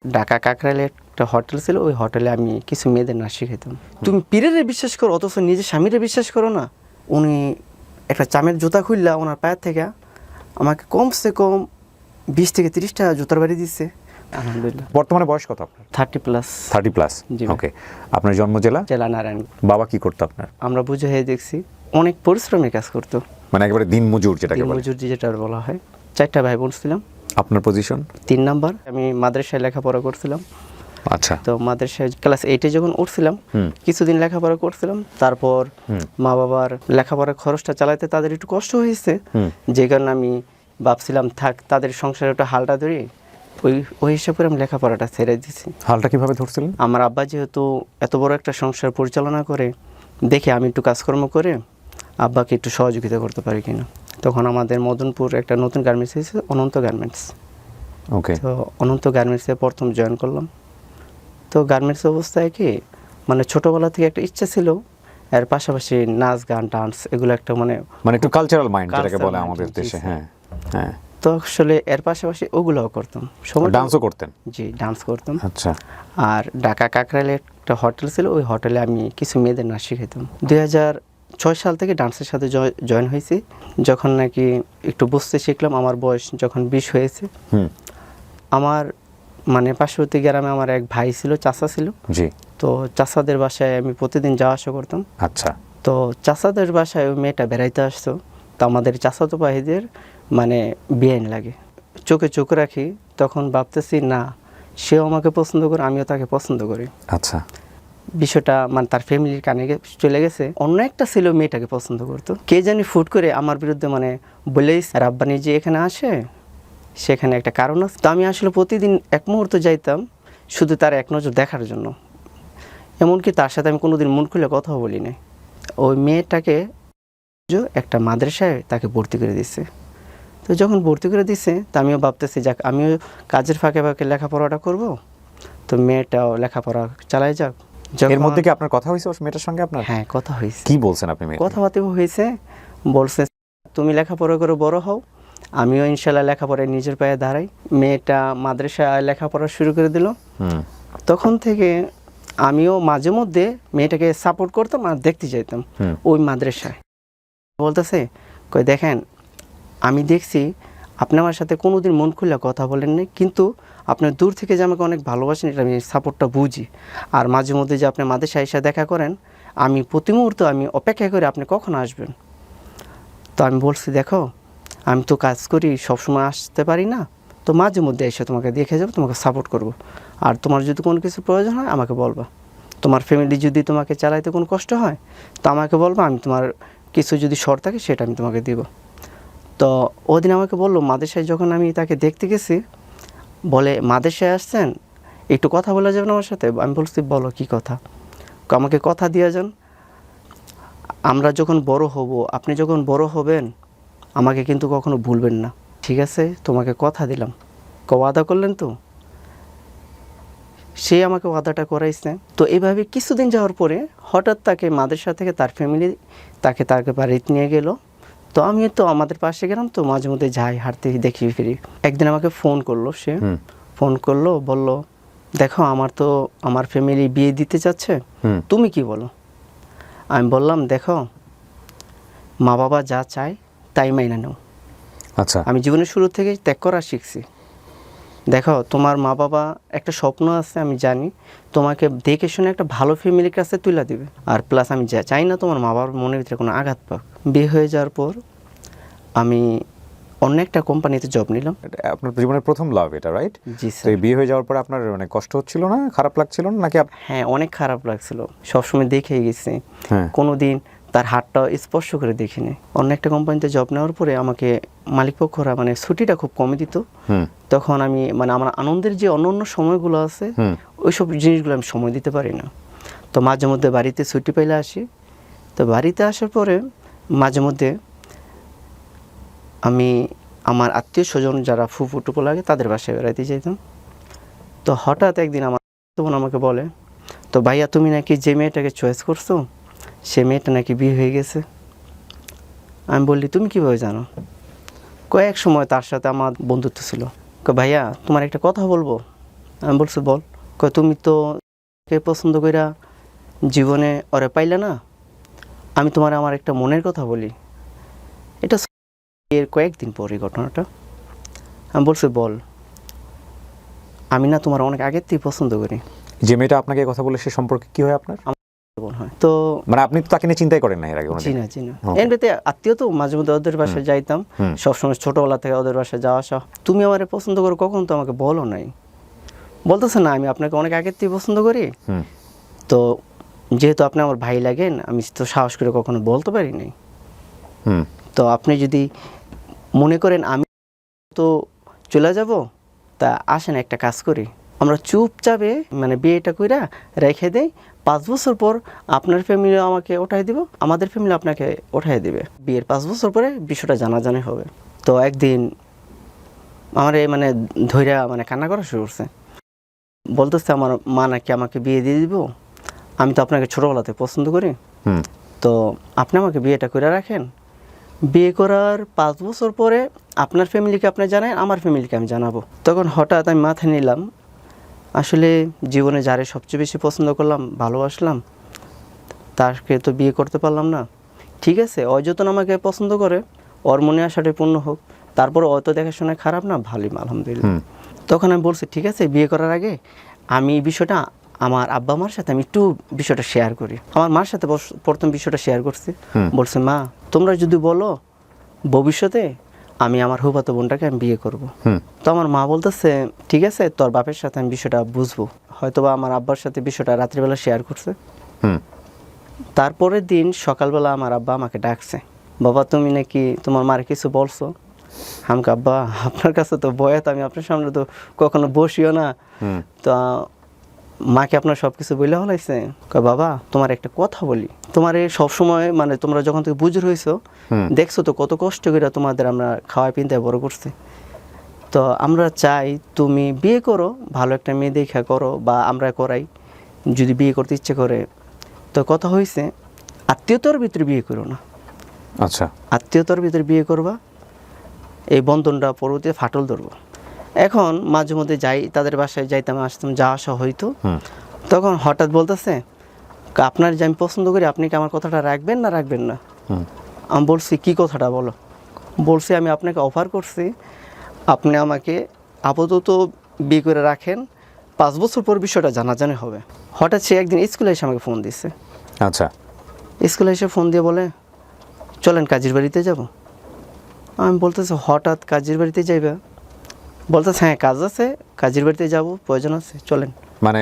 ঢাকা কাকরাইলে একটা হোটেল ছিল, ওই হোটেলে আমি কিছু মেয়েদের নাচ শিখাইতাম। তুমি পীরেরে বিশ্বাস করো অথচ নিজের স্বামীরে বিশ্বাস করো না। উনি একটা চামের জুতা খুললা ওনার পায়ের থেকে আমাকে কমসে কম 20 থেকে 30টা জুতার বাড়ি দিচ্ছে। আলহামদুলিল্লাহ। বর্তমানে বয়স কত আপনার? 30+। 30+। জি ভাই। ওকে। আপনার জন্ম জেলা? জেলা নারায়ণ। বাবা কি করতো আপনার? আমরা বুঝে হয়ে দেখছি অনেক পরিশ্রমী কাজ করতো, মানে একেবারে দিন মজুর যেটাকে বলে। মজুর যেটা বলা হয়। 4টা ভাই বোন ছিলাম। আপনার পজিশন? 3 নাম্বার। আমি মাদ্রাসায় লেখাপড়া করছিলাম। আচ্ছা। তো মাদ্রাসায় ক্লাস 8-এ যখন উঠছিলাম কিছুদিন লেখাপড়া করছিলাম, তারপর মা বাবার লেখাপড়ার খরচটা চালাতে তাদের একটু কষ্ট হয়েছে, যে কারণে আমি ভাবছিলাম থাক তাদের সংসারে একটু হালটা ধরি, ওই হিসাব করে আমি লেখাপড়াটা ছেড়ে দিয়েছি। হালটা কিভাবে ধরছিলেন? আমার আব্বা যেহেতু এত বড় একটা সংসার পরিচালনা করে, দেখে আমি একটু কাজকর্ম করে আব্বাকে একটু সহযোগিতা করতে পারি কিনা। তখন আমাদের মদনপুর একটা নতুন গার্মেন্টস হয়েছে, অনন্ত গার্মেন্টস। ওকে। তো অনন্ত গার্মেন্টসে প্রথম জয়েন করলাম। তো গার্মেন্টস অবস্থায় কি মানে ছোটোবেলা থেকে একটা ইচ্ছা ছিল, এর পাশাপাশি নাচ গান ডান্স এগুলো একটা মানে একটু কালচারাল মাইন্ড যেটাকে বলে আমাদের দেশে। হ্যাঁ হ্যাঁ। তো আসলে এর পাশাপাশি ওগুলোও করতাম। ডান্সও করতেন? জি, ডান্স করতাম। আচ্ছা। আর ঢাকা কাকরাইলে একটা হোটেল ছিল, ওই হোটেলে আমি কিছু মেয়েদের নাচ শিখাইতাম। 2006 সাল থেকে ডান্সের সাথে জয়েন হয়েছি। যখন নাকি একটু বুঝতে শিখলাম, আমার বয়স যখন 20 হয়েছে, আমার মানে পার্শ্ববর্তী গ্রামে আমার এক ভাই ছিল, চাচা ছিল। জি। তো চাচাদের বাসায় আমি প্রতিদিন যাওয়া আসা করতাম। আচ্ছা। তো চাচাদের বাসায় ওই মেয়েটা বেড়াইতে আসতো। তো আমাদের চাচাতো ভাইদের মানে বেআইন লাগে, চোখে চোখ রাখি। তখন ভাবতেছি না, সেও আমাকে পছন্দ করে, আমিও তাকে পছন্দ করি। আচ্ছা। বিষয়টা মানে তার ফ্যামিলির কানে চলে গেছে। অন্য একটা ছিল মেয়েটাকে পছন্দ করতো, কে জানি ফুট করে আমার বিরুদ্ধে মানে বলেই রাব্বানি যে এখানে আসে, সেখানে একটা কারণ আছে। তো আমি আসলে প্রতিদিন এক মুহূর্ত যাইতাম শুধু তার এক নজর দেখার জন্য। এমনকি তার সাথে আমি কোনোদিন মন খুলে কথাও বলি নাই। ওই মেয়েটাকে একটা মাদ্রাসায় তাকে ভর্তি করে দিচ্ছে। তো যখন ভর্তি করে দিচ্ছে, তা আমিও ভাবতেছি যাক আমিও কাজের ফাঁকে ফাঁকে লেখাপড়াটা করব, তো মেয়েটাও লেখাপড়া চালাই যাক। এর মধ্যে কি আপনার কথা হয়েছে ওই মেয়েটার সঙ্গে আপনার? হ্যাঁ, কথা হয়েছে। কি বলছেন আপনি? কথাবার্তা হয়েছে, বলছে তুমি লেখাপড়া করে বড় হও, আমিও ইনশাল্লাহ লেখাপড়ায় নিজের পায়ে দাঁড়াই। মেয়েটা মাদ্রাসায় লেখাপড়া শুরু করে দিল। তখন থেকে আমিও মাঝে মধ্যে মেয়েটাকে সাপোর্ট করতাম আর দেখতে যাইতাম ওই মাদ্রাসায়। বলতেছে কই দেখেন, আমি দেখছি আপনি আমার সাথে কোনোদিন মন খুলে কথা বলেন নাই, কিন্তু আপনার দূর থেকে যে আমাকে অনেক ভালোবাসেন, এটা আমি সাপোর্টটা বুঝি। আর মাঝে মধ্যে যে আপনি মাদ্রাসায় এসে দেখা করেন, আমি প্রতি মুহূর্তে আমি অপেক্ষা করি আপনি কখন আসবেন। তো আমি বলছি দেখো, আমি তো কাজ করি, সবসময় আসতে পারি না, তো মাঝে মধ্যে এসে তোমাকে দেখে যাবো, তোমাকে সাপোর্ট করব। আর তোমার যদি কোনো কিছু প্রয়োজন হয় আমাকে বলবা, তোমার ফ্যামিলি যদি তোমাকে চালাইতে কোনো কষ্ট হয় তো আমাকে বলবা, আমি তোমার কিছু যদি শর্ত থাকে সেটা আমি তোমাকে দিব। তো ওদিন আমাকে বললো মাদ্রাসায়, যখন আমি তাকে দেখতে গেছি, বলে মাদ্রাসায় আসছেন, একটু কথা বলা যাবে না আমার সাথে? আমি বলছি বলো কী কথা। আমাকে কথা দিয়ে যান, আমরা যখন বড় হব, আপনি যখন বড় হবেন আমাকে কিন্তু কখনো ভুলবেন না, ঠিক আছে? তোমাকে কথা দিলাম। ওয়াদা করলেন তো? সে আমাকে ওয়াদাটা করাইছে। তো এইভাবে কিছুদিন যাওয়ার পরে হঠাৎ তাকে মাদ্রাসা থেকে তার ফ্যামিলি তাকে বাড়িতে নিয়ে গেল। তো আমি তো আমাদের পাশে গেলাম, তো মাঝে মধ্যে যাই, হাঁটতে দেখি ফিরি। একদিন আমাকে ফোন করলো, সে ফোন করলো, বলল দেখো আমার ফ্যামিলি বিয়ে দিতে চাচ্ছে, তুমি কি বলো? আমি বললাম দেখো, মা বাবা যা চায় তাই মাইনা নাও। আচ্ছা। আমি জীবনের শুরু থেকে ত্যাগ করা শিখছি। দেখো, তোমার মা বাবা একটা স্বপ্ন আছে, আমি জানি, তোমাকে দেখে শুনে একটা ভালো ফ্যামিলির কাছে তুলে দিবে। আর প্লাস আমি চাই না তোমার মা বাবার মনের ভিতরে কোনো আঘাত পাক। বিয়ে হয়ে যাওয়ার পর আমি অন্য একটা কোম্পানিতে জব নিলাম। আপনার জীবনের প্রথম লাভ এটা, রাইট? জি তো স্যার। বিয়ে হয়ে যাওয়ার পর আপনার মানে কষ্ট হচ্ছিল না, খারাপ লাগছিল না নাকি? হ্যাঁ, অনেক খারাপ লাগছিল, সবসময় দেখেই গেছি, হ্যাঁ। কোনোদিন তার হাতটা স্পর্শ করে দেখিনি। অন্য একটা কোম্পানিতে জব নেওয়ার পরে আমাকে মালিকপক্ষরা মানে ছুটিটা খুব কমে দিত। তখন আমি মানে আমার আনন্দের যে অন্য সময়গুলো আছে, ওইসব জিনিসগুলো আমি সময় দিতে পারি না। তো মাঝে মধ্যে বাড়িতে ছুটি পাইলে আসি। তো বাড়িতে আসার পরে মাঝে মধ্যে আমি আমার আত্মীয় স্বজন যারা ফুফু টুকু লাগে তাদের বাসায় বেড়াইতে যেতাম। তো হঠাৎ একদিন আমার বোন আমাকে বলে, তো ভাইয়া তুমি নাকি যে মেয়েটাকে চয়েস করছো সে মেয়েটা নাকি বিয়ে হয়ে গেছে। আমি বললি তুমি কীভাবে জানো? কয়েক সময় তার সাথে আমার বন্ধুত্ব ছিল। ভাইয়া তোমার একটা কথা বলবো। আমি বলছি বল। কয় তুমি তো কে পছন্দ কইরা জীবনে ওরে পাইলে না, আমি তোমার আমার একটা মনের কথা বলি। এটা এর কয়েকদিন পরে ঘটনাটা। আমি বলছি বল। আমি না তোমার অনেক আগের থেকে পছন্দ করি। যে মেয়েটা আপনাকে কথা বলে সে সম্পর্কে কি হয় আপনার? বোন হয়। তো মানে আপনি তো তাকে নিয়ে চিন্তাই করেন না এর আগে? জি না। এমনিতে আত্মীয় তো মাঝে মধ্যে ওদের বাসায় যাইতাম, সবসময় ছোটবেলা থেকে ওদের বাসায় যাওয়া আসা। তুমি আমারে পছন্দ করো কখন তো আমাকে বলো নাই। বলতেছে না আমি আপনাকে অনেক আগের থেকে পছন্দ করি, তো যেহেতু আপনি আমার ভাই লাগেন আমি তো সাহস করে কখনো বলতে পারি নাই। তো আপনি যদি মনে করেন আমি তো চলে যাব, তা আসেন একটা কাজ করি, আমরা চুপচাপে মানে বিয়েটা কইরা রেখে দেই, 5 বছর পর আপনার ফ্যামিলি আমাকে ওঠাই দিব, আমাদের ফ্যামিলি আপনাকে ওঠাই দিবে। বিয়ের 5 বছর পরে বিষয়টা জানাজানি হবে। তো একদিন আমার মানে ধৈর্য মানে কান্না করা শুরু করছে। বলতেছে আমার মা নাকি আমাকে বিয়ে দিয়ে দিব, আমি তো আপনাকে ছোটোবেলাতে পছন্দ করি, তো আপনি আমাকে বিয়েটা করে রাখেন। বিয়ে করার 5 বছর পরে আপনার ফ্যামিলিকে আপনি জানান, আমার ফ্যামিলিকে আমি জানাবো। তখন হঠাৎ আমি মাথায় নিলাম, আসলে জীবনে যারে সবচেয়ে বেশি পছন্দ করলাম, ভালোবাসলাম, তাকে তো বিয়ে করতে পারলাম না। ঠিক আছে, ও যতন আমাকে পছন্দ করে, ওর মনে আশাটাই পূর্ণ হোক, তারপর ও তো দেখাশোনা খারাপ না, ভালোই আলহামদুলিল্লাহ। তখন আমি বলছি ঠিক আছে, বিয়ে করার আগে আমি এই বিষয়টা আমার আব্বা মার সাথে আমি একটু বিষয়টা শেয়ার করি। আমার মার সাথে প্রথম বিষয়টা শেয়ার করছি। বলছে মা তোমরা যদি বলো ভবিষ্যতে আমি আমার ফুফাতো বোনটাকে আমি বিয়ে করব। তো আমার মা বলতেছে ঠিক আছে, তোর বাপের সাথে আমি বিষয়টা বুঝবো। হয়তোবা আমার আব্বার সাথে বিষয়টা রাত্রিবেলা শেয়ার করছে। তারপরের দিন সকালবেলা আমার আব্বা আমাকে ডাকছে, বাবা তুমি নাকি তোমার মার কিছু বলছো? আমাকে আব্বা আপনার কাছে তো বয়াত, আমি আপনার সামনে তো কখনো বসিও না, তো মাকে আপনার সব কিছু বলে হলাইছে? বাবা তোমার একটা কথা বলি, তোমার এই সবসময় মানে তোমরা যখন থেকে বুঝে রয়েছো দেখছো তো কত কষ্ট করে তোমাদের আমরা খাওয়াই পিন্তায় বড় করছি, তো আমরা চাই তুমি বিয়ে করো, ভালো একটা মেয়ে দেখা করো বা আমরা করাই, যদি বিয়ে করতে ইচ্ছে করে। তো কথা হয়েছে আত্মীয়তার ভিতরে বিয়ে করো না। আচ্ছা, আত্মীয়তার ভিতরে বিয়ে করবা, এই বন্ধনটা পরবর্তীতে ফাটল ধরবো। এখন মাঝে মধ্যে যাই তাদের বাসায়, যাইতাম আসতাম, যা আসা হইতো। তখন হঠাৎ বলতেছে আপনার যে আমি পছন্দ করি, আপনি কি আমার কথাটা রাখবেন না রাখবেন না? আমি বলছি কি কথাটা বলো? বলছি আমি আপনাকে অফার করছি, আপনি আমাকে আপাতত বিয়ে করে রাখেন, 5 বছর পর বিষয়টা জানাজানি হবে। হঠাৎ সে একদিন স্কুলে এসে আমাকে ফোন দিচ্ছে। আচ্ছা, স্কুলে এসে ফোন দিয়ে বলে চলেন কাজীর বাড়িতে যাব। আমি বলতেছি হঠাৎ কাজীর বাড়িতে যাইবা? বলতেছে হ্যাঁ কাজ আছে, কাজীর বাড়িতে যাব, প্রয়োজন আছে, চলেন। মানে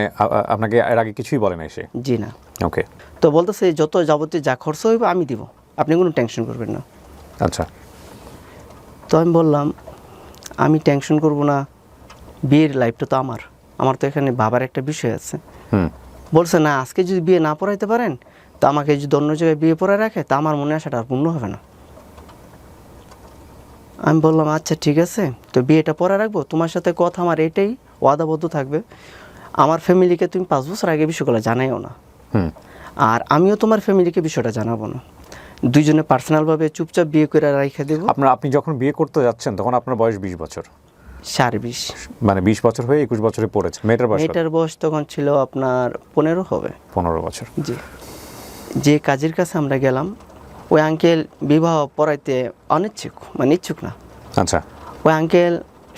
আপনাকে এর আগে কিছুই বলে নাই সে? জি না। ওকে। তো বলতেছে যত যাবতীয় যা খরচ হইব আমি দিব, আপনি কোনো টেনশন করবেন না। আচ্ছা। তো আমি বললাম আমি টেনশন করব না, বিয়ের লাইফটা তো আমার তো এখানে ভাবার একটা বিষয় আছে। বলছে না আজকে যদি বিয়ে না পড়াইতে পারেন, তো আমাকে যদি অন্য জায়গায় বিয়ে পড়ায় রাখে, তা আমার মনে আসাটা আর পূর্ণ হবে না। আমি বললাম আচ্ছা ঠিক আছে, তো বিয়েটা পরে রাখবো, তোমার সাথে কথা আমার এটাই ওয়াদাবদ্ধ থাকবে, আমার ফ্যামিলিকে তুমি 5 বছর আগে বিষয়গুলো জানাইও না, আর আমিও তোমার ফ্যামিলিকে বিষয়টা জানাবো না, দুইজনে পার্সোনালভাবে চুপচাপ বিয়ে করে রেখে দেবো। আপনি যখন বিয়ে করতে যাচ্ছেন তখন আপনার বয়স 20 বছর? 20.5। মানে 20 বছর হয়ে 21 বছরে পড়েছে। মেয়েটার বয়স তখন ছিল আপনার 15 হবে। 15 বছর। জি। যে কাজের কাছে আমরা গেলাম, ওই আঙ্কেল বিবাহ পড়াইতে অনিচ্ছুক, মানে ইচ্ছুক না। আচ্ছা। ওই আঙ্কেল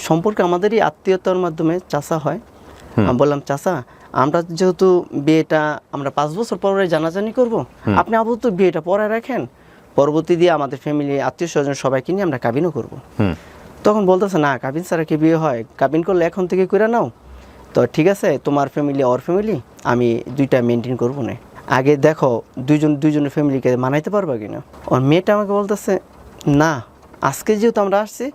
সম্পর্কে আমাদেরই আত্মীয়তার মাধ্যমে চাচা হয়। আমি বললাম চাচা আমরা যেহেতু বিয়েটা আমরা 5 বছর পরে জানাজানি করব, আপনি আপাতত বিয়েটা পরে রাখেন, পরবর্তী দিয়ে আমাদের ফ্যামিলি আত্মীয় স্বজন সবাইকে নিয়ে আমরা কাবিনও করব। তখন বলতেছে না কাবিন ছাড়া কি বিয়ে হয়, কাবিন করলে এখন থেকে করে নাও। তো ঠিক আছে তোমার ফ্যামিলি ওর ফ্যামিলি আমি দুইটা মেনটেন করবো না, আগে দেখো দুইজনের ফ্যামিলিকে মানাইতে পারবা কিনা। ওর মেয়েটা আমাকে বলতেছে না আজকে যেহেতু আমরা আসছি,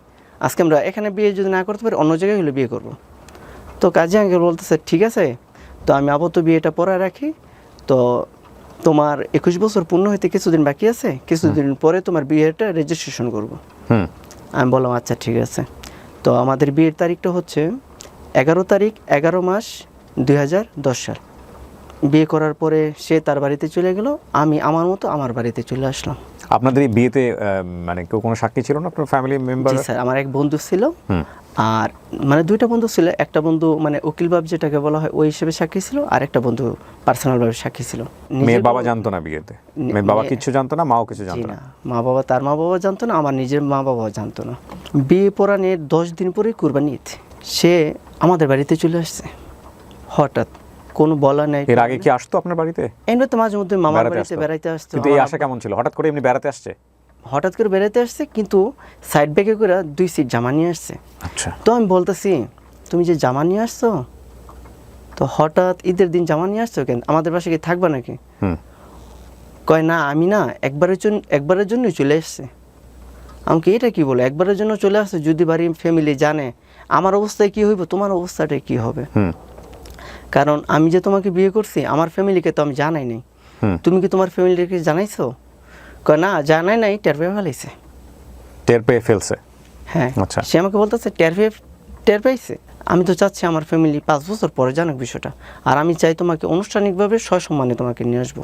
আজকে আমরা এখানে বিয়ে যদি না করতে পারি অন্য জায়গায় হলে বিয়ে করব। তো কাজী আঙ্কেল বলতেছে ঠিক আছে, তো আমি আপাতত বিয়েটা পরে রাখি, তো তোমার 21 বছর পূর্ণ হইতে কিছুদিন বাকি আছে, কিছুদিন পরে তোমার বিয়েটা রেজিস্ট্রেশন করব। আমি বললাম আচ্ছা ঠিক আছে। তো আমাদের বিয়ের তারিখটা হচ্ছে 11 তারিখ 11 মাস 2010 সাল। বিয়ে করার পরে সে তার বাড়িতে চলে গেল, আমি আমার মতো আমার বাড়িতে চলে আসলাম। আপনাদের এই বিয়েতে মানে কেউ কোনো সাক্ষী ছিল না আপনার ফ্যামিলি মেম্বার? জি স্যার, আমার এক বন্ধু ছিল আর মানে দুইটা বন্ধু ছিল, একটা বন্ধু মানে উকিল বাব যেটাকে বলা হয় ওই হিসেবে সাক্ষী ছিল, আর একটা বন্ধু পার্সোনালভাবে সাক্ষী ছিল। মেয়ের বাবা জানতো না বিয়েতে? মেয়ের বাবা কিছু জানতো না, মাও কিছু জি জানতো না, না? মা বাবা, তার মা বাবা জানতো না, আমার নিজের মা বাবাও জানতো না। বিয়ে পড়ানোর 10 দিন পরেই কুরবানি ঈদ, সে আমাদের বাড়িতে চলে আসছে হঠাৎ, কোনো বলা নাই। এর আগে কি আসতো আপনার বাড়িতে? এমনি তো মাঝে মধ্যে মামার বেড়াতে বাড়িতে আসতো? বেড়াইতে আসতো। কিন্তু এই আশা কেমন ছিল, হঠাৎ করে এমনি বেড়াতে আসছে? হঠাৎ করে বেড়াইতে আসছে, কিন্তু সাইড ব্যাগে করে 2 সিট জামা নিয়ে আসছে। আচ্ছা। তো আমি বলতেছি, তুমি যে জামা নিয়ে আসছো, তো হঠাৎ ঈদের দিন জামা নিয়ে আসছো কেন, আমাদের বাসায় কি থাকবা নাকি? কয় না, আমি না একবারের জন্যই চলে এসছে। আমাকে এটা কি বলে, একবারের জন্য চলে আসছে, যদি বাড়ির ফ্যামিলি জানে আমার অবস্থায় কি হইব, তোমার অবস্থাটা কি হবে? কারণ আমি যে তোমাকে বিয়ে করছি, আমার ফ্যামিলিকে তো আমি জানাই নাই। তুমি কি তোমার ফ্যামিলিকে জানাইছো? কয় না, জানাই নাই, টের পেয়ে ফেলাইছে। টের পেয়ে ফেলছে? হ্যাঁ। আচ্ছা। সে আমাকে বলতেছে টের পাইছে। আমি তো চাচ্ছি আমার ফ্যামিলি 5 বছর পরে জানুক বিষয়টা, আর আমি চাই তোমাকে আনুষ্ঠানিকভাবে সসম্মানে তোমাকে নিয়ে আসবো।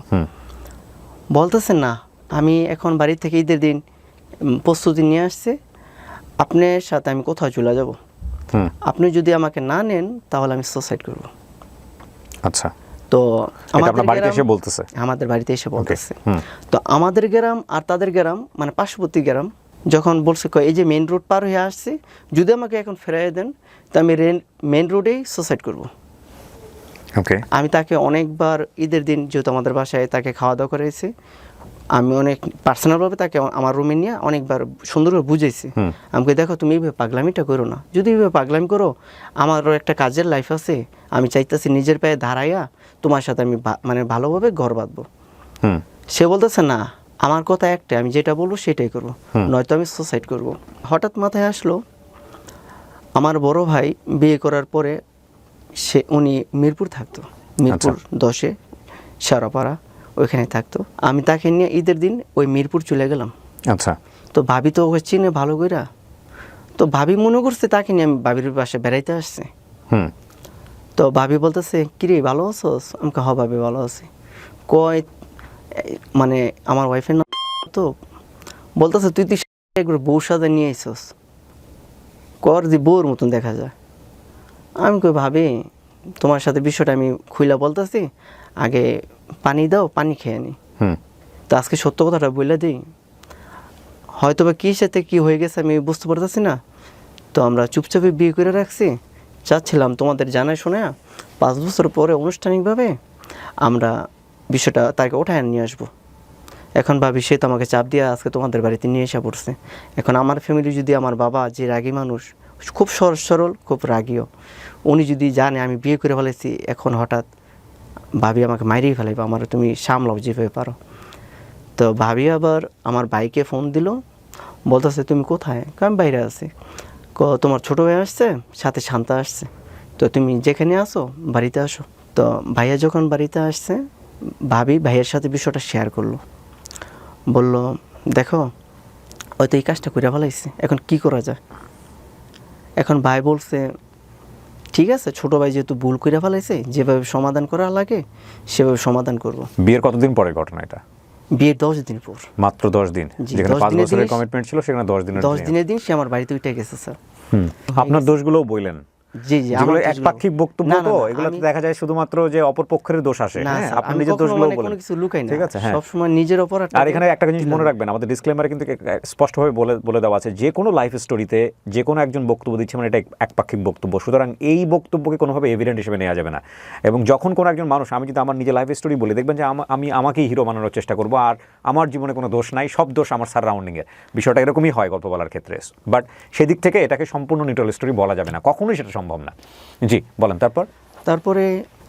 বলতেছে না, আমি এখন বাড়ি থেকে ঈদের দিন প্রস্তুতি নিয়ে আসছি, আপনার সাথে আমি কোথাও চলে যাব, আপনি যদি আমাকে না নেন তাহলে আমি সুসাইড করব। আচ্ছা। তো আপনার বাড়িতে এসে বলতেছে? আমাদের বাড়িতে এসে বলতেছে। তো আমাদের গ্রাম আর তাদের গ্রাম মানে পার্শ্ববর্তী গ্রাম, যখন বলছে এই যে মেইন রোড পার হয়ে আসছে, যদি আমাকে এখন ফেরাই দেন তো আমি মেইন রোডেই সুসাইড করব। ওকে। আমি তাকে অনেকবার ঈদের দিন, যেহেতু আমাদের বাসায় তাকে খাওয়া দাওয়া করেছি, আমি অনেক পার্সোনালভাবে তাকে আমার রুমে নিয়ে অনেকবার সুন্দরভাবে বুঝাইছি। আমাকে দেখো, তুমি এইভাবে পাগলামিটা করো না, যদি এইভাবে পাগলামি করো, আমারও একটা কাজের লাইফ আছে, আমি চাইতেছি নিজের পায়ে দাঁড়াইয়া তোমার সাথে আমি মানে ভালোভাবে ঘর বাঁধবো। সে বলতেছে না, আমার কথা একটা, আমি যেটা বলবো সেটাই করবো, নয়তো আমি সুসাইড করব। হঠাৎ মাথায় আসলো, আমার বড় ভাই বিয়ে করার পরে উনি মিরপুর থাকতো, মিরপুর 10-এ শেওড়াপাড়া, ওইখানে থাকতো। আমি তাকে নিয়ে ঈদের দিন ওই মিরপুর চলে গেলাম। আচ্ছা। তো ভাবি তো ওকে চিনে ভালো কইরা, তো ভাবি মনে করছে তাকে নিয়ে আমি বাবির বাসায় বেড়াইতে আসছে। তো ভাবি বলতেছে, কিরে ভালো আছোস? আমাকে হ ভাবি ভালো আছি। কয় মানে আমার ওয়াইফের নাম তো, বলতেছে তুই একবার বউ সাজা নিয়ে আইসস, কর যে বউর মতন দেখা যায়। আমি কই ভাবি, তোমার সাথে বিষয়টা আমি খুইলা বলতেছি, আগে পানি দাও, পানি খেয়ে নি। তো আজকে সত্য কথাটা বলে দিই, হয়তো বা কী সাথে কী হয়ে গেছে আমি বুঝতে পারতেছি না। তো আমরা চুপচাপে বিয়ে করে রাখছি, চাচ্ছিলাম তোমাদের জানাই শোনা 5 বছর পরে আনুষ্ঠানিকভাবে আমরা বিষয়টা তাকে ওঠায় নিয়ে আসবো। এখন ভাবি, সে তো আমাকে চাপ দিয়ে আজকে তোমাদের বাড়িতে নিয়ে এসে পড়ছে। এখন আমার ফ্যামিলি যদি, আমার বাবা যে রাগী মানুষ, খুব সহজ সরল, খুব রাগীও, উনি যদি জানে আমি বিয়ে করে ফেলেছি, এখন হঠাৎ ভাবি আমাকে মাইরেই ফেলাইবে, আমার তুমি সামলাও যেভাবে পারো। তো ভাবি আবার আমার ভাইকে ফোন দিল, বলতেছে তুমি কোথায়? আমি বাইরে আছি। তোমার ছোটো ভাই আসছে, সাথে শান্তা আসছে, তো তুমি যেখানে আসো বাড়িতে আসো। তো ভাইয়া যখন বাড়িতে আসছে, ভাবি ভাইয়ের সাথে বিষয়টা শেয়ার করলো, বলল দেখো ওই তো এই কাজটা করে ফেলাইছে, এখন কি করা যায়? এখন ভাই বলছে, ঠিক আছে, ছোটো ভাই যেহেতু ভুল করে ফেলাইছে, যেভাবে সমাধান করা লাগে সেভাবে সমাধান করব। বিয়ের কতদিন পরে ঘটনা এটা? বিয়ের 10 দিন পর। মাত্র 10 দিন? যেখানে 5 বছরের কমিটমেন্ট ছিল, সেখানে 10 দিনের দিন সে আমার বাড়িতে উঠে গেছে স্যার। আপনার দোষগুলোও বললেন? জি জি, যেগুলো একপাক্ষিক বক্তব্য, তো এগুলোতে দেখা যায় শুধুমাত্র যে অপর পক্ষের দোষ আসে। হ্যাঁ, আপনি নিজের দোষগুলো বলেন, কোনো কিছু লুকাই না, ঠিক আছে? হ্যাঁ, সব সময় নিজের অপরাধ। আর এখানে একটা জিনিস মনে রাখবেন, আমাদের ডিসক্লেমারে কিন্তু স্পষ্টভাবে বলে দেওয়া আছে, যে কোনো লাইফ স্টোরিতে যে কোনো একজন বক্তব্য দিচ্ছে মানে এটা একপাক্ষিক বক্তব্য, সুতরাং এই বক্তব্যকে কোনোভাবে এভিডেন্ট হিসেবে নেওয়া যাবে না। এবং যখন কোনো একজন মানুষ, আমি যদি আমার নিজের লাইফ স্টোরি বলি, দেখবেন যে আমি আমাকেই হিরো বানানোর চেষ্টা করবো, আর আমার জীবনে কোনো দোষ নাই, সব দোষ আমার সারাউন্ডিংয়ের। বিষয়টা এরকমই হয় গল্প বলার ক্ষেত্রে, বাট সেদিক থেকে এটাকে সম্পূর্ণ নিউট্রাল স্টোরি বলা যাবে না, কখনোই সেটা সম্ভব না। জি বলেন। তারপরে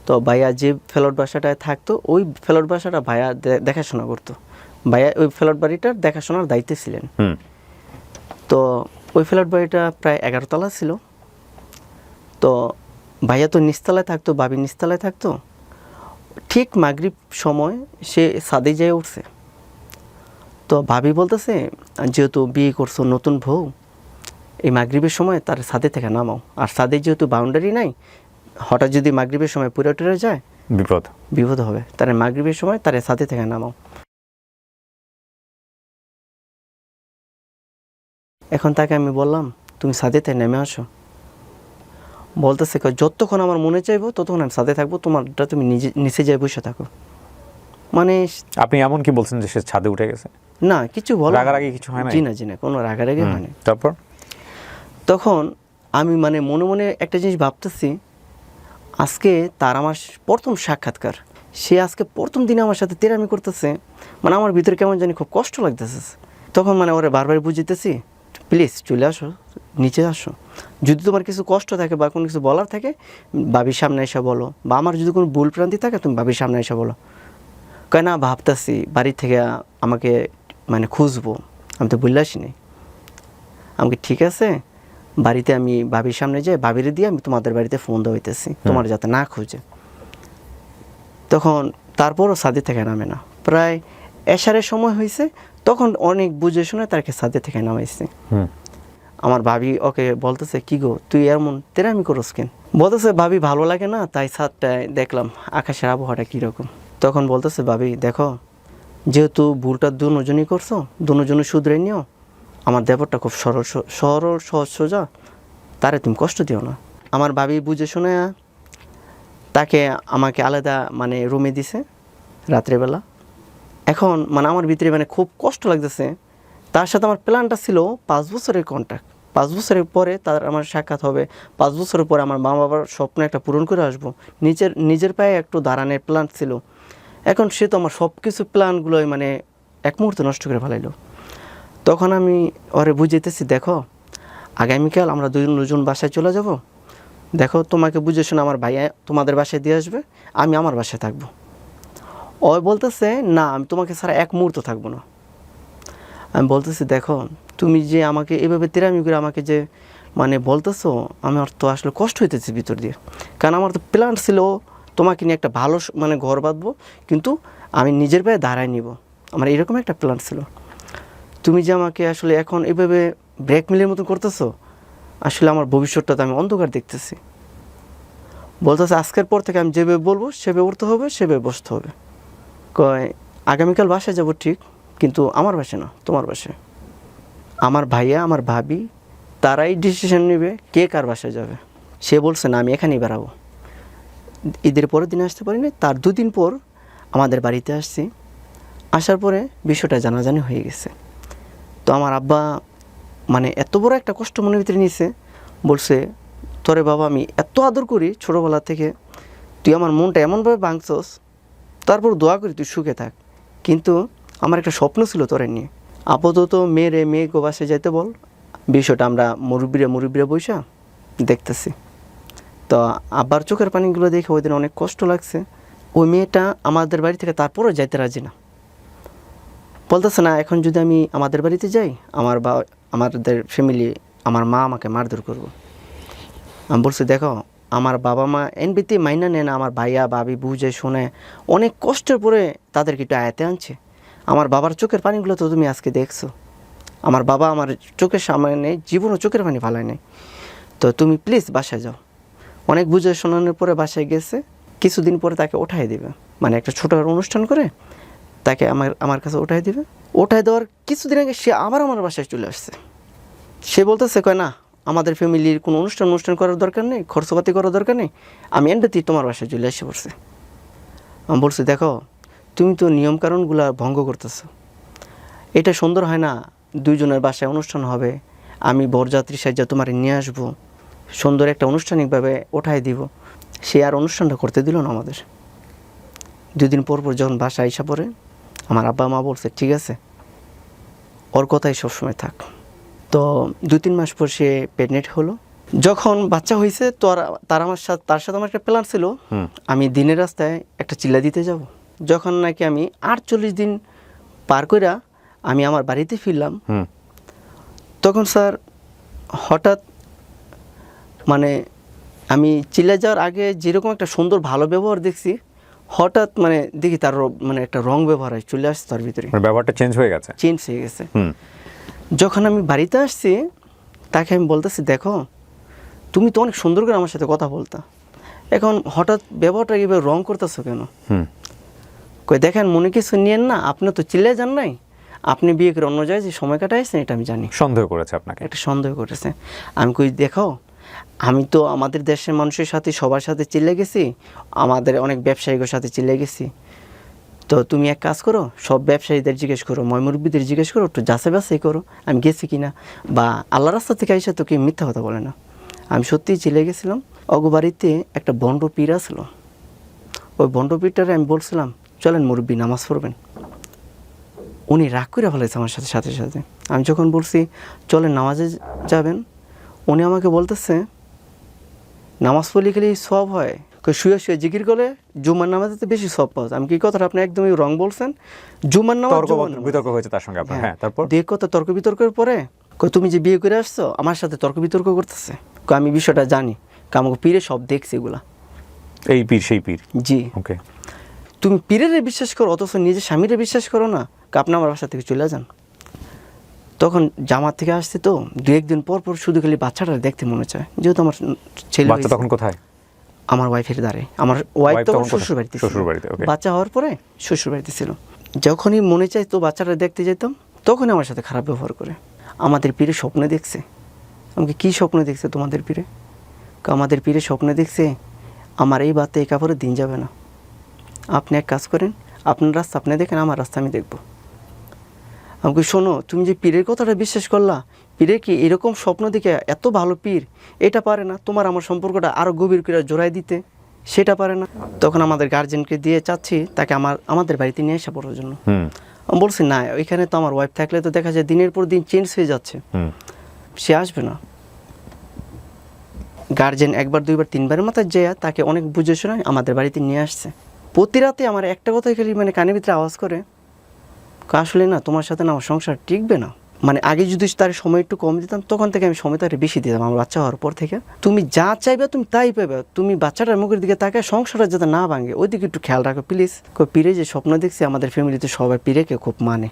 তো ভাইয়া যে ফ্ল্যাট বাসাটায় থাকতো, ওই ফ্ল্যাট বাসাটা ভাইয়া দেখাশোনা করতো। ভাইয়া ওই ফ্ল্যাট বাড়িটার দেখাশোনার দায়িত্বে ছিলেন। তো ওই ফ্ল্যাট বাড়িটা প্রায় 11 তলা ছিল। তো ভাইয়া তো নিচতলায় থাকতো, ভাবি নিচতলায় থাকতো। ঠিক মাগরিব সময় সে ছাদে যেয়ে উঠছে। তো ভাবি বলতেছে, যেহেতু বিয়ে করছো নতুন বউ, এই মাগরিবের সময় তার ছাদে থেকে নামাও, আর ছাদে যেহেতু বাউন্ডারি নাই, হঠাৎ যদি মাগরিবের সময় পুরো টুরে যায় বিপদ হবে, তার মাগরিবের সময় তার ছাদে থেকে নামাও। এখন তাকে আমি বললাম, তুমি ছাদে থেকে নেমে আসো। বলতেছে যতক্ষণ আমার মনে চাইবো ততক্ষণ আমি সাথে থাকবো, তোমারটা তুমি নিচে যাই বসে থাকো। মানে আপনি এমন কি বলছেন যে সে ছাদে উঠে গেছে? না, কিছু বলা রাগারাগি কিছু হয় না? জি না, কোনো রাগারাগি হয় না। তারপর তখন আমি মানে মনে মনে একটা জিনিস ভাবতেছি, আজকে তার আমার প্রথম সাক্ষাৎকার, সে আজকে প্রথম দিনে আমার সাথে তেরামি করতেছে, মানে আমার ভিতরে কেমন জানি খুব কষ্ট লাগতেছে। তখন মানে ওরে বারবার বুঝিতেছি, প্লিজ চলে আসো, নিচে আসো, যদি তোমার কিছু কষ্ট থাকে বা কোনো কিছু বলার থাকে ভাবির সামনে এসে বলো, বা আমার যদি কোনো ভুল ভ্রান্তি থাকে তুমি ভাবির সামনে এসে বলো। কয় না, ভাবতেছি বাড়ি থেকে আমাকে মানে খুঁজবো, আমি তো বললে আসিনি। আমাকে ঠিক আছে, বাড়িতে আমি ভাবির সামনে যাই, ভাবিরে দিয়ে আমি তোমাদের বাড়িতে ফোন দেওয়া হইতেছি তোমার যাতে না খুঁজে। তখন তারপরও সাদি থেকে নামে না, প্রায় এশারের সময় হয়েছে, তখন অনেক বুঝে শুনে তাকে সাদি থেকে নামাইছে। আমার ভাবি ওকে বলতেছে, কি গো তুই এমন তেরামি করস কেন? বলতেছে, ভাবি ভালো লাগে না তাই ছাদটায় দেখলাম আকাশের আবহাওয়াটা কীরকম। তখন বলতেছে, ভাবি দেখো, যেহেতু ভুলটা দুজনই করছো, দুজনই শুধরে নিও, আমার দেবরটা খুব সরল সহজ সোজা, তারে তুমি কষ্ট দিও না। আমার ভাবি বুঝে শুনে তাকে আমাকে আলাদা মানে রুমে দিছে রাত্রেবেলা। এখন মানে আমার ভিতরে মানে খুব কষ্ট লাগতেছে। তার সাথে আমার প্ল্যানটা ছিল 5 বছরের কন্ট্রাক্ট, 5 বছরের পরে তার আমার সাক্ষাৎ হবে, 5 বছরের পরে আমার মা বাবার স্বপ্ন একটা পূরণ করে আসবো, নিজের পায়ে একটু দাঁড়ানোর প্ল্যান ছিল। এখন সে তো আমার সব কিছু প্ল্যানগুলোই মানে এক মুহূর্তে নষ্ট করে ফেলাইলো। তখন আমি ওরে বুঝাইতেছি, দেখো আগামীকাল আমরা দুজন বাসায় চলে যাব, দেখো তোমাকে বুঝে শুনে আমার ভাইয়া তোমাদের বাসায় দিয়ে আসবে, আমি আমার বাসায় থাকবো। ও বলতেছে, না আমি তোমাকে ছাড়া এক মুহূর্ত থাকবো না। আমি বলতেছি, দেখো তুমি যে আমাকে এভাবে তেরামি করে আমাকে যে মানে বলতেছো, আমার তো আসলে কষ্ট হইতেছে ভিতর দিয়ে, কারণ আমার তো প্ল্যান ছিল তোমাকে নিয়ে একটা ভালো মানে ঘর বাঁধবো, কিন্তু আমি নিজের পায়ে দাঁড়ায় নিব, আমার এরকম একটা প্ল্যান ছিল। তুমি যে আমাকে আসলে এখন এভাবে ব্রেকমেলের মতো করতেছো, আসলে আমার ভবিষ্যৎটা তো আমি অন্ধকার দেখতেছি। বলতেছে, আজকের পর থেকে আমি যেভাবে বলবো সেভাবে উঠতে হবে, সেভাবে বসতে হবে। কয় আগামীকাল বাসায় যাব ঠিক, কিন্তু আমার বাসায় না, তোমার বাসায়। আমার ভাইয়া আমার ভাবি তারাই ডিসিশন নেবে কে কার বাসায় যাবে। সে বলছে না আমি এখানেই বেড়াবো। ঈদের পরের দিন আসতে পারিনি, তার 2 দিন পর আমাদের বাড়িতে আসছি। আসার পরে বিষয়টা জানাজানি হয়ে গেছে। তো আমার আব্বা মানে এত বড় একটা কষ্ট মনের ভিতরে নিয়েছে, বলছে, তোরে বাবা আমি এত আদর করি ছোটোবেলা থেকে, তুই আমার মনটা এমনভাবে ভাঙছস, তারপর দোয়া করি তুই সুখে থাক, কিন্তু আমার একটা স্বপ্ন ছিল তোরে নিয়ে, আপাতত মেয়ে বাসায় যাইতে বল, বিষয়টা আমরা মুরব্বীরা বইসা দেখতেছি। তো আব্বার চোখের পানিগুলো দেখে ওই দিন অনেক কষ্ট লাগছে। ওই মেয়েটা আমাদের বাড়ি থেকে তারপরও যাইতে রাজি না, বলতেছে না এখন যদি আমি আমাদের বাড়িতে যাই আমাদের ফ্যামিলি, আমার মা আমাকে মারধর করবো। আমি বলছি, দেখো আমার বাবা মা এনবিতে মাইনা নেয় না, আমার ভাইয়া ভাবি বুঝে শুনে অনেক কষ্টের পরে তাদেরকে একটু আয়াতে আনছে। আমার বাবার চোখের পানিগুলো তো তুমি আজকে দেখছো, আমার বাবা আমার চোখের সামনে জীবনও চোখের পানি ফালায় নেই, তো তুমি প্লিজ বাসায় যাও। অনেক বুঝে শোনানোর পরে বাসায় গেছে, কিছুদিন পরে তাকে ওঠাই দেবে, মানে একটা ছোটো অনুষ্ঠান করে তাকে আমার কাছে ওঠাই দেবে। ওঠাই দেওয়ার কিছুদিন আগে সে আবার আমার বাসায় চলে আসছে। সে বলতেছে, কয় না আমাদের ফ্যামিলির কোনো অনুষ্ঠান করার দরকার নেই, খরচপাতি করার দরকার নেই, আমি এমনিতেই তোমার বাসায় চলে এসে পড়ছি। আমি বলছি, দেখো তুমি তো নিয়মকানুনগুলো ভঙ্গ করতেছো, এটা সুন্দর হয় না। 2 জনের বাসায় অনুষ্ঠান হবে, আমি বরযাত্রী সাজ্জা তোমার নিয়ে আসবো, সুন্দর একটা আনুষ্ঠানিকভাবে ওঠাই দিব। সে আর অনুষ্ঠানটা করতে দিল না আমাদের। 2 দিন পর যখন বাসায় আইসা পড়ে, আমার আব্বা মা বলছে, ঠিক আছে ওর কথাই সবসময় থাক। তো 2-3 মাস পর সে প্রেগনেন্ট হলো। যখন বাচ্চা হয়েছে তো তার সাথে আমার একটা প্ল্যান ছিল, আমি দিনের রাস্তায় একটা চিল্লা দিতে যাব। যখন নাকি আমি 48 দিন পার কইরা আমি আমার বাড়িতে ফিরলাম, তখন স্যার হঠাৎ মানে আমি চিল্লা যাওয়ার আগে যেরকম একটা সুন্দর ভালো ব্যবহার দেখছি, হঠাৎ মানে দেখি তার মানে একটা রং ব্যবহার চলে আসছে তার ভিতরে, ব্যবহারটা চেঞ্জ হয়ে গেছে। যখন আমি বাড়িতে আসছি তাকে আমি বলতেছি, দেখো তুমি তো অনেক সুন্দর করে আমার সাথে কথা বলতা, এখন হঠাৎ ব্যবহারটা এভাবে রং করতেছো কেন? কই দেখেন মনে কিছু নিয়েন না, আপনি তো চিল্লে যান নাই, আপনি বিয়ে করে অন্য জায়গায় যে সময় কাটাইছেন এটা আমি জানি। সন্দেহ করেছে আপনাকে? একটা সন্দেহ করেছে। আমি কই দেখো আমি তো আমাদের দেশের মানুষের সাথে সবার সাথে চিল্লে গেছি, আমাদের অনেক ব্যবসায়ীদের সাথে চিল্লে গেছি। তো তুমি এক কাজ করো, সব ব্যবসায়ীদের জিজ্ঞেস করো, মুরব্বীদের জিজ্ঞেস করো, একটু যাচাই বাছাই করো আমি গেছি কিনা, বা আল্লাহ রাস্তা থেকে আইসা তো কেউ মিথ্যা কথা বলে না। আমি সত্যিই চিল্লে গেছিলাম। অগবাড়িতে একটা বন্ড পীর ছিল, ওই বন্ড পীরটারে আমি বলছিলাম চলেন মুরব্বী নামাজ পড়বেন। উনি রাগ করে ফেলেছে আমার সাথে সাথে সাথে। আমি যখন বলছি চলেন নামাজে যাবেন, উনি আমাকে বলতেছে নামাজ পড়লে গেলে সব হয়, শুয়ে শুয়ে জিকির করে জুমার নামাজে তো বেশি সব পাওয়া যায়। আমি কি কথাটা আপনি একদমই রং বলছেন, জুমার নামাজ বিতর্ক হয়েছে তার সঙ্গে আপনার। হ্যাঁ, তারপর দিয়ে কথা তর্ক বিতর্কের পরে তুমি যে বিয়ে করে আসছো আমার সাথে তর্ক বিতর্ক করতেছে। আমি বিষয়টা জানি, আমাকে পীরে সব দেখছি এগুলা। এই পীর সেই পীর? জি। ওকে। তুমি পীরের বিশ্বাস করো অথচ নিজের স্বামীরে বিশ্বাস করো না, আপনি আমার বাসা থেকে চলে যান। তখন জামাত থেকে আসছে তো 2-1 দিন পর পর শুধু খালি বাচ্চাটা দেখতে মনে চায়, যেহেতু আমার ছেলে। বাচ্চা তখন কোথায়? আমার ওয়াইফের দ্বারে। আমার ওয়াইফ তখন শ্বশুরবাড়িতে, বাচ্চা হওয়ার পরে শ্বশুরবাড়িতে ছিল। যখনই মনে চাই তো বাচ্চাটা দেখতে যেতাম, তখনই আমার সাথে খারাপ ব্যবহার করে। আমাদের পীরে স্বপ্নে দেখছে। আমাকে কী স্বপ্নে দেখছে তোমাদের পীরে? আমাদের পীরে স্বপ্নে দেখছে আমার এই বাতে এই কাপড়ে দিন যাবে না, আপনি এক কাজ করেন, আপনার রাস্তা আপনি দেখেন, আমার রাস্তা আমি দেখব। আমাকে শোনো, তুমি যে পীরের কথাটা বিশ্বাস করলা, পীরে কি এরকম স্বপ্ন দেখে এত ভালো পীর এটা পারে না তোমার আমার সম্পর্কটা আরও গভীর করে জোড়াই দিতে, সেটা পারে না। তখন আমাদের গার্জেনকে দিয়ে চাচ্ছি তাকে আমাদের বাড়িতে নিয়ে আসা পড়ার জন্য। আমি বলছি না, ওইখানে তো আমার ওয়াইফ থাকলে তো দেখা যায় দিনের পর দিন চেঞ্জ হয়ে যাচ্ছে, সে আসবে না। গার্জেন 1বার 2বার 3বারের মাথায় যেয়ে তাকে অনেক বুঝে শোনা আমাদের বাড়িতে নিয়ে আসছে। প্রতি রাতে আমার একটা কথাই খালি কানের ভিতরে আওয়াজ করে, আসলে না তোমার সাথে না আমার সংসার টিকবে না। আগে যদি তার সময় একটু কম দিতাম, তখন থেকে আমি সময় তার বেশি দিতাম। আমার বাচ্চা হওয়ার পর থেকে তুমি যা চাইবে তুমি তাই পাবে, তুমি বাচ্চাটার মুখের দিকে তাকায় সংসারটা যাতে না ভাঙে ওই দিকে একটু খেয়াল রাখো প্লিজ। পীরে যে স্বপ্ন দেখছি, আমাদের ফ্যামিলিতে সবাই পীরেকে খুব মানে,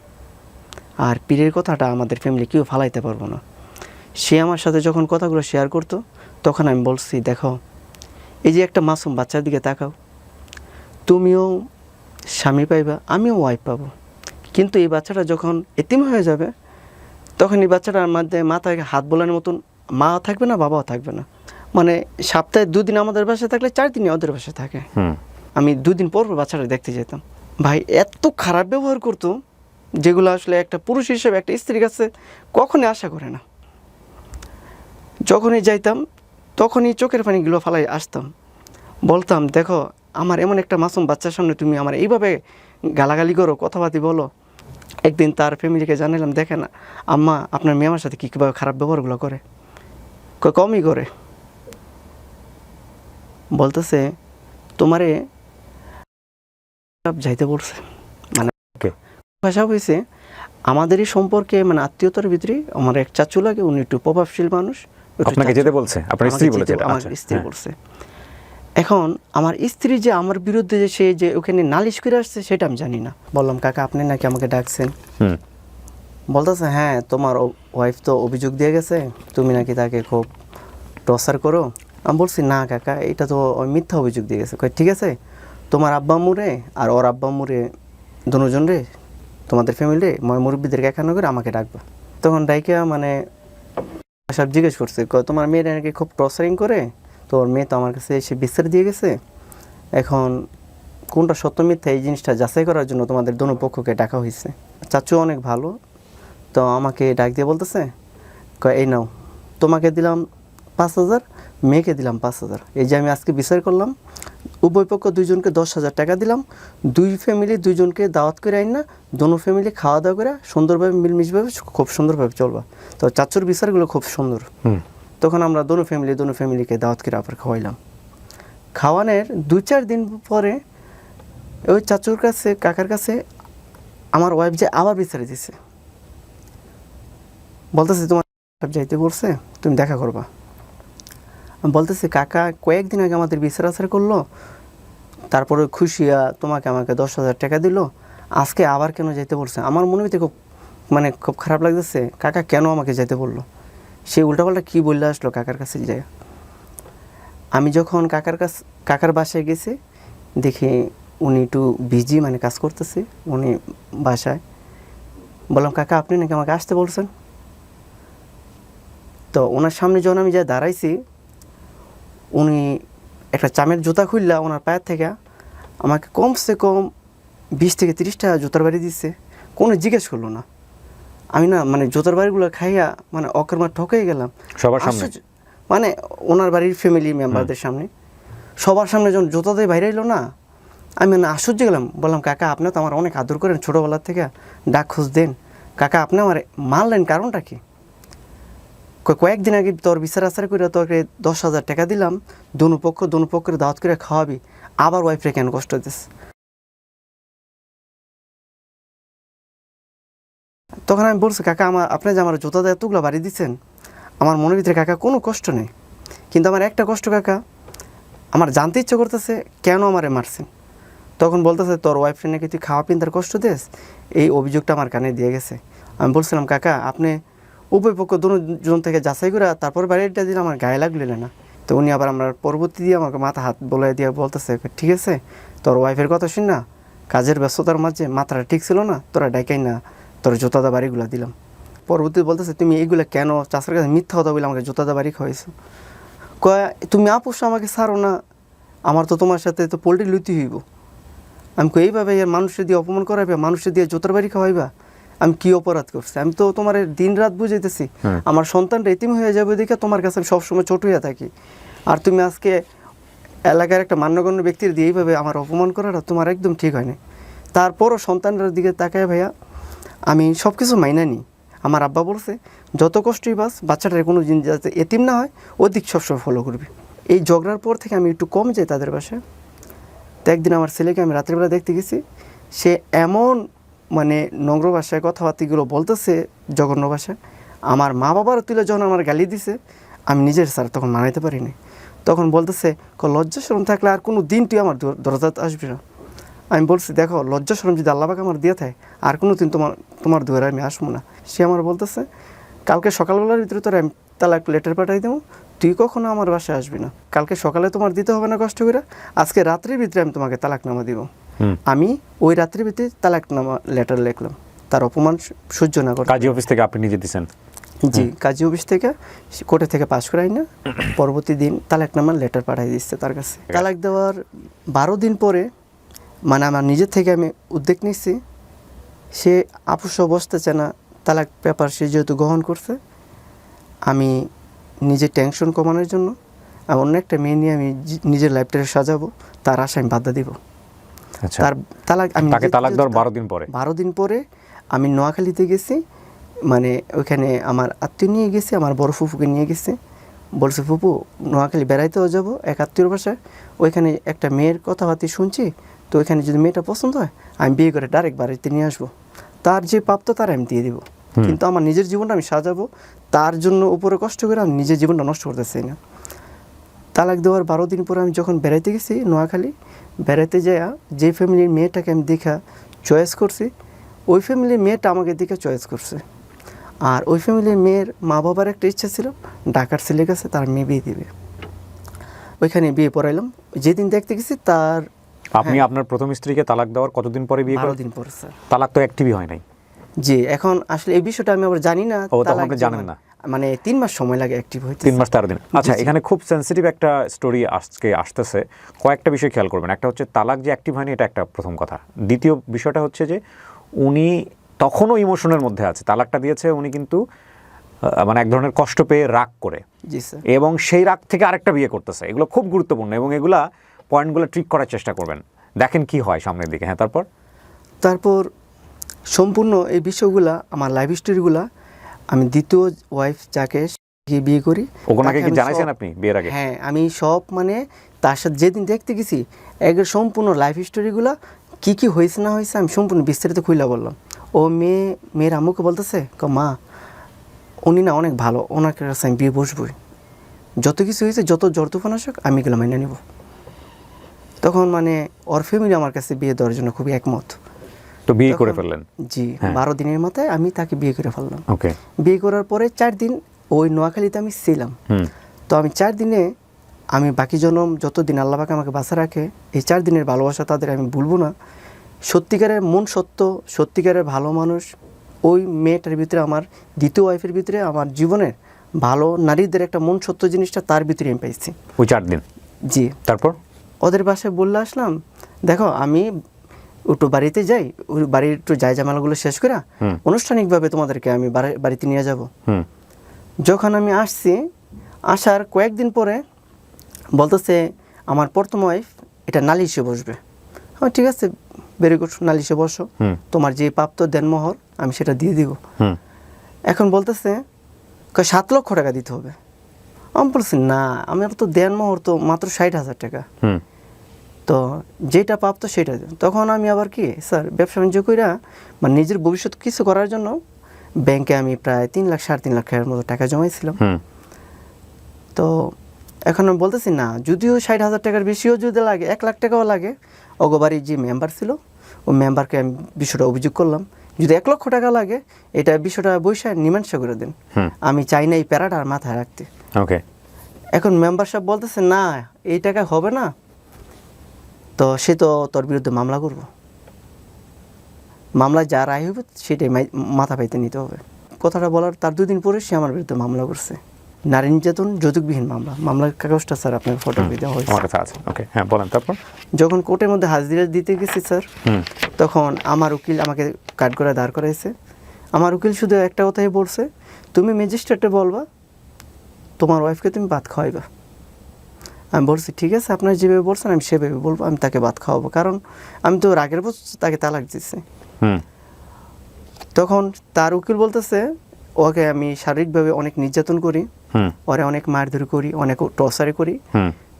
আর পীরের কথাটা আমাদের ফ্যামিলি কেউ ফালাইতে পারবো না। সে আমার সাথে যখন কথাগুলো শেয়ার করতো, তখন আমি বলছি দেখো, এই যে একটা মাসুম বাচ্চার দিকে তাকাও, তুমিও স্বামী পাইবা, আমিও ওয়াইফ পাবো, কিন্তু এই বাচ্চাটা যখন এতিম হয়ে যাবে, তখন এই বাচ্চাটার মধ্যে মাথায় হাত বোলানোর মতন মা থাকবে না, বাবাও থাকবে না। সপ্তাহে 2 দিন আমাদের বাসায় থাকলে 4 দিনই ওদের বাসায় থাকে। আমি 2 দিন পর বাচ্চাটা দেখতে যেতাম। ভাই এত খারাপ ব্যবহার করতো, যেগুলো আসলে একটা পুরুষ হিসেবে একটা স্ত্রীর কাছে কখনই আশা করে না। যখনই যাইতাম তখনই চোখের পানিগুলো ফালাই আসতাম, বলতাম দেখো আমার এমন একটা মাসুম বাচ্চার সামনে তুমি আমার এইভাবে গালাগালি করো, কথাবার্তা বলো। একদিন তার ফ্যামিলিকে জানালাম, দেখেন আম্মা আপনার মেয়ে আমার সাথে কীভাবে খারাপ ব্যবহারগুলো করে। কমই করে, বলতেছে তোমারে যাইতে বলছে। ভাষা হয়েছে আমাদেরই সম্পর্কে, আত্মীয়তার ভিতরে আমার এক চাচু লাগে, উনি একটু প্রভাবশীল মানুষ, আপনাকে যেতে বলছে, আপনার স্ত্রী বলেছে? আমার স্ত্রী বলছে। এখন আমার স্ত্রী যে আমার বিরুদ্ধে যে সে যে ওখানে নালিশ করে আসছে সেটা আমি জানি না। বললাম কাকা আপনি নাকি আমাকে ডাকছেন? বলতেছে হ্যাঁ তোমার ওয়াইফ তো অভিযোগ দিয়ে গেছে, তুমি নাকি তাকে খুব টর্চার করো। আমি বলছি না কাকা, এটা তো মিথ্যা অভিযোগ দিয়ে গেছে। ঠিক আছে, তোমার আব্বা আম্মুরে আর ওর আব্বা আম্মুরে দুজন রে, তোমাদের ফ্যামিলি মুরব্বীদেরকে একান্ন করে আমাকে ডাকবা। তখন ডাইকা সব জিজ্ঞেস করছে, তোমার মেয়েরা নাকি খুব টর্চারিং করে, তো ওর মেয়ে তো আমার কাছে এসে বিস্তার দিয়ে গেছে, এখন কোনটা সত্য মিথ্যা এই জিনিসটা যাচাই করার জন্য তোমাদের দোনো পক্ষকে ডাকা হয়েছে। চাচু অনেক ভালো, তো আমাকে ডাক দিয়ে বলতেছে এই নাও তোমাকে দিলাম 5,000, মেয়েকে দিলাম 5,000, এই যে আমি আজকে বিচার করলাম, উভয় পক্ষ 2জনকে 10,000 টাকা দিলাম, 2 ফ্যামিলি 2জনকে দাওয়াত করে আইন না, দোনো ফ্যামিলি খাওয়া দাওয়া করে সুন্দরভাবে মিলমিশভাবে খুব সুন্দরভাবে চলবা। তো চাচুর বিচারগুলো খুব সুন্দর। তখন আমরা দোনো ফ্যামিলিকে দাওয়াত করে আবার খাওয়াইলাম। খাওয়ানোর 2-4 দিন পরে ওই চাচুর কাছে কাকার কাছে আমার ওয়াইফ যে আবার বিচারে দিছে, বলতেছে তোমার যাইতে বলছে তুমি দেখা করবা। বলতেছে কাকা কয়েকদিন আগে আমাদের বিচার আচার করলো, তারপরে খুশিয়া তোমাকে আমাকে 10,000 টাকা দিল, আজকে আবার কেন যেতে বলছে? আমার মনে হইতে খুব খুব খারাপ লাগতেছে, কাকা কেন আমাকে যেতে বললো? সে উল্টাপাল্টা কী বললে আসলো কাকার কাছে যায়। আমি যখন কাকার বাসায় গেছি, দেখি উনি একটু বিজি কাজ করতেছে উনি বাসায়। বললাম কাকা আপনি নাকি আমাকে আসতে বলছেন? তো ওনার সামনে যখন আমি যা দাঁড়াইছি, উনি একটা চামের জুতা খুললা ওনার পায়ের থেকে আমাকে কমসে কম 20 থেকে 30টা জুতার বাড়ি দিচ্ছে, কোনো জিজ্ঞেস করলো না। আমি না মানে জুতার বাড়িগুলো খাইয়া মানে অকর্মা ঠকেই গেলাম সবার সামনে, মানে ওনার বাড়ির ফ্যামিলি মেম্বারদের সামনে, সবার সামনে যখন জুতা দিয়ে বাইরে এলো না, আমি মানে আশ্চর্য গেলাম। বললাম কাকা আপনি তো আমার অনেক আদর করেন ছোটোবেলার থেকে, ডাক খোঁজ দেন, কাকা আপনি আমার মারলেন কারণটা কি? কয়েকদিন আগে তোর বিচার আচার করে তোকে 10,000 টাকা দিলাম, দোনো পক্ষের দাওয়াত করে খাওয়াবি, আবার ওয়াইফরে কেন কষ্ট দিস? তখন আমি বলছি কাকা আপনি যে আমার জুতা দিয়ে এতগুলো বাড়ি দিচ্ছেন, আমার মনের ভিতরে কাকা কোনো কষ্ট নেই, কিন্তু আমার একটা কষ্ট কাকা, আমার জানতে ইচ্ছে করতেছে কেন আমারে মারছেন। তখন বলতেছে তোর ওয়াইফ নাকি তুই খাওয়া পিন্তার কষ্ট দিস, এই অভিযোগটা আমার কানে দিয়ে গেছে। আমি বলছিলাম কাকা আপনি উভয় পক্ষ দুজন থেকে যাচাই করে তারপর বাড়িটা দিলে আমার গায়ে লাগলে না। তো উনি আবার আমরা পরবর্তী দিয়ে আমাকে মাথা হাত বলাই দিয়ে বলতেছে ঠিক আছে তোর ওয়াইফের কথা শুন না, কাজের ব্যস্ততার মাঝে মাথাটা ঠিক ছিল না, তোরা ডাইকাই না তোর জুতাদা বাড়িগুলো দিলাম। পরবর্তী বলতেছে তুমি এইগুলো কেন চাষের কাছে মিথ্যা কথা বলে আমাকে জুতাদা বাড়ি খাওয়াইছো? কয় তুমি আপোষ আমাকে ছাড়ো না, আমার তো তোমার সাথে তো পোল্ট্রি লুতি হইব। আমি কই এইভাবে মানুষের দিয়ে অপমান করাইবা, মানুষের দিয়ে জুতার বাড়ি খাওয়াইবা, আমি কি অপরাধ করছি? আমি তো তোমার দিন রাত বুঝাইতেছি আমার সন্তানটা এতিম হয়ে যাবে দেখে তোমার কাছে আমি সবসময় ছোট হয়ে থাকি, আর তুমি আজকে এলাকার একটা মান্যগণ্য ব্যক্তির দিয়ে এইভাবে আমার অপমান করাটা তোমার একদম ঠিক হয় না। তারপরও সন্তানটার দিকে তাকায় ভাইয়া আমি সব কিছু মাইনা নিই। আমার আব্বা বলছে যত কষ্টই বাচ্চাটার কোনো জিনিস যাতে এতিম না হয় ওদিক সবসময় ফলো করবি। এই ঝগড়ার পর থেকে আমি একটু কম যাই তাদের বাসায়। তো একদিন আমার ছেলেকে আমি রাত্রিবেলা দেখতে গেছি, সে এমন মানে নোংর ভাষায় কথাবার্তিগুলো বলতেছে, জঘন্য ভাষায়। আমার মা বাবার তুলে যখন আমার গালি দিছে আমি নিজের স্যার তখন মানাইতে পারিনি। তখন বলতেছে লজ্জা শরম থাকলে আর কোনো দিন তুই আমার দরজাতে আসবি না। আমি বলছি দেখো লজ্জা শরম যদি আল্লাহকে আমার দিয়ে থাকে আর কোনো দিন তোমার দুয়ারে আমি আসবো না। সে আমার বলতেছে কালকে সকালবেলার ভিতরে তোর আমি তালাক লেটার পাঠাই দেবো, তুই কখনো আমার বাসায় আসবি না, কালকে সকালে তোমার দিতে হবে না কষ্ট করে, আজকে রাত্রির ভিতরে আমি তোমাকে তালাকনামা দিব। আমি ওই রাত্রির ভিতরে তালাকনামা লেটার লিখলাম, তার অপমান সহ্য না করে। কাজী অফিস থেকে আপনি নিজে দিয়েছেন? জি, কাজী অফিস থেকে কোর্টে থেকে পাস করাই না, পরবর্তী দিন তালাকনামার লেটার পাঠাই দিচ্ছে তার কাছে। তালাক দেওয়ার 12 দিন পরে মানে আমার নিজের থেকে আমি উদ্যোগ নিচ্ছি, সে আপোষ বসতেছে না, তালাক পেপার সে যেহেতু গ্রহণ করছে, আমি নিজের টেনশন কমানোর জন্য অন্য একটা মেয়ে নিয়ে আমি নিজের লাইফটাকে সাজাবো, তার আশা আমি বাধা দিব। তার তালাক আমি তাকে তালাক দেওয়ার 12 দিন পরে আমি নোয়াখালীতে গেছি, মানে ওইখানে আমার আত্মীয় নিয়ে গেছি, আমার বড় ফুফুকে নিয়ে গেছি। বলছে ফুপু নোয়াখালী বেড়াইতেও যাবো এক আত্মীয়র বাসায়, ওইখানে একটা মেয়ের কথাবার্তা শুনছি, তো ওইখানে যদি মেয়েটা পছন্দ হয় আমি বিয়ে করে ডাইরেক্ট বাড়িতে নিয়ে আসবো, তার যে প্রাপ্ত তার আমি দিয়ে দিব, কিন্তু আমার নিজের জীবনটা আমি সাজাবো, তার জন্য উপরে কষ্ট করে আমি নিজের জীবনটা নষ্ট করতে চাই না। তালাক দেওয়ার 12 দিন পরে আমি যখন বেড়াইতে গেছি নোয়াখালী, বেড়াইতে যাইয়া যে ফ্যামিলির মেয়েটাকে আমি দেখা চয়েস করছি, ওই ফ্যামিলির মেয়েটা আমাকে দেখে চয়েস করছে। আর ওই ফ্যামিলির মেয়ের মা বাবার একটা ইচ্ছা ছিল ঢাকার ছেলের কাছে তার মেয়ে বিয়ে দিবে, ওইখানে বিয়ে পড়াইলাম। যেদিন দেখতে গেছি তার আপনি আপনার প্রথম স্ত্রীকে তালাক দেওয়ার কতদিন পরে বিয়ে করেন? 12 দিন পরে স্যার। তালাক তো অ্যাক্টিভই হয় নাই। জি, এখন আসলে এই বিষয়টা আমি আবার জানি না, তালাক জানেন না, মানে 3 মাস সময় লাগে অ্যাক্টিভ হইতে। 3 মাস 13 দিন। আচ্ছা, এখানে খুব সেনসিটিভ একটা স্টোরি আজকে আসতেছে, কয়েকটা বিষয় খেয়াল করবেন। একটা হচ্ছে তালাক যে অ্যাক্টিভ হয়নি, এটা একটা প্রথম কথা। দ্বিতীয় বিষয়টা হচ্ছে যে উনি তখনও ইমোশনের মধ্যে আছে, তালাকটা দিয়েছে উনি কিন্তু মানে এক ধরনের কষ্ট পেয়ে রাগ করে, জি স্যার, এবং সেই রাগ থেকে আরেকটা বিয়ে করতেছে। এগুলো খুব গুরুত্বপূর্ণ এবং এগুলা পয়েন্টগুলো ট্রিক করার চেষ্টা করবেন, দেখেন কি হয় সামনের দিকে। হ্যাঁ, তারপর সম্পূর্ণ এই বিষয়গুলা আমার লাইফ স্টোরিগুলা আমি দ্বিতীয় ওয়াইফ যাকে বিয়ে করি ওনাকে কি জানাইছেন আপনি বিয়ের আগে? হ্যাঁ, আমি সব মানে তার সাথে যেদিন দেখতে গেছি একের সম্পূর্ণ লাইফ স্টোরিগুলা কী কী হয়েছে না হয়েছে আমি সম্পূর্ণ বিস্তারিত খুইলা বললাম। ও মেয়ের আম্মুকে বলতেছে মা উনি না অনেক ভালো, ওনাকে কাছে আমি বিয়ে বসবই, যত কিছু হয়েছে যত জ্বর তুফান আসুক আমি এগুলো মাইনে নেব। তখন মানে ওর ফ্যামিলি আমার কাছে বিয়ে দেওয়ার জন্য খুবই একমত, তো বিয়ে করে ফেললেন? জি, 12 দিনের মাথায় আমি তাকে বিয়ে করে ফেললাম। ওকে। বিয়ে করার পরে 4 দিন ওই নোয়াখালীতে আমি ছিলাম। তো আমি 4 দিনে আমি বাকি জনম যতদিন আল্লাহ পাক আমাকে বাঁচা রাখে, এই 4 দিনের ভালোবাসা তাদের আমি ভুলবো না। সত্যিকারের মন সত্য, সত্যিকারের ভালো মানুষ ওই মেয়েটার ভিতরে, আমার দ্বিতীয় ওয়াইফের ভিতরে আমার জীবনের ভালো নারীদের একটা মন সত্য জিনিসটা তার ভিতরে আমি পাইছি ওই 4 দিন। জি। তারপর ওদের বাসায় বললে আসলাম, দেখো আমি একটু বাড়িতে যাই, ওই বাড়ির একটু জায়জামালাগুলো শেষ করে আনুষ্ঠানিকভাবে তোমাদেরকে আমি বাড়িতে নিয়ে যাব। যখন আমি আসছি, আসার কয়েকদিন পরে বলতেছে আমার প্রথম ওয়াইফ এটা নালিশে বসবে। হ্যাঁ ঠিক আছে, ভেরি গুড, নালিশে বসো, তোমার যে প্রাপ্ত দেনমোহর আমি সেটা দিয়ে দিব। এখন বলতেছে 7 লক্ষ টাকা দিতে হবে। আমি বলছি না, আমার তো দেনমোহর তো মাত্র 60,000 টাকা, তো যেটা প্রাপ্ত সেটা দেন। তখন আমি আবার কি স্যার ব্যবসা বাণিজ্য কইরা মানে নিজের ভবিষ্যৎ কিছু করার জন্য ব্যাংকে আমি প্রায় 3 লাখ 3.5 লাখ টাকার মতো টাকা জমাইছিলাম। তো এখন আমি বলতেছি না, যদিও 60,000 টাকার বেশিও যদি লাগে, 1 লাখ টাকাও লাগে, অগবাড়ির যে মেম্বার ছিল ও মেম্বারকে আমি বিষয়টা অভিযোগ করলাম, যদি 1 লক্ষ টাকা লাগে এটা বিষয়টা বৈশা মীমাংসা করে দেন, আমি চাই না এই প্যারাটা আর মাথায় রাখতে। ওকে। এখন মেম্বার সাহেব বলতেছে না এই টাকা হবে না, তো সে তো তোর বিরুদ্ধে মামলা করবো, মামলায় যা রায় হবে সেটাই মাথা পাইতে নিতে হবে। কথাটা বলার তার 2 দিন পরে সে আমার বিরুদ্ধে মামলা করছে, নারী নির্যাতন যৌতুকবিহীন মামলা। মামলার কাগজটা স্যার আপনার ফটো দেওয়া হয়েছে। আমার কাছে আছে। ওকে, হ্যাঁ বলেন। তারপর যখন কোর্টের মধ্যে হাজিরা দিতে গেছি স্যার, তখন আমার উকিল আমাকে কাঠগড়ায় দাঁড় করাইছে। আমার উকিল শুধু একটা কথাই বলছে, তুমি ম্যাজিস্ট্রেটে বলবা তোমার ওয়াইফকে তুমি ভাত খাওয়াইবা। আমি বলছি ঠিক আছে, আপনারা যেভাবে বলছেন আমি সেভাবে বলবো, আমি তাকে ভাত খাওয়াবো, কারণ আমি তো রাগের বছর তাকে তালাক দিচ্ছি। তখন তার উকিল বলতেছে ওকে আমি শারীরিকভাবে অনেক নির্যাতন করি, ওরে অনেক মারধর করি, অনেক টর্চার করি।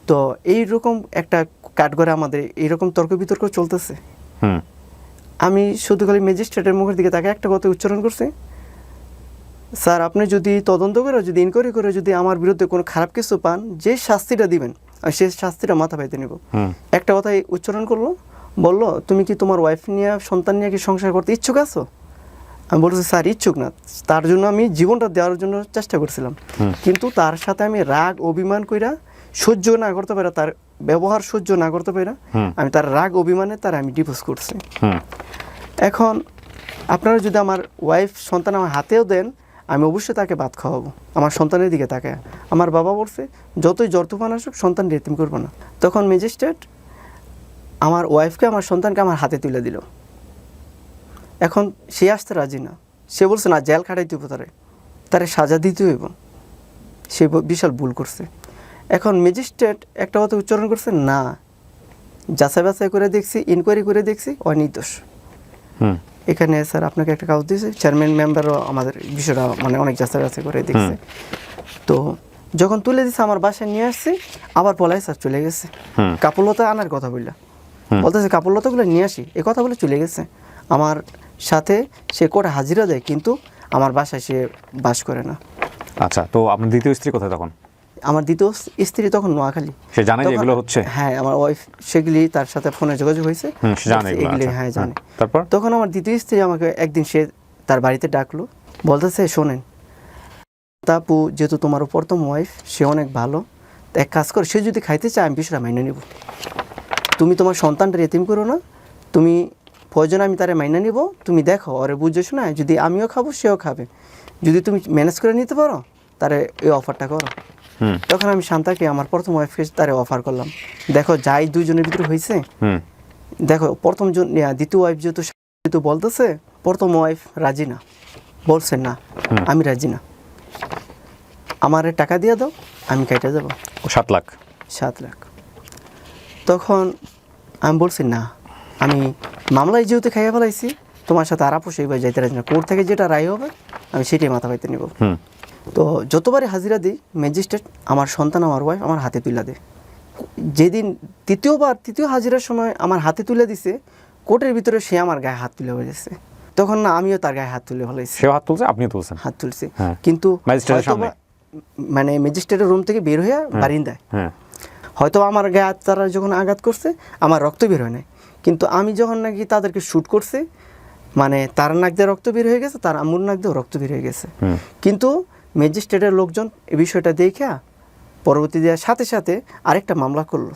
তো এইরকম একটা কাঠগড়ে আমাদের এইরকম তর্ক বিতর্ক চলতেছে। আমি শুধু খালি ম্যাজিস্ট্রেটের মুখের দিকে তাকে একটা কথা উচ্চারণ করছি, স্যার আপনি যদি তদন্ত করে, যদি ইনকোয়ারি করে, যদি আমার বিরুদ্ধে কোনো খারাপ কিছু পান, যে শাস্তিটা দিবেন আমি সেই শাস্তিটা মাথা পাইতে নিব। একটা কথাই উচ্চারণ করলো, বললো তুমি কি তোমার ওয়াইফ নিয়ে সন্তান নিয়ে কি সংসার করতে ইচ্ছুক আছো? আমি বলছি স্যার ইচ্ছুক না, তার জন্য আমি জীবনটা দেওয়ার জন্য চেষ্টা করছিলাম, কিন্তু তার সাথে আমি রাগ অভিমান কইরা সহ্য না করতে পারা, তার ব্যবহার সহ্য না করতে পারা, আমি তার রাগ অভিমানে তার আমি ডিভোর্স করছি। এখন আপনারা যদি আমার ওয়াইফ সন্তান আমার হাতেও দেন, আমি অবশ্যই তাকে ভাত খাওয়াবো, আমার সন্তানের দিকে তাকে। আমার বাবা বলছে যতই জ্বর তুফান আসুক সন্তান রেতিম করবো না। তখন ম্যাজিস্ট্রেট আমার ওয়াইফকে আমার সন্তানকে আমার হাতে তুলে দিল। এখন সে আসতে রাজি না, সে বলছে না জেল খাটাইতে হইব, তারে সাজা দিতে হইব, সে বিশাল ভুল করছে। এখন ম্যাজিস্ট্রেট একটা কথা উচ্চারণ করছে, না যাচাই বাছাই করে দেখছি, ইনকোয়ারি করে দেখছি ও নির্দোষ। এখানে স্যার আপনাকে একটা কাগজ দিয়েছে, চেয়ারম্যান মেম্বারও আমাদের বিষয়টা মানে অনেক যাচাই বাছাই করে দেখছে। তো যখন তুলে দিচ্ছে আমার বাসায় নিয়ে আসছি, আবার পলাই স্যার চলে গেছে। কাপড়লতা আনার কথা বললা, বলতেছে কাপড়লতাগুলো নিয়ে আসি, এ কথা বলে চলে গেছে। আমার সাথে সে কোর্টে হাজিরা দেয়, কিন্তু আমার বাসায় সে বাস করে না। আচ্ছা, তো আপনার দ্বিতীয় স্ত্রী কোথায় তখন? আমার দ্বিতীয় স্ত্রী তখন নোয়াখালী। সে জানে যে এগুলো হচ্ছে? হ্যাঁ, আমার ওয়াইফ সেগুলি তার সাথে ফোনে যোগাযোগ হয়েছে, এগুলি হ্যাঁ জানে। তারপর তখন আমার দ্বিতীয় স্ত্রী আমাকে একদিন সে তার বাড়িতে ডাকলো, বলতেছে শোনেন তাপু, যেহেতু তোমার প্রথম ওয়াইফ, সে অনেক ভালো, এক কাজ কর, সে যদি খাইতে চায় আমি বিষয়টা মাইনে নিব, তুমি তোমার সন্তানটা এতিম করো না, তুমি প্রয়োজন আমি তারে মাইনে নিব, তুমি দেখো ওরে বুঝে শোনা, যদি আমিও খাবো সেও খাবে, যদি তুমি ম্যানেজ করে নিতে পারো তারে এই অফারটা করো। তখন আমি শান্তাকে আমার প্রথম ওয়াইফকে তারে অফার করলাম, দেখো যাই দুইজনের ভিতরে হয়েছে, দেখো প্রথম জন দ্বিতীয় ওয়াইফ যেহেতু বলতেছে, প্রথম ওয়াইফ রাজি না, বলছে না আমি রাজি না, আমারে টাকা দিয়ে দাও আমি কেটে যাবো 7 লাখ। তখন আমি বলছি না, আমি মামলায় যেহেতু খাইয়া ফেলাইছি, তোমার সাথে আর আপোষ এইবার যাইতে রাজি না, কোর্ট থেকে যেটা রায় হবে আমি সেটাই মাথা পাইতে নিব। তো যতবারই হাজিরা দিই ম্যাজিস্ট্রেট আমার সন্তান আমার ওয়াইফ আমার হাতে তুলে দেয়। যেদিন তৃতীয় হাজিরার সময় আমার হাতে তুলে দিছে, কোর্টের ভিতরে সে আমার গায়ে হাত তুলে হয়েছে। তখন না আমিও তার গায়ে হাত তুলে ফেলাইছি। সেও হাত তুলছে, আপনিও তুলছেন? হাত তুলছি, কিন্তু মানে ম্যাজিস্ট্রেটের রুম থেকে বের হয়ে বারিন্দায় হয়তো আমার গায়ে তারা যখন আঘাত করছে আমার রক্ত বের হয় নাই, কিন্তু আমি যখন নাকি তাদেরকে শ্যুট করছে, মানে তার নাক দিয়ে রক্ত বের হয়ে গেছে, তার আম্মুর নাক দিয়েও রক্ত বের হয়ে গেছে। কিন্তু ম্যাজিস্ট্রেটের লোকজন এই বিষয়টা দেখা পরবর্তী দেওয়ার সাথে সাথে আরেকটা মামলা করলো,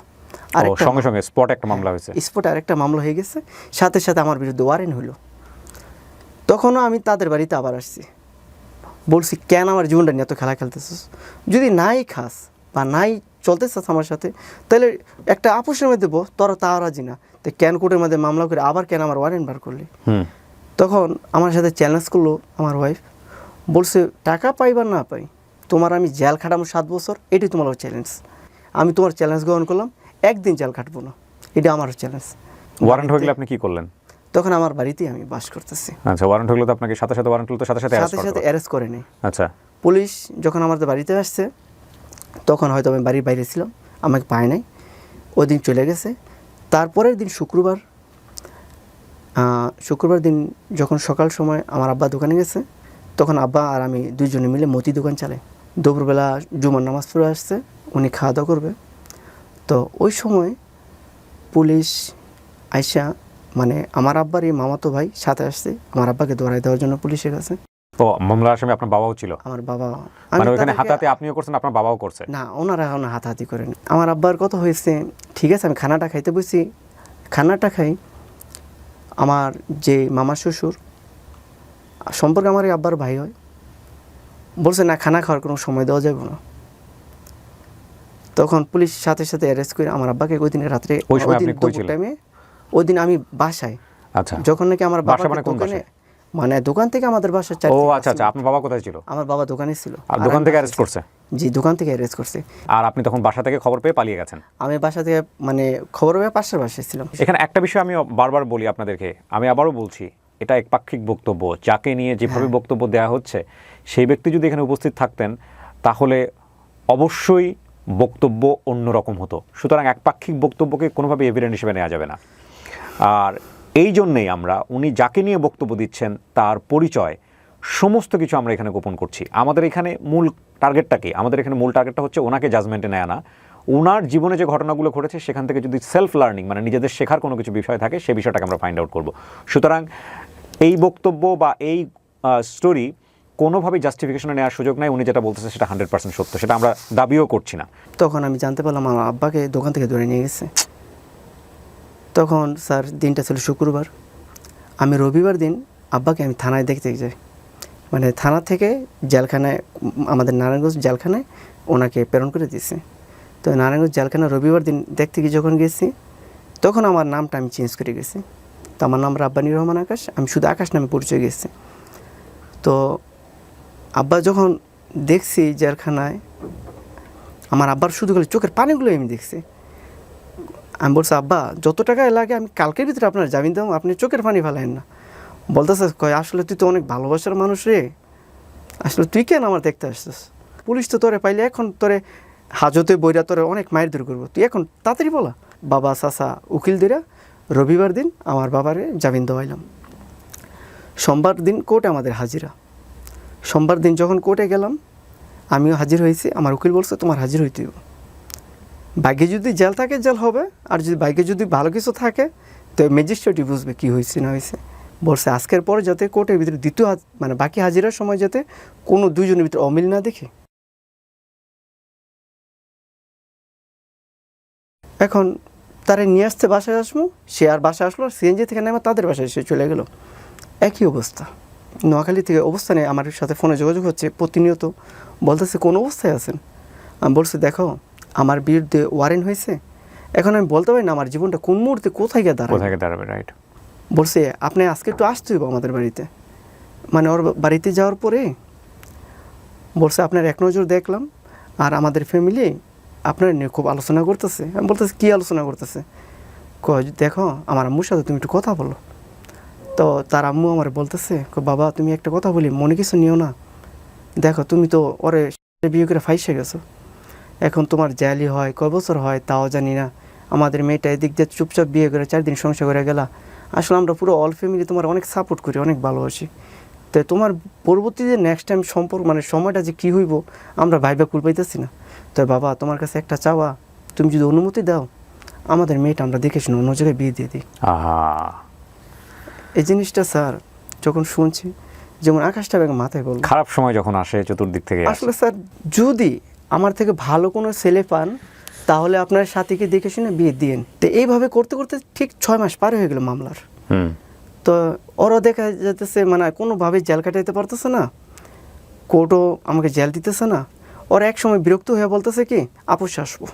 সঙ্গে স্পট একটা মামলা হয়েছে, স্পটে আরেকটা মামলা হয়ে গেছে, সাথে সাথে আমার বিরুদ্ধে ওয়ারেন্ট হলো। তখনও আমি তাদের বাড়িতে আবার আসছি, বলছি কেন আমার জীবনটা নিয়ে এত খেলা খেলতেছিস, যদি নাই খাস বা নাই চলতে চাস আমার সাথে তাহলে একটা আপোষের মধ্যে তোরা তা রাজি না, তো কেন কোর্টের মধ্যে মামলা করে আবার কেন আমার ওয়ারেন্ট বার করলি। তখন আমার সাথে চ্যালেঞ্জ করলো আমার ওয়াইফ, বলছে টাকা পাই বা না পাই তোমার আমি জেল খাটাবো 7 বছর, এটাই তোমার চ্যালেঞ্জ। আমি তোমার চ্যালেঞ্জ গ্রহণ করলাম, একদিন জেল খাটবো না, এটা আমার চ্যালেঞ্জ। ওয়ারেন্ট হয়ে গেলে আপনি কি করলেন? তখন আমার বাড়িতেই আমি বাস করতেছি। আচ্ছা, ওয়ারেন্ট হলো তো আপনাকে সাথে সাথে ওয়ারেন্ট হলো তো সাথে সাথে অ্যারেস্ট করে নেই। আচ্ছা, পুলিশ যখন আমাদের বাড়িতে আসছে তখন হয়তো আমি বাড়ির বাইরে ছিলাম, আমাকে পায় নাই, ওই দিন চলে গেছে। তারপরের দিন শুক্রবার দিন যখন সকাল সময় আমার আব্বা দোকানে গেছে, তখন আব্বা আর আমি দুইজনে মিলে মতি দোকান চালাই। দুপুরবেলা জুমার নামাজ পড়ে আসছে, উনি খাওয়া দাওয়া করবে। তো ওই সময় পুলিশ আইসা মানে আমার আব্বার এই মামাতো ভাই সাথে আসছে, আমার আব্বাকে দৌড়াই দেওয়ার জন্য পুলিশের কাছে। তো মামলার আসামি আপনার বাবাও ছিল? আমার বাবা। মানে ওখানে হাতাহাতি আপনিও করছেন, আপনার বাবাও করছে? না, ওনারা এখন হাতাহাতি করেন। আমার আব্বার কথা হয়েছে, ঠিক আছে আমি খানাটা খাইতে বসি, খানাটা খাই, আমার যে মামা শ্বশুর সম্পর্কে আমার এই আব্বার ভাই হয়, বলছে না খানা খাওয়ার কোনো সময় দেওয়া যাবে না। তখন পুলিশ সাথে সাথে অ্যারেস্ট করে আমার আব্বাকে ওই দিন রাত্রে, ওই সময় আপনি কই ছিলেন? টাইমে ওই দিন আমি বাসায়। আচ্ছা, যখন নাকি আমার বাবা দোকানে, মানে দোকান থেকে আমাদের বাসা 4। ও আচ্ছা আচ্ছা, আপনার বাবা কোথায় ছিল? আমার বাবা দোকানে ছিল। আর দোকান থেকে অ্যারেস্ট করছে? জি, দোকান থেকে অ্যারেস্ট করছে। আর আপনি তখন বাসা থেকে খবর পেয়ে পালিয়ে গেছেন? আমি বাসা থেকে মানে খবর পেয়ে পাশের বাসায় ছিলাম। এখানে একটা বিষয় আমি বারবার বলি আপনাদেরকে, আমি আবারও বলছি, এটা একপাক্ষিক বক্তব্য। যাকে নিয়ে যেভাবে বক্তব্য দেওয়া হচ্ছে সেই ব্যক্তি যদি এখানে উপস্থিত থাকতেন তাহলে অবশ্যই বক্তব্য অন্যরকম হতো। সুতরাং একপাক্ষিক বক্তব্যকে কোনোভাবে এভিডেন্স হিসেবে নেওয়া যাবে না। আর এই জন্যেই আমরা উনি যাকে নিয়ে বক্তব্য দিচ্ছেন তার পরিচয় সমস্ত কিছু আমরা এখানে গোপন করছি। আমাদের এখানে মূল টার্গেটটা কি? আমাদের এখানে মূল টার্গেটটা হচ্ছে ওনাকে জাজমেন্টে নেয় না, ওনার জীবনে যে ঘটনাগুলো ঘটেছে সেখান থেকে যদি সেলফ লার্নিং মানে নিজেদের শেখার কোনো কিছু বিষয় থাকে সেই বিষয়টাকে আমরা ফাইন্ড আউট করব। সুতরাং এই বক্তব্য বা এই স্টোরি কোনোভাবেই জাস্টিফিকেশনে নেওয়ার সুযোগ নাই। উনি যেটা বলতেছে সেটা 100% সত্য, সেটা আমরা দাবিও করছি না। তখন আমি জানতে পারলাম আমার আব্বাকে দোকান থেকে ধরে নিয়ে গেছে। তখন স্যার দিনটা ছিল শুক্রবার, আমি রবিবার দিন আব্বাকে আমি থানায় দেখতে যাই, মানে থানা থেকে জেলখানায়, আমাদের নারায়ণগঞ্জ জেলখানায় ওনাকে প্রেরণ করে দিয়েছে। তো নারায়ণগঞ্জ জেলখানা রবিবার দিন দেখতে গিয়ে যখন গেছি তখন আমার নামটা আমি চেঞ্জ করে গেছি। তো আমার নাম রাব্বানীর রহমান আকাশ, আমি শুধু আকাশ নামে পরিচয় গেছি। তো আব্বা যখন দেখছি জেলখানায়, আমার আব্বার শুধু খালি চোখের পানিগুলো আমি দেখছি। আমি বলছি আব্বা যত টাকা লাগে আমি কালকের ভিতরে আপনার জামিন দেবো, আপনি চোখের পানি ফেলেন না। বলতেছে কয় আসলে তুই তো অনেক ভালোবাসার মানুষ রে, আসলে তুই কেন আমার দেখতে আসছিস? পুলিশ তো তোরে পাইলে এখন তোরে হাজতে বইরা তোরে অনেক মায়ের দূর করবো, তুই এখন তাড়াতাড়ি বলা। বাবা চাচা উকিল দিরা রবিবার দিন আমার বাবারে জামিন দেওয়াইলাম। সোমবার দিন কোর্টে আমাদের হাজিরা। সোমবার দিন যখন কোর্টে গেলাম আমিও হাজির হয়েছি। আমার উকিল বলছে তোমার হাজির হইতে হবে, ভাগ্যে যদি জেল থাকে জেল হবে, আর যদি ভাগ্যে যদি ভালো কিছু থাকে তো ম্যাজিস্ট্রেটই বুঝবে কী হয়েছে না হয়েছে। বলছে আজকের পরে যাতে কোর্টের ভিতরে দ্বিতীয় মানে বাকি হাজিরার সময় যাতে কোনো দুইজনের ভিতরে অমিল না দেখে। এখন তারা নিয়ে আসতে বাসায় আসবো, সে আর বাসায় আসলো, সিএনজি থেকে নেমে তাদের বাসায় সে চলে গেল। একই অবস্থা নোয়াখালী থেকে অবস্থানে আমার সাথে ফোনে যোগাযোগ হচ্ছে প্রতিনিয়ত, বলতেছে কোন অবস্থায় আছেন। আমি বলছি দেখো আমার বিরুদ্ধে ওয়ারেন্ট হয়েছে, এখন আমি বলতে পারি না আমার জীবনটা কোন মুহূর্তে কোথায় গিয়ে দাঁড়াবে। রাইট। বলছে আপনি আজকে একটু আসতে হবে আমাদের বাড়িতে। মানে ওর বাড়িতে যাওয়ার পরে বলছে আপনার এক নজর দেখলাম আর আমাদের ফ্যামিলি আপনার নিয়ে খুব আলোচনা করতেছে। আমি বলতেছি কী আলোচনা করতেছে? কয় দেখো আমার আম্মুর সাথে তুমি একটু কথা বলো। তো তার আম্মু আমার বলতেছে বাবা তুমি একটা কথা বলি, মনে কিছু নিও না, দেখো তুমি তো ওরে বিয়ে করে ফাইসে গেছো, এখন তোমার জেলই হয় কয় বছর হয় তাও জানি না, আমাদের মেয়েটা এদিক দিয়ে চুপচাপ বিয়ে করে 4 দিন সংসার করে গেলা, আসলে আমরা পুরো অল ফ্যামিলি তোমার অনেক সাপোর্ট করি, অনেক ভালোবাসি, তো তোমার পরবর্তীতে নেক্সট টাইম সম্পর্ক মানে সময়টা যে কী হইব আমরা ভাইবা কুল পাইতেছি না। তো বাবা তোমার কাছে একটা চাওয়া, তুমি যদি অনুমতি দাও আমাদের মেয়েটা আমরা দেখে শুনে অন্য জায়গায় বিয়ে দিয়ে দিই। এই জিনিসটা স্যার যখন শুনছি যেমন আকাশটা ব্যাগ মাথায় বলল, খারাপ সময় যখন আসে চতুর্দিক থেকে আসলে স্যার যদি আমার থেকে ভালো কোনো ছেলে পান তাহলে আপনার সাথীকে দেখে শুনে বিয়ে দিন। তো এইভাবে করতে করতে ঠিক 6 মাস পার হয়ে গেল মামলার। তো ওরা দেখা যেতেছে মানে কোনোভাবে জেল কাটাইতে পারতেছে না, কোর্টও আমাকে জেল দিতেছে না। ওরা এক সময় বিরক্ত হয়ে বলতেছে কি আপোষে আসবো।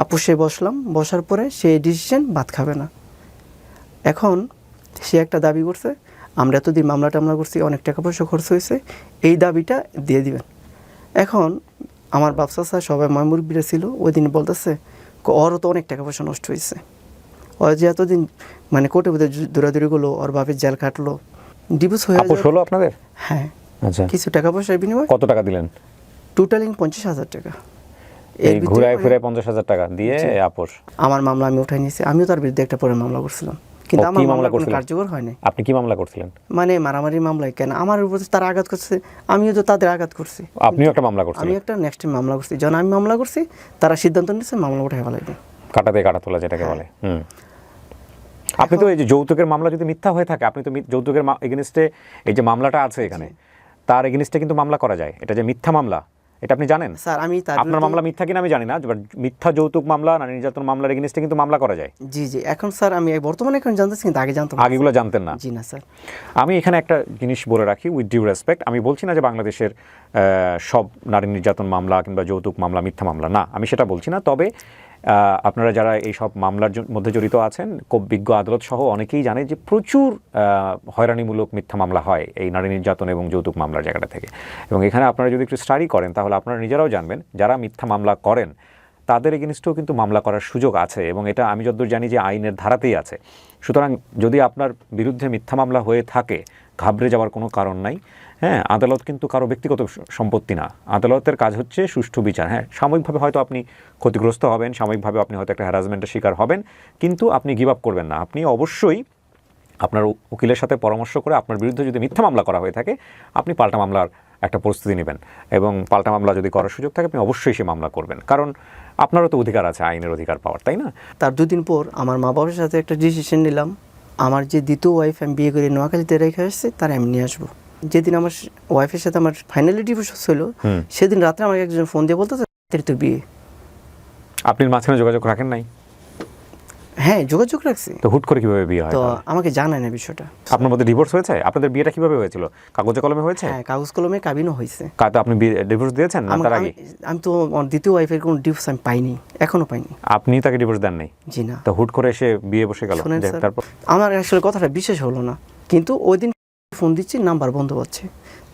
আপোষে বসলাম, বসার পরে সে ডিসিশন ভাত খাবে না। এখন সে একটা দাবি করছে, আমরা এতদিন মামলা টামলা করছি, অনেক টাকা পয়সা খরচ হয়েছে, এই দাবিটা দিয়ে দিবেন। এখন আমার বাপসা স্যার সবাই ময়মুরব্বীরা ছিল, ওই দিন বলতেছে ওরও তো অনেক টাকা পয়সা নষ্ট হয়েছে, ওর যে এতদিন মানে কোর্টে বোধহয় দৌড়াদৌড়ি করলো, ওর বাপের জেল কাটলো, ডিভোর্স হয়ে হলো আপনাদের? হ্যাঁ, আচ্ছা, কিছু টাকা পয়সার বিনিময়ে। কত টাকা দিলেন? টোটালিং 50,000 টাকা। এই ঘুরায় ফিরে 50,000 টাকা দিয়ে আপোষ। আমার মামলা আমি উঠাই নিয়েছি, আমিও তার বিরুদ্ধে একটা পরে মামলা করছিলাম, কিন্তু আমার মামলা কোনো কার্যকর হয় নাই। আপনি কি মামলা করছিলেন? মানে মারামারি মামলায় কেন, আমার উপর তারা আঘাত করছে, আমিও তো তাদের আঘাত করছি। আপনিও একটা মামলা করছেন? আমি একটা নেক্সট মামলা করছি, যখন আমি মামলা করছি তারা সিদ্ধান্ত নিয়েছে মামলা উঠাই ফেলাইবে, কাটাতে কাটা তোলা যেটাকে বলে। আপনি তো এই যে যৌতুকের মামলা যদি মিথ্যা হয়ে থাকে, আপনি তো যৌতুকের এগেনস্টে এই যে মামলাটা আছে এখানে, তার এগেনস্টে কিন্তু মামলা করা যায়। এটা যে মিথ্যা মামলা, এটা আপনি জানেন? স্যার আমি আপনার মামলা মিথ্যা কিনা আমি জানি না, মিথ্যা যৌতুক মামলা, নারী নির্যাতন মামলার এগেনস্টে কিন্তু মামলা করা যায়। জি জি, এখন স্যার আমি বর্তমানে এখন জানতেছি, কিন্তু আগে জানতাম, আগেগুলো জানতেন না? জি না স্যার। আমি এখানে একটা জিনিস বলে রাখি উইথ ডিউ রেসপেক্ট, আমি বলছি না যে বাংলাদেশের সব নারী নির্যাতন মামলা কিংবা যৌতুক মামলা মিথ্যা মামলা, না, আমি সেটা বলছি না। তবে আপনারা যারা এই সব মামলার মধ্যে জড়িত আছেন, খুব বিজ্ঞ আদালত সহ অনেকেই জানে যে প্রচুর হয়রানিমূলক মিথ্যা মামলা হয় এই নারী নির্যাতন এবং যৌতুক মামলার জায়গাটা থেকে। এবং এখানে আপনারা যদি একটু স্টাডি করেন তাহলে আপনারা নিজেরাও জানবেন, যারা মিথ্যা মামলা করেন তাদের এগেনস্টেও কিন্তু মামলা করার সুযোগ আছে, এবং এটা আমি যতদূর জানি যে আইনের ধারাতেই আছে। সুতরাং যদি আপনার বিরুদ্ধে মিথ্যা মামলা হয়ে থাকে, ঘাবড়ে যাওয়ার কোনো কারণ নাই। হ্যাঁ, আদালত কিন্তু কারো ব্যক্তিগত সম্পত্তি না, আদালতের কাজ হচ্ছে সুষ্ঠু বিচার। হ্যাঁ, সাময়িকভাবে হয়তো আপনি ক্ষতিগ্রস্ত হবেন, সাময়িকভাবে আপনি হয়তো একটা হ্যারাসমেন্টের শিকার হবেন, কিন্তু আপনি গিভ আপ করবেন না। আপনি অবশ্যই আপনার উকিলের সাথে পরামর্শ করে আপনার বিরুদ্ধে যদি মিথ্যা মামলা করা হয়ে থাকে, আপনি পাল্টা মামলার একটা প্রস্তুতি নেবেন, এবং পাল্টা মামলা যদি করার সুযোগ থাকে আপনি অবশ্যই সে মামলা করবেন, কারণ আপনারও তো অধিকার আছে, আইনের অধিকার পাওয়ার, তাই না? তার দুদিন পর আমার মা বাবার সাথে একটা ডিসিশন নিলাম, আমার যে দ্বিতীয় ওয়াইফ আমি বিয়ে করে নোয়াখালীতে রেখে আসছে তার আমি নিয়ে আসবো। যেদিন আমার ওয়াইফের সাথে আমার ফাইনালি ডিভোর্স ছিল, সেদিন রাত্রে আমাকে একজন ফোন দিয়ে বলতেছে তো বিয়ে। আপনি মাঝখানে যোগাযোগ রাখেন নাই? হ্যাঁ, যোগাযোগ রাখছি। তো হুট করে কিভাবে বিয়ে হয়? তো আমাকে জানায় না বিষয়টা। আপনার মধ্যে ডিভোর্স হয়েছে? আপনাদের বিয়েটা কিভাবে হয়েছিল? কাগজে কলমে হয়েছে? হ্যাঁ, কাগজ কলমে কাবিনও হয়েছে। তো আপনি ডিভোর্স দিয়েছেন না তার আগে? আমি তো আমার দ্বিতীয় ওয়াইফের কোনো ডিভোর্স আমি পাইনি, এখনো পাইনি। আপনি তাকে ডিভোর্স দেন নাই? জি না। তো হুট করে এসে বিয়ে বসে গেল? তারপর আমার আসলে কথাটা বিশেষ হলো না, কিন্তু ওই দিন ফোন দিচ্ছি নাম্বার বন্ধ পাচ্ছে,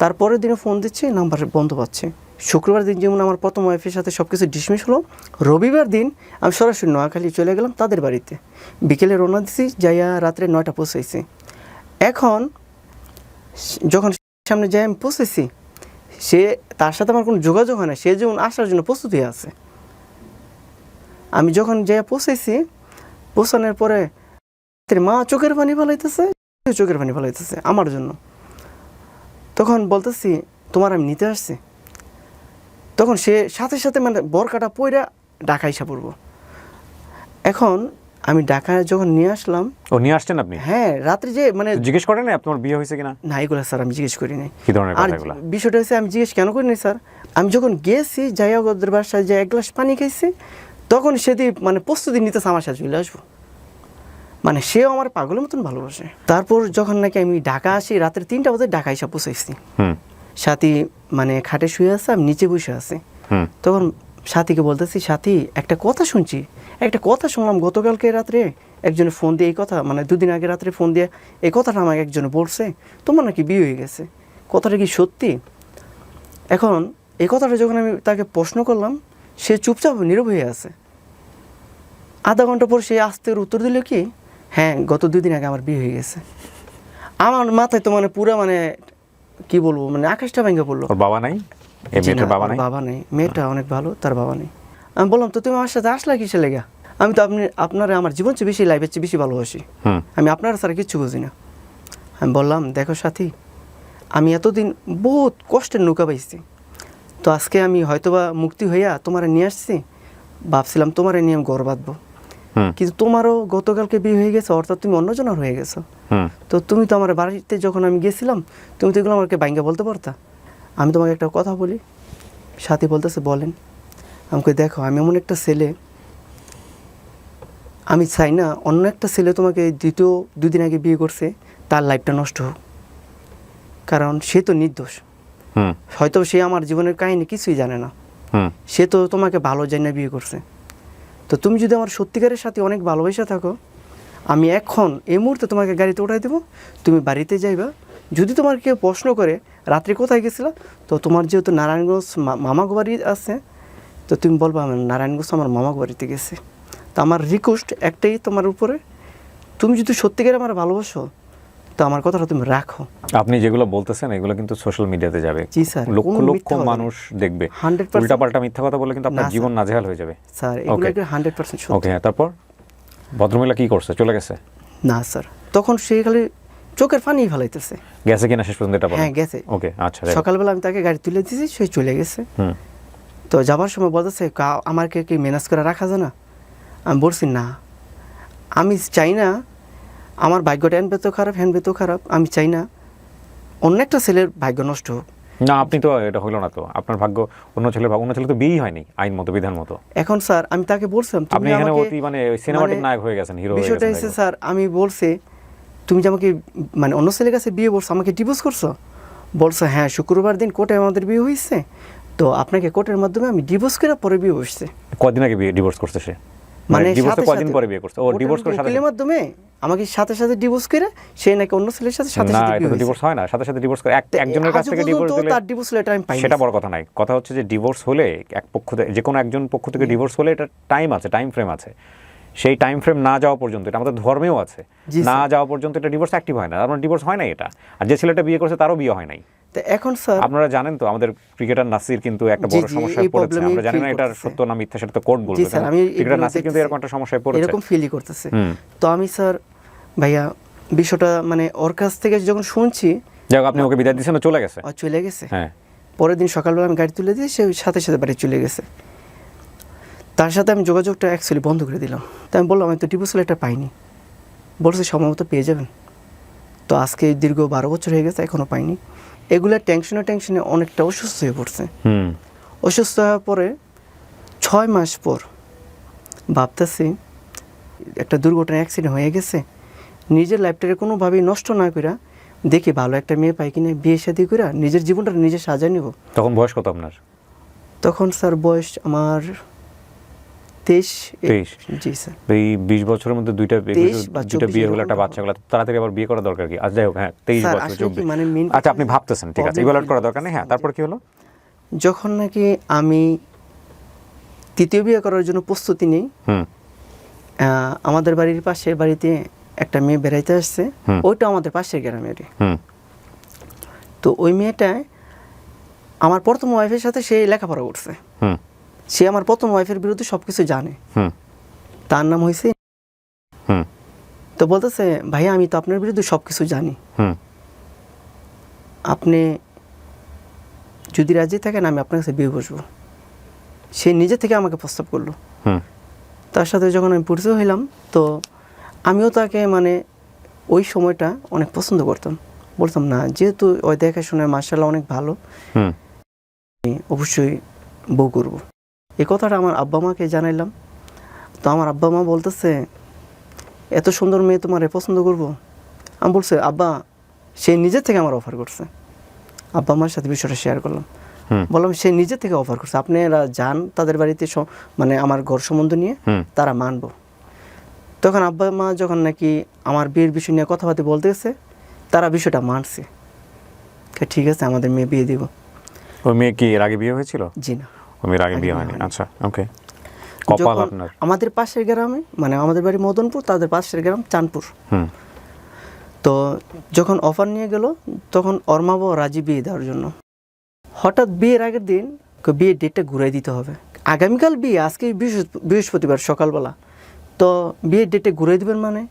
তারপরের দিনে ফোন দিচ্ছি নাম্বার বন্ধ পাচ্ছে। শুক্রবার দিন যেমন আমার প্রথম ওয়াইফের সাথে সব কিছু ডিসমিস হলো, রবিবার দিন আমি সরাসরি নোয়াখালী চলে গেলাম তাদের বাড়িতে, বিকেলে রওনা দিছি, যাইয়া রাত্রে 9টা পৌঁছেছি। এখন যখন সামনে যাই আমি পৌঁছেছি, সে তার সাথে আমার কোনো যোগাযোগ হয় না, সে যেমন আসার জন্য প্রস্তুত হয়ে আছে। আমি যখন যাইয়া পৌঁছেছি, পৌঁছানোর পরে মা চোখের পানি ফেলাইতেছে, চোখের পানি ফেলাইতেছে আমার জন্য। তখন বলতেছি তোমার আমি নিতে আসছি, তখন সে সাথে সাথে মানে বরকাটা পইরা ঢাকা এসে পড়বো। এখন আমি ঢাকায় যখন নিয়ে আসলাম। ও নিয়ে আসছেন আপনি? হ্যাঁ, রাত্রে যে মানে জিজ্ঞেস করেন না আপনার বিয়ে হয়েছে কিনা? না, এগুলো স্যার আমি জিজ্ঞেস করি নাই। কি ধরনের আর কথাগুলো? বিষয়টা হচ্ছে আমি জিজ্ঞেস কেন করিনি স্যার, আমি যখন গেছি যাইয়া ওদের বাসায় যে 1 গ্লাস পানি খাইছি, তখন সেদি মানে প্রস্তুতি নিতেছে আমার সাথে চলে আসবো, মানে সেও আমার পাগলের মতন ভালোবাসে। তারপর যখন নাকি আমি ঢাকা আসি রাত্রে 3টা বাজে ঢাকা এসে পৌঁছেছি, সাথী মানে খাটে শুয়ে আছে, আমি নিচে বসে আছি। তখন সাথীকে বলতেছি, সাথী একটা কথা শুনছি, একটা কথা শুনলাম গতকালকে রাত্রে একজনে ফোন দিয়ে এই কথা, মানে 2 দিন আগে রাত্রে ফোন দিয়ে এই কথাটা আমাকে একজনে বলছে, তোমার নাকি বিয়ে হয়ে গেছে, কথাটা কি সত্যি? এখন এই কথাটা যখন আমি তাকে প্রশ্ন করলাম, সে চুপচাপ নীরব হয়ে আছে। আধা ঘন্টা পর সে আস্তে উত্তর দিল কি, হ্যাঁ গত 2 দিন আগে আমার বিয়ে হয়ে গেছে। আমার মাথায় তো মানে পুরো মানে কি বলবো, মানে আকাশটা ভেঙে পড়লো। ওর বাবা নাই? এই মেয়েটার বাবা নাই? বাবা নেই, মেয়েটা অনেক ভালো, তার বাবা নেই। আমি বললাম তো তুমি আমার সাথে আসলা কিসে লেগা? আমি তো আপনারা আমার জীবন চেয়ে বেশি, লাইফের চেয়ে বেশি ভালোবাসি, আমি আপনারা ছাড়া কিচ্ছু বুঝি না। আমি বললাম দেখো সাথী, আমি এতদিন বহুত কষ্টের নৌকা পাইছি, তো আজকে আমি হয়তোবা মুক্তি হইয়া তোমারে নিয়ে আসছি, ভাবছিলাম তোমারে নিয়ে আমি ঘর বাঁধবো, কিন্তু তোমারও গতকালকে বিয়ে হয়ে গেছে, অর্থাৎ তুমি অন্যজনের হয়ে গেছো। তো তুমি তো আমার বাড়িতে যখন আমি গেছিলাম, তুমি তো এগুলো আমাকে বাইঙ্গা বলতে পারতা। আমি তোমাকে একটা কথা বলি। সাথী বলতেছে বলেন। আমাকে দেখো, আমি এমন একটা ছেলে, আমি চাই না অন্য একটা ছেলে তোমাকে দ্বিতীয় 2 দিন আগে বিয়ে করছে তার লাইফটা নষ্ট হোক, কারণ সে তো নির্দোষ। হয়তো সে আমার জীবনের কাহিনী কিছুই জানে না, সে তো তোমাকে ভালো জেনে বিয়ে করছে। তো তুমি যদি আমার সত্যিকারের সাথে অনেক ভালোবাসা থাকো, আমি এখন এই মুহূর্তে তোমাকে গাড়িতে উঠাই দেবো, তুমি বাড়িতে যাইবা। যদি তোমার কেউ প্রশ্ন করে রাত্রে কোথায় গেছিলা, তো তোমার যেহেতু নারায়ণগঞ্জ মামা বাড়ি আছে, তো তুমি বলবা আমি নারায়ণগঞ্জ আমার মামা বাড়িতে গেছি। তো আমার রিকোয়েস্ট একটাই তোমার উপরে, তুমি যদি সত্যিকারে আমার ভালোবাসো তো আমার কথাটা তুমি রাখো। আপনি যেগুলো বলতেছেন এগুলো কিন্তু সোশ্যাল মিডিয়াতে যাবে, জি স্যার, লক্ষ লক্ষ মানুষ দেখবে। 100% উল্টাপাল্টা মিথ্যা কথা বলে কিন্তু আপনার জীবন নাজেহাল হয়ে যাবে স্যার, এগুলো 100% সত্যি। ওকে, তারপর ভদ্রমহিলা কি করছে, চলে গেছে? না স্যার, তখন সে খালি চোখের পানি ফেলাইতেছে। গেছে কিনা শেষ পর্যন্ত এটা বলেন? হ্যাঁ গেছে। ওকে, আচ্ছা। সকালবেলা আমি তাকে গাড়ি তুলে দিয়েছি, সে চলে গেছে। তো যাবার সময় বলতেছে আমাকে কি ম্যানেজ করে রাখা যায় না? আমি বলছি না, আমি চাই না আমার ভাগ্যটা হ্যান বেতো খারাপ, হ্যান বেতো খারাপ, আমি চাই না অন্য একটা ছেলের ভাগ্য নষ্ট হোক। না, আপনি তো এটা হলো না, তো আপনার ভাগ্য অন্য ছেলের ভাগ্য, অন্য ছেলে তো বিয়েই হয়নি আইন মতো, বিধান মতো। এখন স্যার আমি তাকে বলছিলাম আপনি এখানে অতি মানে সিনেমাটিক নায়ক হয়ে গেছেন, হিরো হয়ে গেছেন। বিষয়টা হচ্ছে স্যার, আমি বলছি তুমি যে আমাকে মানে অন্য ছেলের কাছে বিয়ে বলছো, আমাকে ডিভোর্স করছো? বলছো হ্যাঁ, শুক্রবার দিন কোর্টে আমাদের বিয়ে হয়েছে, তো আপনাকে কোর্টের মাধ্যমে আমি ডিভোর্স করে পরে বিয়ে বসছে। কদিন আগে বিয়ে ডিভোর্স করতে সে? মানে ডিভোর্সে কদিন পরে বিয়ে করছে? ও ডিভোর্স করে সাথে মাধ্যমে আমাকে সাথে সাথে ডিভোর্স করে সে নাকি অন্য ছেলের সাথে সাথে না, এটা তো ডিভোর্স হয় না। সাথে সাথে ডিভোর্স করে একজনের কাছ থেকে ডিভোর্স দিলে তার ডিভোর্স লেটার আমি পাই, সেটা বড় কথা নাই। কথা হচ্ছে যে ডিভোর্স হলে এক পক্ষ থেকে, যে কোনো একজন পক্ষ থেকে ডিভোর্স হলে এটা টাইম আছে, টাইম ফ্রেম আছে। সেই টাইম ফ্রেম না যাওয়া পর্যন্ত, এটা আমাদের ধর্মেও আছে, না যাওয়া পর্যন্ত এটা ডিভোর্স অ্যাক্টিভ হয় না। তার মানে ডিভোর্স হয় না এটা। আর যে ছেলেটা বিয়ে করছে তারও বিয়ে হয় নাই। তো এখন স্যার আপনারা জানেন তো আমাদের ক্রিকেটার নাসির কিন্তু একটা বড় সমস্যায় পড়েছে। আমরা জানি না এটার সত্য না মিথ্যা, সেটা তো কোর্ট বলবে। ক্রিকেটার নাসির কিন্তু এরকম একটা সমস্যায় পড়েছে, এরকম ফিলই করতেছে। তো আমি স্যার ভাইয়া বিষয়টা মানে ওর কাছ থেকে যখন শুনছি, যাক আপনি ওকে বিদায় দিয়েছেন, চলে গেছে? চলে গেছে। হ্যাঁ, পরের দিন সকালবেলা আমি গাড়ি তুলে দিয়ে সে সাথে সাথে বাড়ি চলে গেছে। তার সাথে আমি যোগাযোগটা অ্যাকচুয়ালি বন্ধ করে দিলাম। তো আমি বললাম আমি তো ডিভোর্স লেটার পাইনি। বলছে সম্ভবত পেয়ে যাবেন। তো আজকে দীর্ঘ 12 বছর হয়ে গেছে, এখনও পাইনি। এগুলো টেনশনে অনেকটা অসুস্থ হয়ে পড়ছে। অসুস্থ হওয়ার পরে 6 মাস পর ভাবতেছি একটা দুর্ঘটনা, অ্যাক্সিডেন্ট হয়ে গেছে, নিজের লাইফটাকে কোনোভাবেই নষ্ট না করে দেখি ভালো একটা মেয়ে পাই কিনা, বিয়ে শাদী করে নিজের জীবনটা নিজে সাজিয়ে নিব। তখন বয়স কত আপনার? তখন স্যার বয়স আমার 23। জি স্যার। এই 20 বছরের মধ্যে দুইটা বিয়ে হলো, একটা বাচ্চা হলো, তাড়াতাড়ি আবার বিয়ে করা দরকার কি? আজ যাই হোক, হ্যাঁ 23 বছর 24। আচ্ছা, আপনি ভাবতেছেন, ঠিক আছে, ইভালুয়েট করা দরকার নেই। হ্যাঁ, তারপর কি হলো? যখন নাকি আমি তৃতীয় বিয়ে করার জন্য প্রস্তুতি নিই, আমাদের বাড়ির পাশের বাড়িতে একটা মেয়ে বেড়াইতে আসছে, ওইটা আমাদের পাশের গ্রামেরই। তো ওই মেয়েটা আমার প্রথম ওয়াইফের সাথে সে লেখাপড়া করছে। সে আমার প্রথম ওয়াইফের বিরুদ্ধে সবকিছু জানে। তার নাম হয়েছে। তো বলতেছে ভাইয়া আমি তো আপনার বিরুদ্ধে সবকিছু জানি, আপনি যদি রাজি থাকেন আমি আপনার কাছে বিয়ে বসবো। সে নিজে থেকে আমাকে প্রস্তাব করলো। তার সাথে যখন আমি পরিচয় হইলাম, তো আমিও তাকে মানে ওই সময়টা অনেক পছন্দ করতাম। বলতাম না, যেহেতু ওই দেখাশোনা মাশাআল্লাহ অনেক ভালো, আমি অবশ্যই বউ করব। এই কথাটা আমার আব্বা মাকে জানাইলাম। তো আমার আব্বা মা বলতেছে এত সুন্দর মেয়ে তোমার পছন্দ করব? আমি বলছি আব্বা, সে নিজে থেকে আমার অফার করছে। আব্বা মার সাথে বিষয়টা শেয়ার করলাম, বললাম সে নিজে থেকে অফার করছে, আপনারা যান তাদের বাড়িতে, মানে আমার ঘর সম্বন্ধ নিয়ে তারা মানবো। তখন আব্বা মা যখন নাকি আমার বিয়ের বিষয় নিয়ে কথাবার্তা বলতে গেছে, তারা বিষয়টা মানছে, ঠিক আছে আমাদের মেয়ে বিয়ে দিব। ওই মেয়ে কি এর আগে বিয়ে হয়েছিল? জি না, ওই মেয়ের আগে বিয়ে হয়নি। আচ্ছা, ওকে। কপাল আপনার। আমাদের পাশের গ্রামে, মানে আমাদের বাড়ি মদনপুর, তাদের পাশের গ্রাম চাঁদপুর। তো যখন অফার নিয়ে গেল, তখন ওর মা বাবা রাজি বিয়ে দেওয়ার জন্য। হঠাৎ বিয়ের আগের দিন বিয়ের ডেটটা ঘুরাই দিতে হবে, আগামীকাল বিয়ে, আজকে বৃহস্পতিবার সকালবেলা, তো বিয়ের ডেটটা ঘুরাই দেবেন। মানে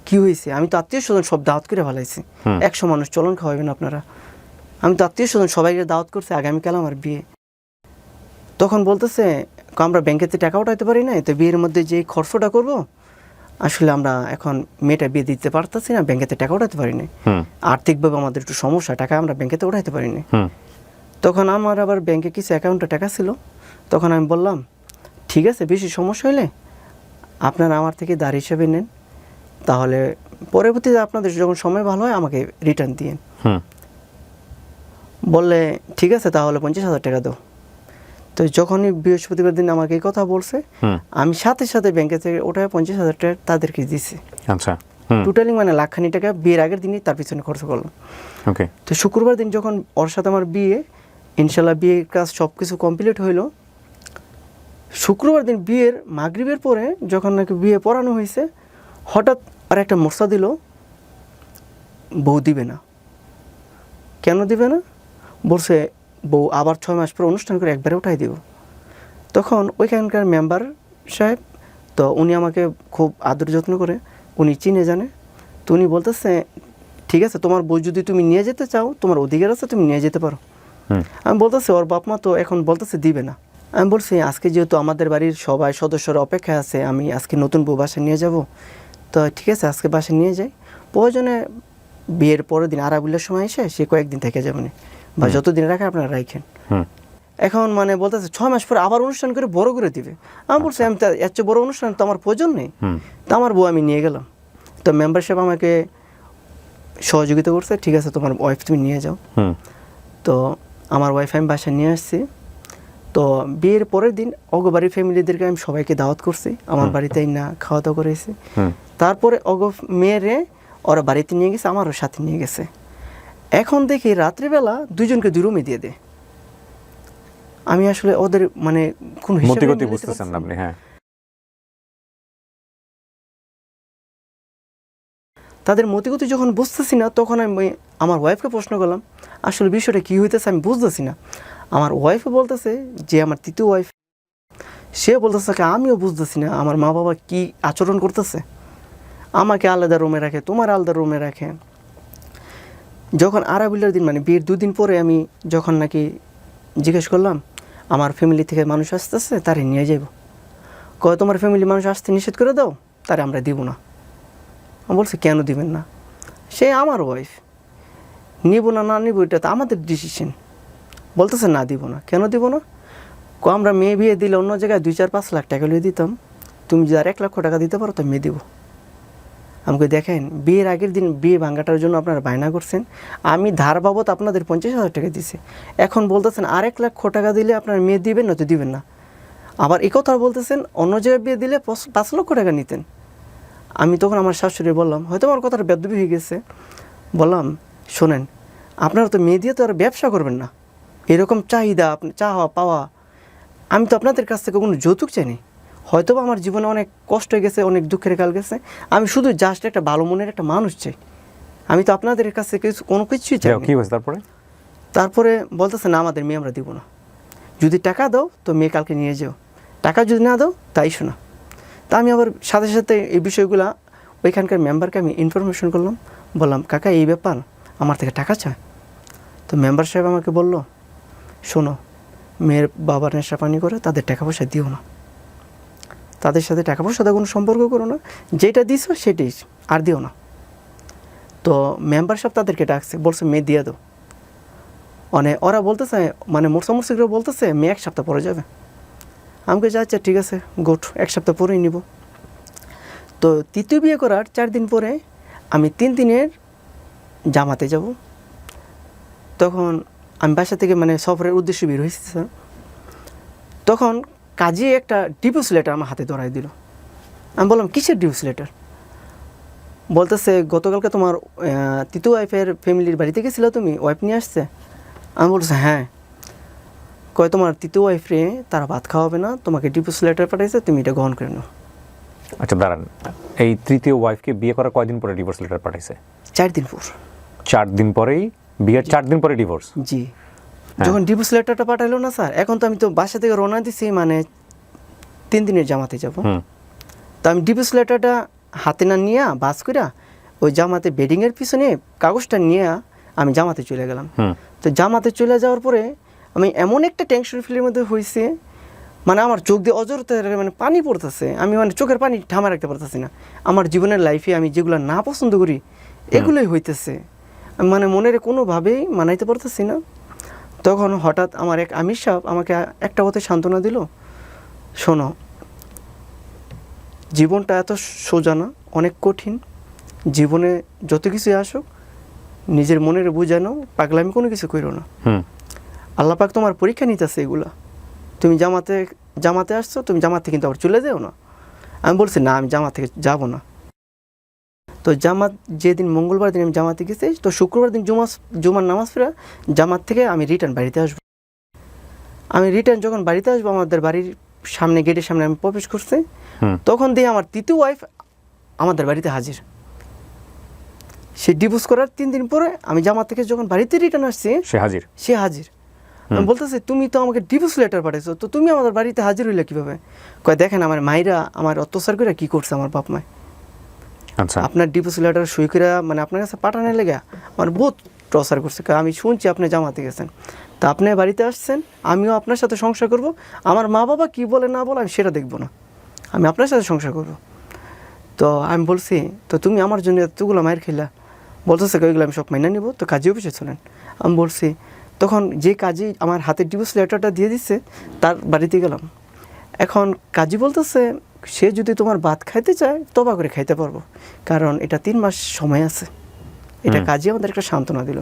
কি হয়েছে? আমি তো আত্মীয় স্বজন সব দাওয়াত করে ফেলাইছি, 100 মানুষ চলন খাওয়াবেন আপনারা। আমি তো আত্মীয় স্বজন সবাইকে দাওয়াত করছি, আগামীকাল আমার বিয়ে। তখন বলতেছে আমরা ব্যাংকেতে টাকা উঠাইতে পারি না, তো বিয়ের মধ্যে যে খরচটা করবো, আসলে আমরা এখন মেয়েটা বিয়ে দিতে পারতেছি না, ব্যাংকেতে টাকা উঠাতে পারি না, আর্থিকভাবে আমাদের একটু সমস্যা, টাকা আমরা ব্যাংকেতে উঠাইতে পারি না। তখন আমার আবার ব্যাংকে কিছু অ্যাকাউন্টে টাকা ছিল। তখন আমি বললাম ঠিক আছে, বেশি সমস্যা হলে আপনারা আমার থেকে ধার হিসাবে নেন, তাহলে পরবর্তীতে আপনাদের যখন সময় ভালো হয় আমাকে রিটার্ন দিয়েন। বললে ঠিক আছে তাহলে 50,000 টাকা দাও। তো যখনই বৃহস্পতিবার দিন আমাকে এই কথা বলছে, আমি সাথে সাথে ব্যাংকে থেকে ওটা 50,000 টাকা তাদেরকে দিছি। আচ্ছা, টোটালি মানে লাখখানি টাকা বিয়ের আগের দিনই তার পিছনে খরচ করলাম। ওকে। তো শুক্রবার দিন যখন ওর সাথে আমার বিয়ে, ইনশাল্লাহ বিয়ের কাজ সব কিছু কমপ্লিট হইলো। শুক্রবার দিন বিয়ের মাগরিবের পরে যখন নাকি বিয়ে পড়ানো হয়েছে, হঠাৎ আর একটা মশা দিল, বউ দিবে না। কেন দিবে না? বলছে বউ আবার 6 মাস পর অনুষ্ঠান করে একবারে উঠাই দিব। তখন ওইখানকার মেম্বার সাহেব, তো উনি আমাকে খুব আদর যত্ন করে, উনি চিনে জানে। তো উনি বলতেছে ঠিক আছে, তোমার বউ যদি তুমি নিয়ে যেতে চাও, তোমার অধিকার আছে, তুমি নিয়ে যেতে পারো। আমি বলতেছি ওর বাপ মা তো এখন বলতেছে দিবে না। আমি বলছি আজকে যেহেতু আমাদের বাড়ির সবাই সদস্যরা অপেক্ষা আছে, আমি আজকে নতুন বউ বাসায় নিয়ে যাব, তো ঠিক আছে আজকে বাসায় নিয়ে যাই, প্রয়োজনে বিয়ের পরের দিন আরাবুলের সময় এসে সে কয়েকদিন থেকে যাবেন, বা যতদিন রাখে আপনারা রাখেন। এখন মানে বলতেছে 6 মাস পরে আবার অনুষ্ঠান করে বড় করে দিবে। আমি বলছি আমি তো এত বড় অনুষ্ঠান তো আমার প্রয়োজন নেই। তো আমার বউ আমি নিয়ে গেলাম। তো মেম্বারশিপ আমাকে সহযোগিতা করছে, ঠিক আছে তোমার ওয়াইফ তুমি নিয়ে যাও। তো আমার ওয়াইফ আমি বাসায় নিয়ে আসছি। তো বিয়ের পরের দিন অগো বাড়ির ফ্যামিলিদেরকে আমি সবাইকে দাওয়াত করছি, আমার বাড়িতেই না খাওয়া দাওয়া করেছি। তারপরে অগো মেয়েরে ওরা বাড়িতে নিয়ে গেছে, আমারও সাথে নিয়ে গেছে। এখন দেখি রাত্রিবেলা দুজনকে 2 রুমে দিয়ে দেয়। আমি আসলে ওদের মানে কোন মতিগতি বুঝতেছেন না আপনি? হ্যাঁ, তাদের মতিগতি যখন বুঝতেছি না, তখন আমি আমার ওয়াইফকে প্রশ্ন করলাম আসলে বিষয়টা কী হইতেছে আমি বুঝতেছি না। আমার ওয়াইফে বলতেছে যে আমার তৃতীয় ওয়াইফ, সে বলতেছে আমিও বুঝতেছি না আমার মা বাবা কী আচরণ করতেছে, আমাকে আলাদা রুমে রাখে, তোমার আলাদা রুমে রাখে। যখন আরাবিলের দিন মানে বিয়ের 2 দিন পরে আমি যখন নাকি জিজ্ঞেস করলাম আমার ফ্যামিলি থেকে মানুষ আসতেছে, তারে নিয়ে যাইব। কয় তোমার ফ্যামিলি মানুষ আসতে নিষেধ করে দাও, তারে আমরা দিব না। আমি বলছি কেন দিবেন না? সে আমার ওয়াইফ, নিব না না নিব এটা তো আমাদের ডিসিশন। বলতেছে না দিব না। কেন দিব না? আমরা মেয়ে বিয়ে দিলে অন্য জায়গায় 2-4-5 লাখ টাকা লিয়ে দিতাম, তুমি যদি আর 1 লক্ষ টাকা দিতে পারো তো মেয়ে দিব। আমাকে দেখেন বিয়ের আগের দিন বিয়ে ভাঙাটার জন্য আপনারা বায়না করছেন, আমি ধার বাবদ আপনাদের 50,000 টাকা দিছি, এখন বলতেছেন আর 1 লক্ষ টাকা দিলে আপনার মেয়ে দিবেন না তো দিবেন না। আবার এই কথা বলতেছেন অন্য জায়গায় বিয়ে দিলে 5 লক্ষ টাকা নিতেন। আমি তখন আমার শাশুড়ি বললাম, হয়তো আমার কথাটা বেদবি হয়ে গেছে, বললাম শোনেন আপনারা তো মেয়ে দিয়ে তো আর ব্যবসা করবেন না, এরকম চাহিদা চাওয়া পাওয়া, আমি তো আপনাদের কাছ থেকে কোনো যৌতুক চাইনি। হয়তো আমার জীবনে অনেক কষ্ট হয়ে গেছে, অনেক দুঃখের কাল গেছে, আমি শুধু জাস্ট একটা ভালো মনের একটা মানুষ চাই, আমি তো আপনাদের কাছ থেকে কোনো কিছুই চাই। কি হয়েছে তারপরে বলতেছে না আমাদের মেয়ে আমরা দিব না, যদি টাকা দাও তো মেয়ে কালকে নিয়ে যাও, টাকা যদি না দাও তাই শোনা। তা আমি আবার সাথে সাথে এই বিষয়গুলো ওইখানকার মেম্বারকে আমি ইনফরমেশন করলাম, বললাম কাকা এই ব্যাপার আমার থেকে টাকা চায়। তো মেম্বার সাহেব আমাকে বলল শোনো মেয়ের বাবার নেশা পানি করে, তাদের টাকা পয়সা দিও না, তাদের সাথে টাকা পয়সা কোনো সম্পর্ক করো না, যেটা দিছো সেটাই আর দিও না। তো মেম্বার সাহেব তাদেরকে ডাকছে, বলছে মেয়ে দিয়ে দাও। মানে ওরা বলতেছে মানে মোরসামুরসি করে বলতেছে মেয়ে 1 সপ্তাহ পরে যাবে। আমাকে যা আচ্ছা ঠিক আছে গোট 1 সপ্তাহ পরেই নিব। তো তৃতীয় বিয়ে করার 4 দিন পরে আমি 3 দিনের জামাতে যাব। তখন আমি বাসা থেকে মানে সফরের উদ্দেশ্যে বের হয়েছি স্যার। তখন কাজে একটা ডিভোর্স লেটার আমার হাতে ধরাই দিল। আমি বললাম কিসের ডিভোর্স লেটার? বলতেছে গতকালকে তোমার তৃতীয় ওয়াইফের ফ্যামিলির বাড়িতে গেছিলো তুমি, ওয়াইফ নিয়ে আসছে? আমি বলছি হ্যাঁ। কয় তোমার তৃতীয় ওয়াইফরে তারা ভাত খাওয়াবে না, তোমাকে ডিভোর্স লেটার পাঠাইছে, তুমি এটা গ্রহণ করে নাও। আচ্ছা দাঁড়ান, এই তৃতীয় ওয়াইফকে বিয়ে করার কয়দিন পরে ডিভোর্স লেটার পাঠাইছে? 4 দিন পর। 4 দিন পরেই বিয়ের 4 দিন পরে ডিভোর্স? জি। যখন ডিভোর্স লেটারটা পাঠাইলো না স্যার, এখন তো আমি তো বাসা থেকে রওনা দিছি মানে 3 দিনের জামাতে যাব। তো আমি ডিভোর্স লেটারটা হাতে না নিয়ে বাস করে ওই জামাতে বেডিংয়ের পিছনে কাগজটা নিয়ে আমি জামাতে চলে গেলাম। তো জামাতে চলে যাওয়ার পরে আমি এমন একটা টেনশন ফিলের মধ্যে হয়েছে, মানে আমার চোখ দিয়ে অজরতে মানে পানি পড়তেছে, আমি মানে চোখের পানি ঠামা রাখতে পারতেছি না। আমার জীবনের লাইফে আমি যেগুলো না পছন্দ করি এগুলোই হইতেছে, মানে মনের কোনোভাবেই মানাইতে পারতেছি না। তখন হঠাৎ আমার এক আমির সাহেব আমাকে একটা কথা সান্ত্বনা দিল, শোনো জীবনটা এত সোজা না, অনেক কঠিন, জীবনে যত কিছুই আসুক নিজের মনের বুঝানো, পাগলামি কোনো কিছু করো না। আল্লাহ পাক তোমার পরীক্ষা নিতেছে এগুলা। তুমি জামাতে আসছো, তুমি জামাত থেকে কিন্তু আবার চলে যাও না। আমি বলছি না, আমি জামাত থেকে যাব না। তো জামাত যেদিন মঙ্গলবার দিন আমি জামাতে গেছি, তো শুক্রবার দিন জুমার নামাজ পড়ে জামাত থেকে আমি রিটার্ন বাড়িতে আসবো। আমি রিটার্ন যখন বাড়িতে আসবো, আমাদের বাড়ির সামনে, গেটের সামনে আমি প্রবেশ করছি, তখন দিয়ে আমার তৃতীয় ওয়াইফ আমাদের বাড়িতে হাজির। সে ডিভোর্স করার 3 দিন পরে আমি জামাত থেকে যখন বাড়িতে রিটার্ন আসছি, সে হাজির। আমি বলতেছি, তুমি তো আমাকে ডিভোর্স লেটার পাঠাইছো, তো তুমি আমাদের বাড়িতে হাজির হইলে কিভাবে? কয়, দেখেন আমার মায়েরা আমার অত্যাচার করে কি করছে, আমার বাপ মায়। আচ্ছা, আপনার ডিভোর্স লেটার সই করে মানে আপনার কাছে পাঠানোর লেগে আমার বহুত টর্চার করছে। আমি শুনছি আপনি জামাতে গেছেন, তা আপনি বাড়িতে আসছেন, আমিও আপনার সাথে সংসার করব। আমার মা বাবা কি বলে না বলে আমি সেটা দেখবো না, আমি আপনার সাথে সংসার করব। তো আমি বলছি, তো তুমি আমার জন্য এতগুলো মায়ের খেলা, বলতেছে ওইগুলো আমি সব মাইনা নিব, তো কাজী অফিসে চলেন। আমি বলছি, তখন যে কাজী আমার হাতে ডিভোর্স লেটারটা দিয়ে দিচ্ছে, তার বাড়িতে গেলাম। এখন কাজী বলতেছে, সে যদি তোমার ভাত খাইতে চায় তবা করে খাইতে পারবো, কারণ এটা 3 মাস সময় আছে। এটা কাজী আমাদের একটা সান্ত্বনা দিল,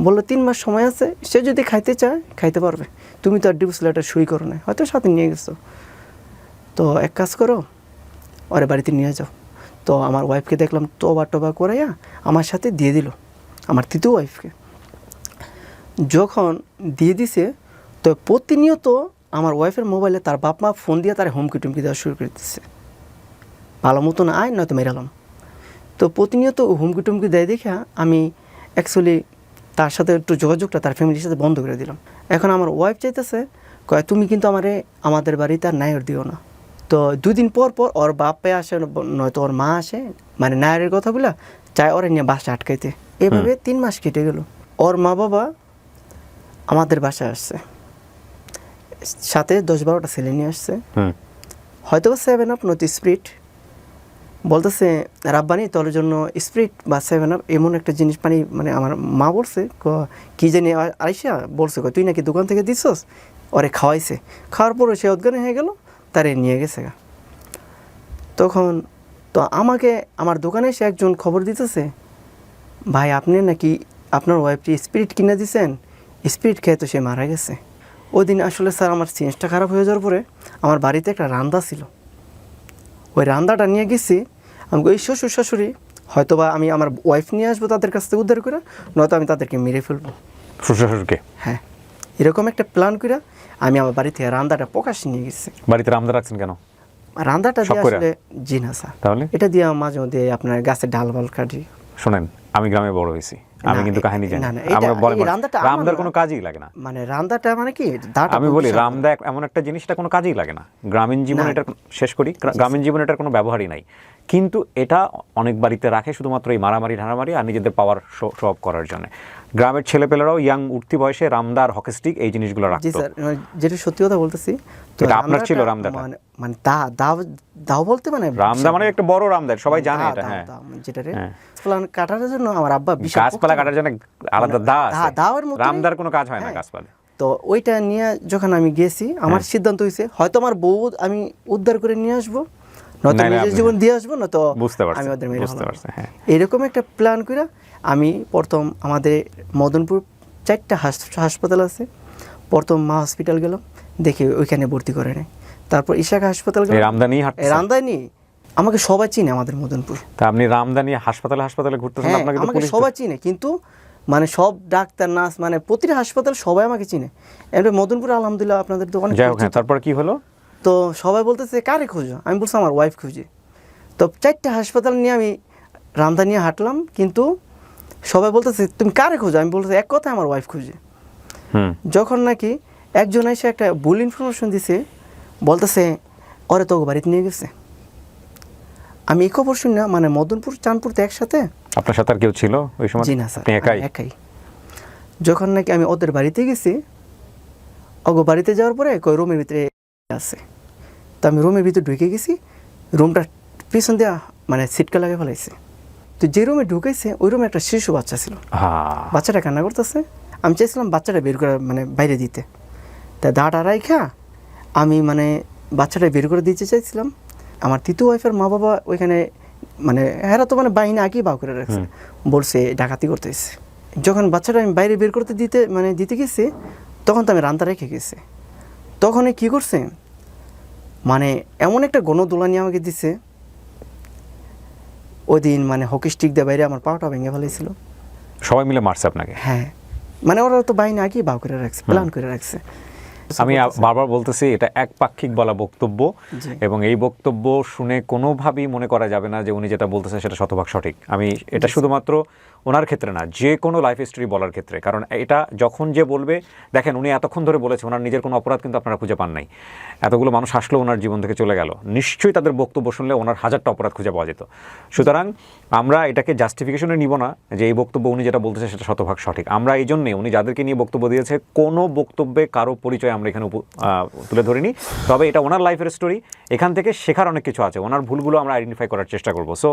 বললো 3 মাস সময় আছে, সে যদি খাইতে চায় খাইতে পারবে, তুমি তো আর ডিভোর্স লেটার সই করো না, হয়তো সাথে নিয়ে গেছো। তো এক কাজ করো, ওরে বাড়িতে নিয়ে যাও। তো আমার ওয়াইফকে দেখলাম টবা করাইয়া আমার সাথে দিয়ে দিল, আমার তৃতীয় ওয়াইফকে। যখন দিয়ে দিছে, তো প্রতিনিয়ত আমার ওয়াইফের মোবাইলে তার বাপ মা ফোন দিয়ে তার হুমকি টুমকি দেওয়া শুরু করে দিচ্ছে, ভালো মতন আয় নয়তো মেরালাম। তো প্রতিনিয়ত হুমকি টুমকি দেয় দেখে আমি অ্যাকচুয়ালি তার সাথে একটু যোগাযোগটা তার ফ্যামিলির সাথে বন্ধ করে দিলাম। এখন আমার ওয়াইফ চাইতেছে, কয় তুমি কিন্তু আমাদের বাড়িতে আর নায়র দিও না। তো 2 দিন পর পর ওর বাপে আসে, নয়তো ওর মা আসে, মানে নায়রের কথা বলে চায় ওরে নিয়ে বাসা আটকাইতে। এভাবে 3 মাস কেটে গেল। ওর মা বাবা আমাদের বাসায় আসছে, সাথে 10-12টা ছেলে নিয়ে আসছে, হয়তো 7 আপ নয়তো স্প্রিট। বলতেছে, রাব্বানি তোর জন্য স্প্রিট বা 7 আপ এমন একটা জিনিস পানি, মানে আমার মা বলছে কি জানি, আইসা বলছে তুই নাকি দোকান থেকে দিছস, ওরে খাওয়াইছে। খাওয়ার পরে সে অজ্ঞানী হয়ে গেল, তারে নিয়ে গেছে। তখন তো আমাকে আমার দোকানে এসে একজন খবর দিতেছে, ভাই আপনি নাকি আপনার ওয়াইফটি স্পিরিট কিনে দিয়েছেন, স্পিরিট খেয়ে তো সে মারা গেছে। ওই দিন আসলে স্যার আমার চেঞ্জটা খারাপ হয়ে যাওয়ার পরে আমার বাড়িতে একটা রান্দা ছিল, ওই রান্দাটা নিয়ে গেছি। আমি ওই শ্বশুর শাশুড়ি হয়তো বা আমি আমার ওয়াইফ নিয়ে আসবো তাদের কাছ থেকে উদ্ধার করে, নয়তো আমি তাদেরকে মেরে ফেলবো, শ্বশুর শাশুড়িকে। হ্যাঁ, এরকম একটা প্ল্যান করে আমি আমার বাড়ি থেকে রান্দাটা প্রকাশ নিয়ে গেছি। বাড়িতে রান্দা রাখছেন কেন? রান্দাটা দিয়ে আসলে জি না স্যার, তাহলে এটা দিয়ে মাঝে মধ্যে আপনার গাছের ডাল বাল কাটি। শোনেন, আমি গ্রামে বড় হয়েছি, আমি কিন্তু কাহিনী জানি। আমরা বলেন রামদার কোনো কাজই লাগে না, মানে রান্দাটা মানে কি, আমি বলি রামদা এমন একটা জিনিস, এটা কোনো কাজই লাগে না গ্রামীণ জীবনে। এটা শেষ করি, গ্রামীণ জীবনে এটার কোনো ব্যবহারই নাই, কিন্তু এটা অনেক বাড়িতে রাখে শুধুমাত্র এই মারামারি ঢানামারি আর নিজেদের পাওয়ার শো অফ করার জন্য। গ্রামের ছেলেপেলেরাও ইয়াং উঠতি বয়সে রামদার হকি স্টিক এই জিনিসগুলো রাখতো। জি স্যার, যেটা সত্যি কথা বলতেছি, তো আপনার ছিল রামদা, মানে দাও বলতে মানে রামদা মানে একটা বড় রামদা, সবাই জানে এটা। হ্যাঁ, যেটা রে প্ল্যান কাটার জন্য আমার আব্বা গাছপালা কাটার জন্য আলাদা দা আছে, রামদার কোনো কাজ হয় না গাছপালা। তো ওইটা নিয়ে যখন আমি গেছি, আমার সিদ্ধান্ত হয়েছে হয়তো আমার বউ আমি উদ্ধার করে নিয়ে আসবো, নয়তো নিজের জীবন দিয়ে আসবো, না তো আমি ওদের মেরে ফেলবো। এরকম একটা প্ল্যান করে আমি প্রথম আমাদের মদনপুর 4টা হাসপাতাল আছে, প্রথম মা হসপিটাল গেলাম, দেখি ওইখানে ভর্তি করে নেয়। তারপর ইশাকা হাসপাতাল গেলাম, রামদানি আমাকে সবাই চিনে আমাদের মদনপুর। তা আপনি রামদানি হাসপাতালে ঘুরতেছেন, আপনাকে আমাকে সবাই চিনে, কিন্তু মানে সব ডাক্তার নার্স মানে প্রতিটা হাসপাতাল সবাই আমাকে চিনে। এমনি মদনপুর আলহামদুলিল্লাহ আপনাদের তো অনেক। তারপর কি হলো? তো সবাই বলতেছে কারে খোঁজো, আমি বলছি আমার ওয়াইফ খুঁজি। তো 4টা হাসপাতাল নিয়ে আমি রামদা নিয়ে হাঁটলাম, কিন্তু সবাই বলতেছে তুমি কারে খোঁজো, আমি বলতেছি এক কথায় আমার ওয়াইফ খুঁজে। যখন নাকি একজন এসে একটা ভুল ইনফরমেশন দিছে, বলতেছে ওরে তো বাড়িতে নিয়ে গেছে। আমি এই খবর শুনি না, মানে মদনপুর চাঁদপুর তো একসাথে। আপনার সাথে আর কেউ ছিল ওই সময়? জি না স্যার, একাই। যখন নাকি আমি ওদের বাড়িতে গেছি, ওগো বাড়িতে যাওয়ার পরে কই রুমের ভিতরে আছে, তো আমি রুমের ভিতরে ঢুকে গেছি, রুমটা পিছন দেওয়া মানে সিটকা লাগিয়ে ফেলাইছে। তো যে রুমে ঢুকেছে ওই রুমে একটা শিশু বাচ্চা ছিল, বাচ্চাটা কান্না করতেছে। আমি চাইছিলাম বাচ্চাটা বের করে মানে বাইরে দিতে, তা দাঁড়া রাইখা আমি মানে বাচ্চাটা বের করে দিতে চাইছিলাম। আমার তৃতীয় ওয়াইফের মা বাবা ওইখানে মানে এরা তো মানে বাহিনী আগেই বাউ করে রাখছে, বলছে ডাকাতি করতেছে। যখন বাচ্চাটা আমি বাইরে বের করতে দিতে গেছি, তখন তো আমি রান্তা রেখে গেছি। তখন কি করছে, মানে এমন একটা গণদোলা নিয়ে আমাকে দিছে, ওই দিন মানে হকি স্টিক দিয়ে বাইরে আমার পাটা ভেঙে ফেলেছিল। সবাই মিলে মারছে আপনাকে? হ্যাঁ, মানে ওরা তো বাহিনী আগেই বাউ করে রাখছে, প্ল্যান করে রাখছে। আমি বারবার বলতেছি এটা একপাক্ষিক বলা বক্তব্য, এবং এই বক্তব্য শুনে কোনোভাবেই মনে করা যাবে না যে উনি যেটা বলতেছেন সেটা শতভাগ সঠিক। আমি এটা শুধুমাত্র ওনার ক্ষেত্রে না, যে কোনো লাইফ স্টোরি বলার ক্ষেত্রে, কারণ এটা যখন যে বলবে, দেখেন উনি এতক্ষণ ধরে বলেছে ওনার নিজের কোনো অপরাধ কিন্তু আপনারা খুঁজে পান নাই, এতগুলো মানুষ আসলো ওনার জীবন থেকে চলে গেল, নিশ্চয়ই তাদের বক্তব্য শুনলে ওনার হাজারটা অপরাধ খুঁজে পাওয়া যেত। সুতরাং আমরা এটাকে জাস্টিফিকেশনে নিব না যে এই বক্তব্য উনি যেটা বলতেছে সেটা শতভাগ সঠিক। আমরা এই জন্যে উনি যাদেরকে নিয়ে বক্তব্য দিয়েছে কোনো বক্তব্যে কারো পরিচয় আমরা এখানে তুলে ধরিনি, তবে এটা ওনার লাইফের স্টোরি, এখান থেকে শেখার অনেক কিছু আছে, ওনার ভুলগুলো আমরা আইডেন্টিফাই করার চেষ্টা করবো। সো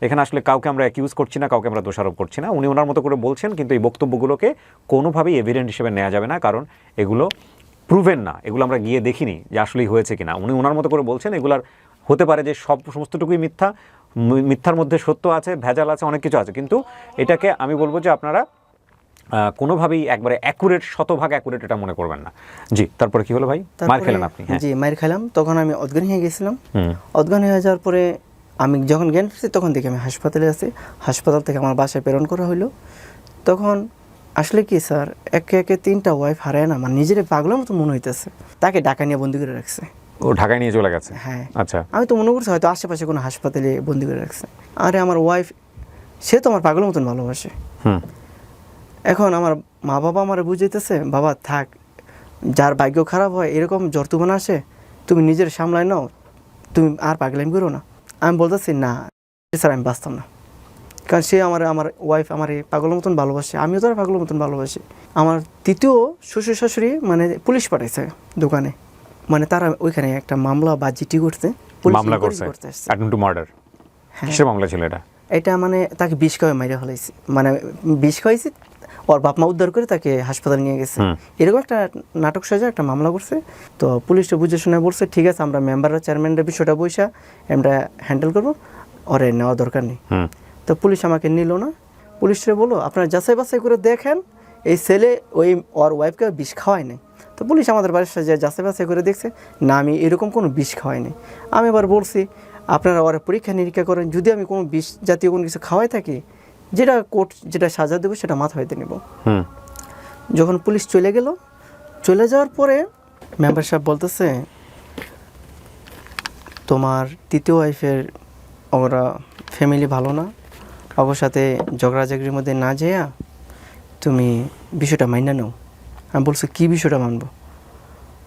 এখানে আসলে কাউকে আমরা অ্যাকিউজ করছি না, কাউকে আমরা দোষারোপ করছি না, উনি ওনার মতো করে বলছেন, কিন্তু এই বক্তব্যগুলোকে কোনোভাবেই এভিডেন্ট হিসেবে নেওয়া যাবে না, কারণ এগুলো প্রুভেন না, এগুলো আমরা গিয়ে দেখিনি যে আসলেই হয়েছে কিনা। উনি ওনার মতো করে বলছেন, এগুলার হতে পারে যে সমস্তটুকুই মিথ্যা, মিথ্যার মধ্যে সত্য আছে, ভেজাল আছে, অনেক কিছু আছে, কিন্তু এটাকে আমি বলবো যে আপনারা কোনোভাবেই একবারে অ্যাকুরেট, শতভাগ অ্যাকুরেট এটা মনে করবেন না। জি, তারপরে কি হলো ভাই? মার খেলেন আপনি? জি, মার খেলাম। তখন আমি অজ্ঞান হয়ে গেছিলাম। অজ্ঞান হয়ে যাওয়ার পরে আমি যখন জ্ঞান ফিরছি, তখন দেখি আমি হাসপাতালে আছি। হাসপাতাল থেকে আমার বাসায় প্রেরণ করা হলো। তখন আসলে কি স্যার, একে একে 3টা ওয়াইফ হারায় না, মানে নিজের পাগলের মতো মনে হইতেছে। তাকে ঢাকা নিয়ে বন্দি করে রাখছে। ও ঢাকায় নিয়ে চলে গেছে? হ্যাঁ। আচ্ছা। আমি তো মনে করছি হয়তো আশেপাশে কোনো হাসপাতালে বন্দি করে রাখছে। আরে আমার ওয়াইফ, সে তো আমার পাগলের মতন ভালোবাসে। এখন আমার মা বাবা আমার বুঝাইতেছে, বাবা থাক, যার ভাগ্য খারাপ হয় এরকম জ্বর তুফান আসে, তুমি নিজের সামলায় নাও, তুমি আর পাগলামি করো না। আমি বলতেছি না স্যার, আমি বাঁচতাম না, কারণ সে আমার ওয়াইফ আমার পাগলের মতন ভালোবাসে, আমিও তো আর পাগলের মতন ভালোবাসি। আমার তৃতীয় শ্বশুর শাশুড়ি মানে পুলিশ পাঠাইছে দোকানে, মানে তারা ওইখানে একটা মামলা বা জিটি করতে, মামলা করছে অ্যাটেম্পট টু মার্ডার। কিসের মামলা ছিল এটা? এটা মানে তাকে বিষ খাওয়াই মাইরা ফেলাইছে, মানে বিষ খাওয়াইছে, ওর বাপ মা উদ্ধার করে তাকে হাসপাতালে নিয়ে গেছে। এরকম একটা নাটক সাজা একটা মামলা করছে। তো পুলিশটা বুঝে শুনে বলছে ঠিক আছে, আমরা মেম্বাররা চেয়ারম্যানরা বিষয়টা বইসা আমরা হ্যান্ডেল করবো, ওরে নেওয়া দরকার নেই। তো পুলিশ আমাকে নিল না। পুলিশরা বললো আপনারা যাচাই বাছাই করে দেখেন এই ছেলে ওর ওয়াইফকে বিষ খাওয়ায় নাই। তো পুলিশ আমাদের বাড়ির সাথে যাচাই বাছাই করে দেখছে না, আমি এরকম কোনো বিষ খাওয়াই নাই। আমি এবার বলছি আপনারা ওরা পরীক্ষা নিরীক্ষা করেন, যদি আমি কোনো বিষ জাতীয় কোনো কিছু খাওয়াই থাকি, যেটা কোর্ট যেটা সাজা দেবো সেটা মাথা হইতে নেব। যখন পুলিশ চলে গেল, চলে যাওয়ার পরে মেম্বার সাহেব বলতেছে তোমার তৃতীয় ওয়াইফের ওরা ফ্যামিলি ভালো না, ওর সাথে ঝগড়াঝাগড়ির মধ্যে না যেয়া তুমি বিষয়টা মাইনা নাও। আমি বলছি কী বিষয়টা মানবো?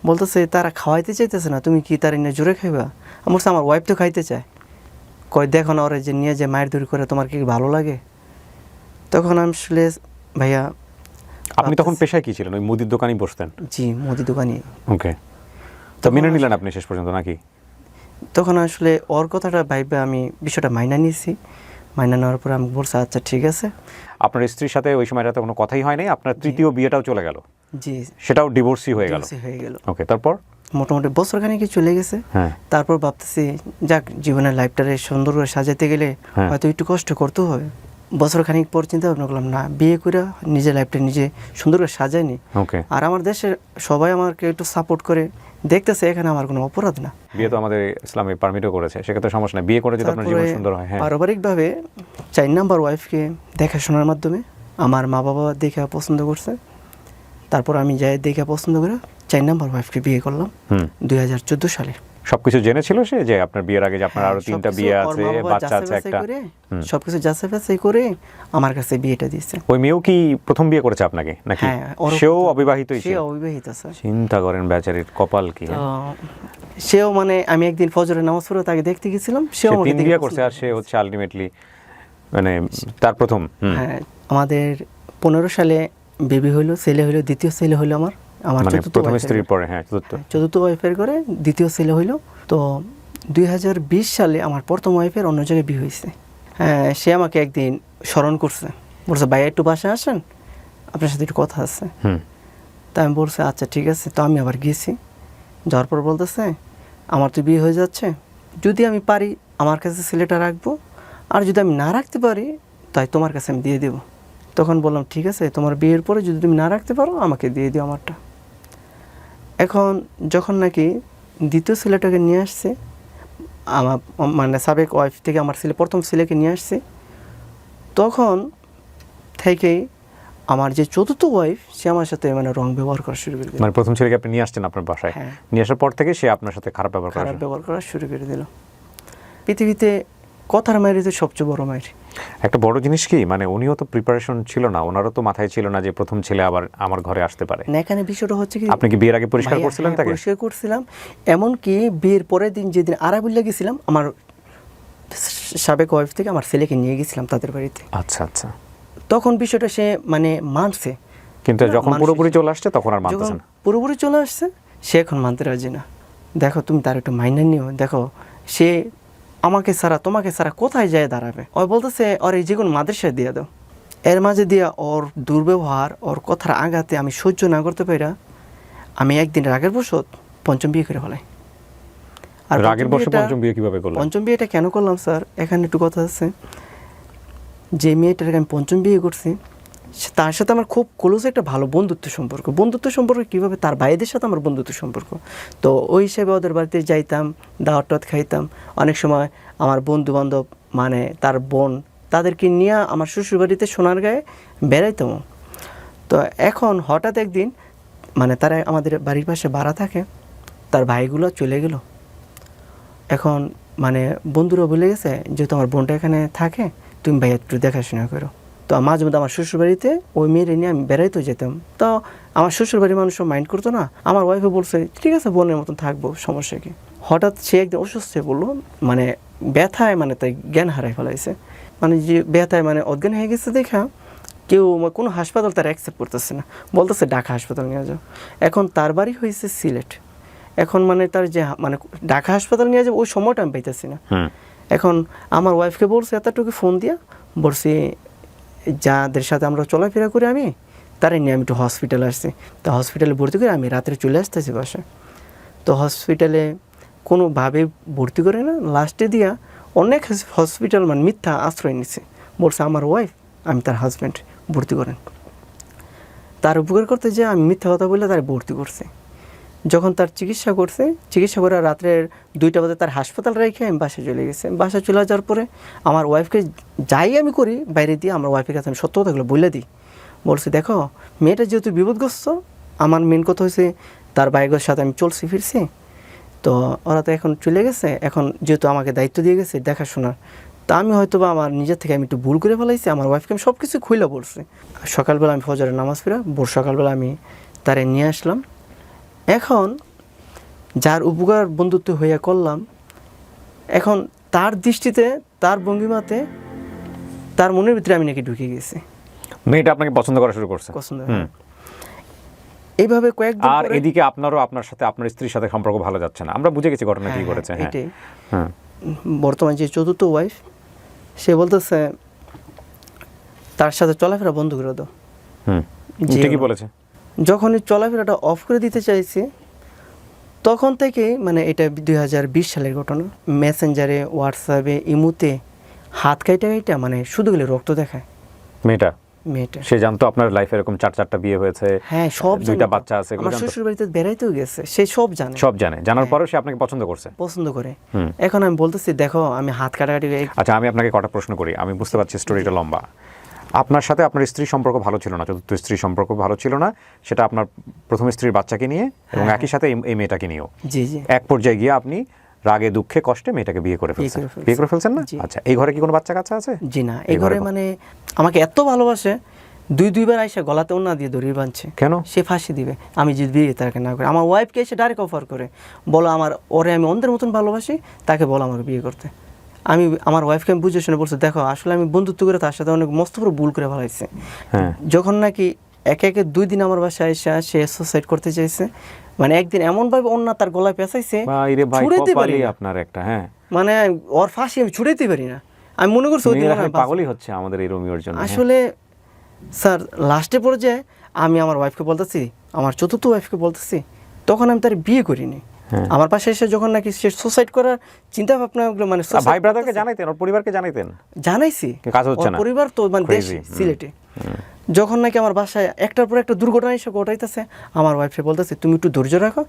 বলতেছে তারা খাওয়াইতে চাইতেছে না, তুমি কি তার এনে জোরে খাইবা? আমি বলছি আমার ওয়াইফ তো খাইতে চায়। কয় দেখো না ওরা যে নিয়ে যে মায়ের দূর করে, তোমার কি ভালো লাগে? তখন আমি আসলে ভাইয়া, আপনি তখন পেশায় কি ছিলেন? ওই মুদির দোকানই বসতেন? জি, মুদির দোকানই। ওকে, তো মেনে নিলেন আপনি শেষ পর্যন্ত নাকি? তখন আসলে ওর কথাটা ভাইবে আমি বিষয়টা মাইনা নিয়েছি। মাইনা নেওয়ার পরে আমি বলছি আচ্ছা ঠিক আছে। আপনার স্ত্রীর সাথে ওই সময়টাতে কোনো কথাই হয় নাই, আপনার তৃতীয় বিয়েটাও চলে গেল? জি, সেটাও ডিভোর্সই হয়ে গেল? ওকে, তারপর মোটামুটি বছর খানিক চলে গেছে। তারপর ভাবতেছি যাক, জীবনের লাইফটারে সুন্দর করে সাজাতে গেলে হয়তো একটু কষ্ট করতেও হবে। বছর খানিক পর চিন্তা ভাবনা করলাম না, বিয়ে করে নিজের লাইফটা নিজে সুন্দর করে সাজাইনি। আর আমার দেশের সবাই আমাকে একটু সাপোর্ট করে দেখতেছে, এখানে আমার কোনো অপরাধ না। বিয়ে তো আমাদের ইসলামে পারমিটও করেছে, সেক্ষেত্রে সমস্যা নেই, বিয়ে করে যদি আপনার জীবন সুন্দর হয়। পারিবারিকভাবে 4 নাম্বার ওয়াইফকে দেখাশোনার মাধ্যমে আমার মা বাবা দেখে পছন্দ করছে, তারপর আমি যাই দেখে পছন্দ করে 4 নাম্বার ওয়াইফকে বিয়ে করলাম 2014 সালে। সবকিছু জেনেছিল সে যে আপনার বিয়ের আগে যে আপনার আরো 3টা বিয়ে আছে, বাচ্চা আছে একটা, সবকিছু যাচাই বাছাই করে আমার কাছে বিয়েটা দিয়েছে। ওই মেয়েও কি প্রথম বিয়ে করেছে আপনাকে নাকি? সেও অবিবাহিতই ছিল? সেও অবিবাহিত স্যার। চিন্তা করেন বেচারির কপাল কি। সেও মানে আমি একদিন ফজরের নামাজ পড়ে তাকে দেখতে গেছিলাম, সেও আমাকে 3 বিয়ে করছে, আর সে হচ্ছে আলটিমেটলি মানে তার প্রথম। হ্যাঁ, আমাদের 15 সালে বেবি হইলো, ছেলে হইলো, দ্বিতীয় ছেলে হইলো আমার মানে প্রথম স্ত্রীর পরে। হ্যাঁ, চতুর্থ ওয়াইফের করে দ্বিতীয় ছেলে হইলো। তো 2020 সালে আমার প্রথম ওয়াইফের অন্য জায়গায় বিয়ে হয়েছে। হ্যাঁ, সে আমাকে একদিন স্মরণ করছে, বলছে ভাইয়া একটু বাসায় আসেন, আপনার সাথে একটু কথা আছে। তা আমি বলছি আচ্ছা ঠিক আছে। তো আমি আবার গিয়েছি, যাওয়ার পর বলতেছে আমার তো বিয়ে হয়ে যাচ্ছে, যদি আমি পারি আমার কাছে ছেলেটা রাখবো, আর যদি আমি না রাখতে পারি তাই তোমার কাছে আমি দিয়ে দেবো। তখন বললাম ঠিক আছে, তোমার বিয়ের পরে যদি তুমি না রাখতে পারো আমাকে দিয়ে দিও আমারটা। এখন যখন নাকি দ্বিতীয় ছেলেটাকে নিয়ে আসছে, আমার মানে সাবেক ওয়াইফ থেকে আমার ছেলে প্রথম ছেলেকে নিয়ে আসছে, তখন থেকেই আমার যে চতুর্থ ওয়াইফ সে আমার সাথে মানে রং ব্যবহার করা শুরু করে দিল। মানে প্রথম ছেলেকে আপনি নিয়ে আসছেন আপনার বাসায়, নিয়ে আসার পর থেকে সে আপনার সাথে খারাপ ব্যবহার করা শুরু করে দিল। পৃথিবীতে কথার মায়ের সবচেয়ে বড় মায়ের একটা বড় জিনিস কি, মানে উনিও তো প্রিপারেশন ছিল না, ওনারও তো মাথায় ছিল না যে প্রথম ছেলে আবার আমার ঘরে আসতে পারে না। এখানে বিষয়টা হচ্ছে কি, আপনি কি বিয়ের আগে পরিষ্কার করছিলেন তাকে? পরিষ্কার করছিলাম, এমনকি বিয়ের পরের দিন যেদিন আরাবুল্লাহ গেছিলাম, আমার সাবেক ওয়াইফ থেকে আমার ছেলেকে নিয়ে গেছিলাম তাদের বাড়িতে। আচ্ছা আচ্ছা। তখন বিষয়টা সে মানে মানছে, কিন্তু যখন পুরোপুরি চলে আসছে তখন আর মানতেছে না। পুরোপুরি চলে আসছে সে এখন মানতে রাজি না। দেখো তুমি তার একটু মাইনে নিও, দেখো সে আমাকে ছাড়া তোমাকে ছাড়া কোথায় যায় দাঁড়াবে। ওই বলতেছে ওর এই যে কোনো মাদ্রাসায় দিয়ে দাও। এর মাঝে দিয়ে ওর দুর্ব্যবহার, ওর কথার আঘাতে আমি সহ্য না করতে পারি, আমি একদিন রাগের বশত পঞ্চম বিয়ে করে ফেলাই। আর রাগের বশে পঞ্চম বিয়ে কিভাবে করলেন? পঞ্চম বিয়েটা কেন করলাম স্যার, এখানে একটু কথা আছে। যে মেয়েটাকে আমি পঞ্চম বিয়ে করছি তার সাথে আমার খুব ক্লোজ একটা ভালো বন্ধুত্ব সম্পর্ক। বন্ধুত্ব সম্পর্ক কীভাবে, তার ভাইদের সাথে আমার বন্ধুত্ব সম্পর্ক। তো ওই হিসেবে ওদের বাড়িতে যাইতাম, দাওয়াত টাওয়াত খাইতাম। অনেক সময় আমার বন্ধু বান্ধব মানে তার বোন তাদেরকে নিয়ে আমার শ্বশুরবাড়িতে সোনারগাঁয়ে বেড়াইতাম। তো এখন হঠাৎ একদিন মানে তারা আমাদের বাড়ির পাশে ভাড়া থাকে, তার ভাইগুলো চলে গেল। এখন মানে বন্ধুরা বলে গেছে যেহেতু আমার বোনটা এখানে থাকে তুমি ভাই একটু দেখাশোনা করো। তো মাঝে মধ্যে আমার শ্বশুরবাড়িতে ওই মেয়ের নিয়ে আমি বেড়াইতে যেতাম। তো আমার শ্বশুরবাড়ির মানুষও মাইন্ড করতো না। আমার ওয়াইফে বলছে ঠিক আছে বোনের মতন থাকবো, সমস্যা কি। হঠাৎ সে একদিন অসুস্থ হয়ে পড়লো, মানে ব্যথায় মানে তাই জ্ঞান হারাই ফেলাইছে। মানে যে ব্যথায় মানে অজ্ঞান হয়ে গেছে দেখা কেউ কোনো হাসপাতাল তার অ্যাকসেপ্ট করতেছে না, বলতেছে ঢাকা হাসপাতাল নিয়ে যাও। এখন তার বাড়ি হয়েছে সিলেট। এখন মানে তার যে মানে ঢাকা হাসপাতাল নিয়ে যাবো ওই সময়টা আমি পাইতেছি না। এখন আমার ওয়াইফকে বলছে এতটুকু ফোন দিয়া বলছি যাদের সাথে আমরা চলাফেরা করি আমি তারাই নিয়ে আমি একটু হসপিটালে আসছি। তো হসপিটালে ভর্তি করে আমি রাত্রে চলে আসতেছি বাসায়। তো হসপিটালে কোনোভাবে ভর্তি করে না, লাস্টে দিয়া অনেক হসপিটাল মানে মিথ্যা আশ্রয় নিচ্ছে, বলছে আমার ওয়াইফ আমি তার হাজব্যান্ড, ভর্তি করেন। তার উপকার করতে যে আমি মিথ্যা কথা বলে তার ভর্তি করছে। যখন তার চিকিৎসা করছে, চিকিৎসা করে রাত্রের 2টা বাজে তার হাসপাতাল রেখে আমি বাসায় চলে গেছে। বাসায় চলে যাওয়ার পরে আমার ওয়াইফকে যাই আমি করি বাইরে দিয়ে আমার ওয়াইফের কাছে আমি সত্য কথাগুলো বলে দিই। বলছি দেখো মেয়েটা যেহেতু বিপদগ্রস্ত, আমার মেন কথা হয়েছে তার বাইকের সাথে আমি চলছি ফিরছি, তো ওরা তো এখন চলে গেছে, এখন যেহেতু আমাকে দায়িত্ব দিয়ে গেছে দেখাশোনার, তা আমি হয়তো বা আমার নিজের থেকে আমি একটু ভুল করে ফেলাইছি। আমার ওয়াইফকে আমি সব কিছু খুইলা বলছি। সকালবেলা আমি ফজরের নামাজ পড়া ভোর সকালবেলা আমি তারে নিয়ে আসলাম। এখন যার উপকার বন্ধুত্ব হইয়া করলাম, এখন তার দৃষ্টিতে তার ভঙ্গিমাতে তার মনের ভিতরে আমি নাকি ঢুকে গেছি। মেয়েটা আপনাকে পছন্দ করা শুরু করছে। পছন্দ এইভাবে কয়েকদিন। আর এদিকে আপনারও আপনার সাথে আপনার স্ত্রীর সাথে সম্পর্ক ভালো যাচ্ছে না। আমরা বুঝে গেছি ঘটনা কি ঘটেছে। এটাই বর্তমান যে চতুর্থ ওয়াইফ সে বলতেছে তার সাথে চলাফেরা বন্ধ করে দাও। কি বলেছে? যখনই চলাফেরাটা অফ করে দিতে চাইছি তখন থেকে মানে এটা 2020 সালের ঘটনা, মেসেঞ্জারে হোয়াটসঅ্যাপে ইমুতে হাত কাইটা মানে শুধু গেলে রক্ত দেখায়। মেয়েটা সে জানতো আপনার লাইফে এরকম 4-4টা বিয়ে হয়েছে, হ্যাঁ সব, 2টা বাচ্চা আছে, আমার শ্বশুর বাড়িতে বেড়াইতেও গেছে, সে সব জানে। জানার পরেও সে আপনাকে পছন্দ করে। এখন আমি বলতেছি দেখো আমি হাত কাটাকাটি। আচ্ছা আমি আপনাকে কটা প্রশ্ন করি, আমি বুঝতে পারছি স্টোরিটা লম্বা। আপনার সাথে আপনার স্ত্রীর সম্পর্ক ভালো ছিল না, চতুর্থ স্ত্রীর সম্পর্ক ভালো ছিল না, সেটা আপনার প্রথম স্ত্রীর বাচ্চাকে নিয়ে এবং একই সাথে এই মেয়েটাকে নিয়েও। এক পর্যায়ে গিয়ে আপনি রাগে দুঃখে কষ্টে মেয়েটাকে বিয়ে করে ফেলছেন না? আচ্ছা এই ঘরে কি কোনো বাচ্চা কাচ্চা আছে? জি না, এই ঘরে মানে আমাকে এত ভালোবাসে, দুইবার আইসা গলাতে ওনা দিয়ে দড়ি বাঁধছে। কেন? সে ফাঁসি দিবে আমি যদি বিয়ে তাকে না করে। আমার ওয়াইফকে এসে ডাইরেক্ট অফার করে বলো ওরে আমি অন্ধের মতন ভালোবাসি, তাকে বলো আমাকে বিয়ে করতে। আমি আমার ওয়াইফকে আমি বুঝে শুনে বলছি দেখো আসলে আমি বন্ধুত্ব করে তার সাথে অনেক মস্ত বড় ভুল করে ফেলাইছি। যখন নাকি একে 2 দিন আমার বাসায় এসে সে সুসাইড করতে চাইছে, মানে একদিন এমন ভাবে অন্য তার গলায় পেঁচাইছে ছুড়াইতে পারি আপনার একটা মানে ওর ফাঁসি আমি ছুড়াইতে পারি না। আমি মনে করছি ওই দিন পাগলই হচ্ছে আমাদের এই রোমিওর জন্য। আসলে স্যার লাস্টে পর্যায়ে আমি আমার ওয়াইফকে বলতেছি, আমার চতুর্থ ওয়াইফকে বলতেছি, তখন আমি তার বিয়ে করিনি, আমার পাশে এসে যখন নাকি সে সুসাইড করার চিন্তা ভাবনা মানে ভাই ব্রাদারকে জানাইতেন, ওর পরিবারকে জানাইতেন? জানাইছি, কাজ হচ্ছে না, পরিবার তো মানে দেশে সিলেটে। যখন নাকি আমার বাসায় একটার পর একটা দুর্ঘটনা এসে ঘটাইতেছে, আমার ওয়াইফে বলতেছে তুমি একটু ধৈর্য রাখো।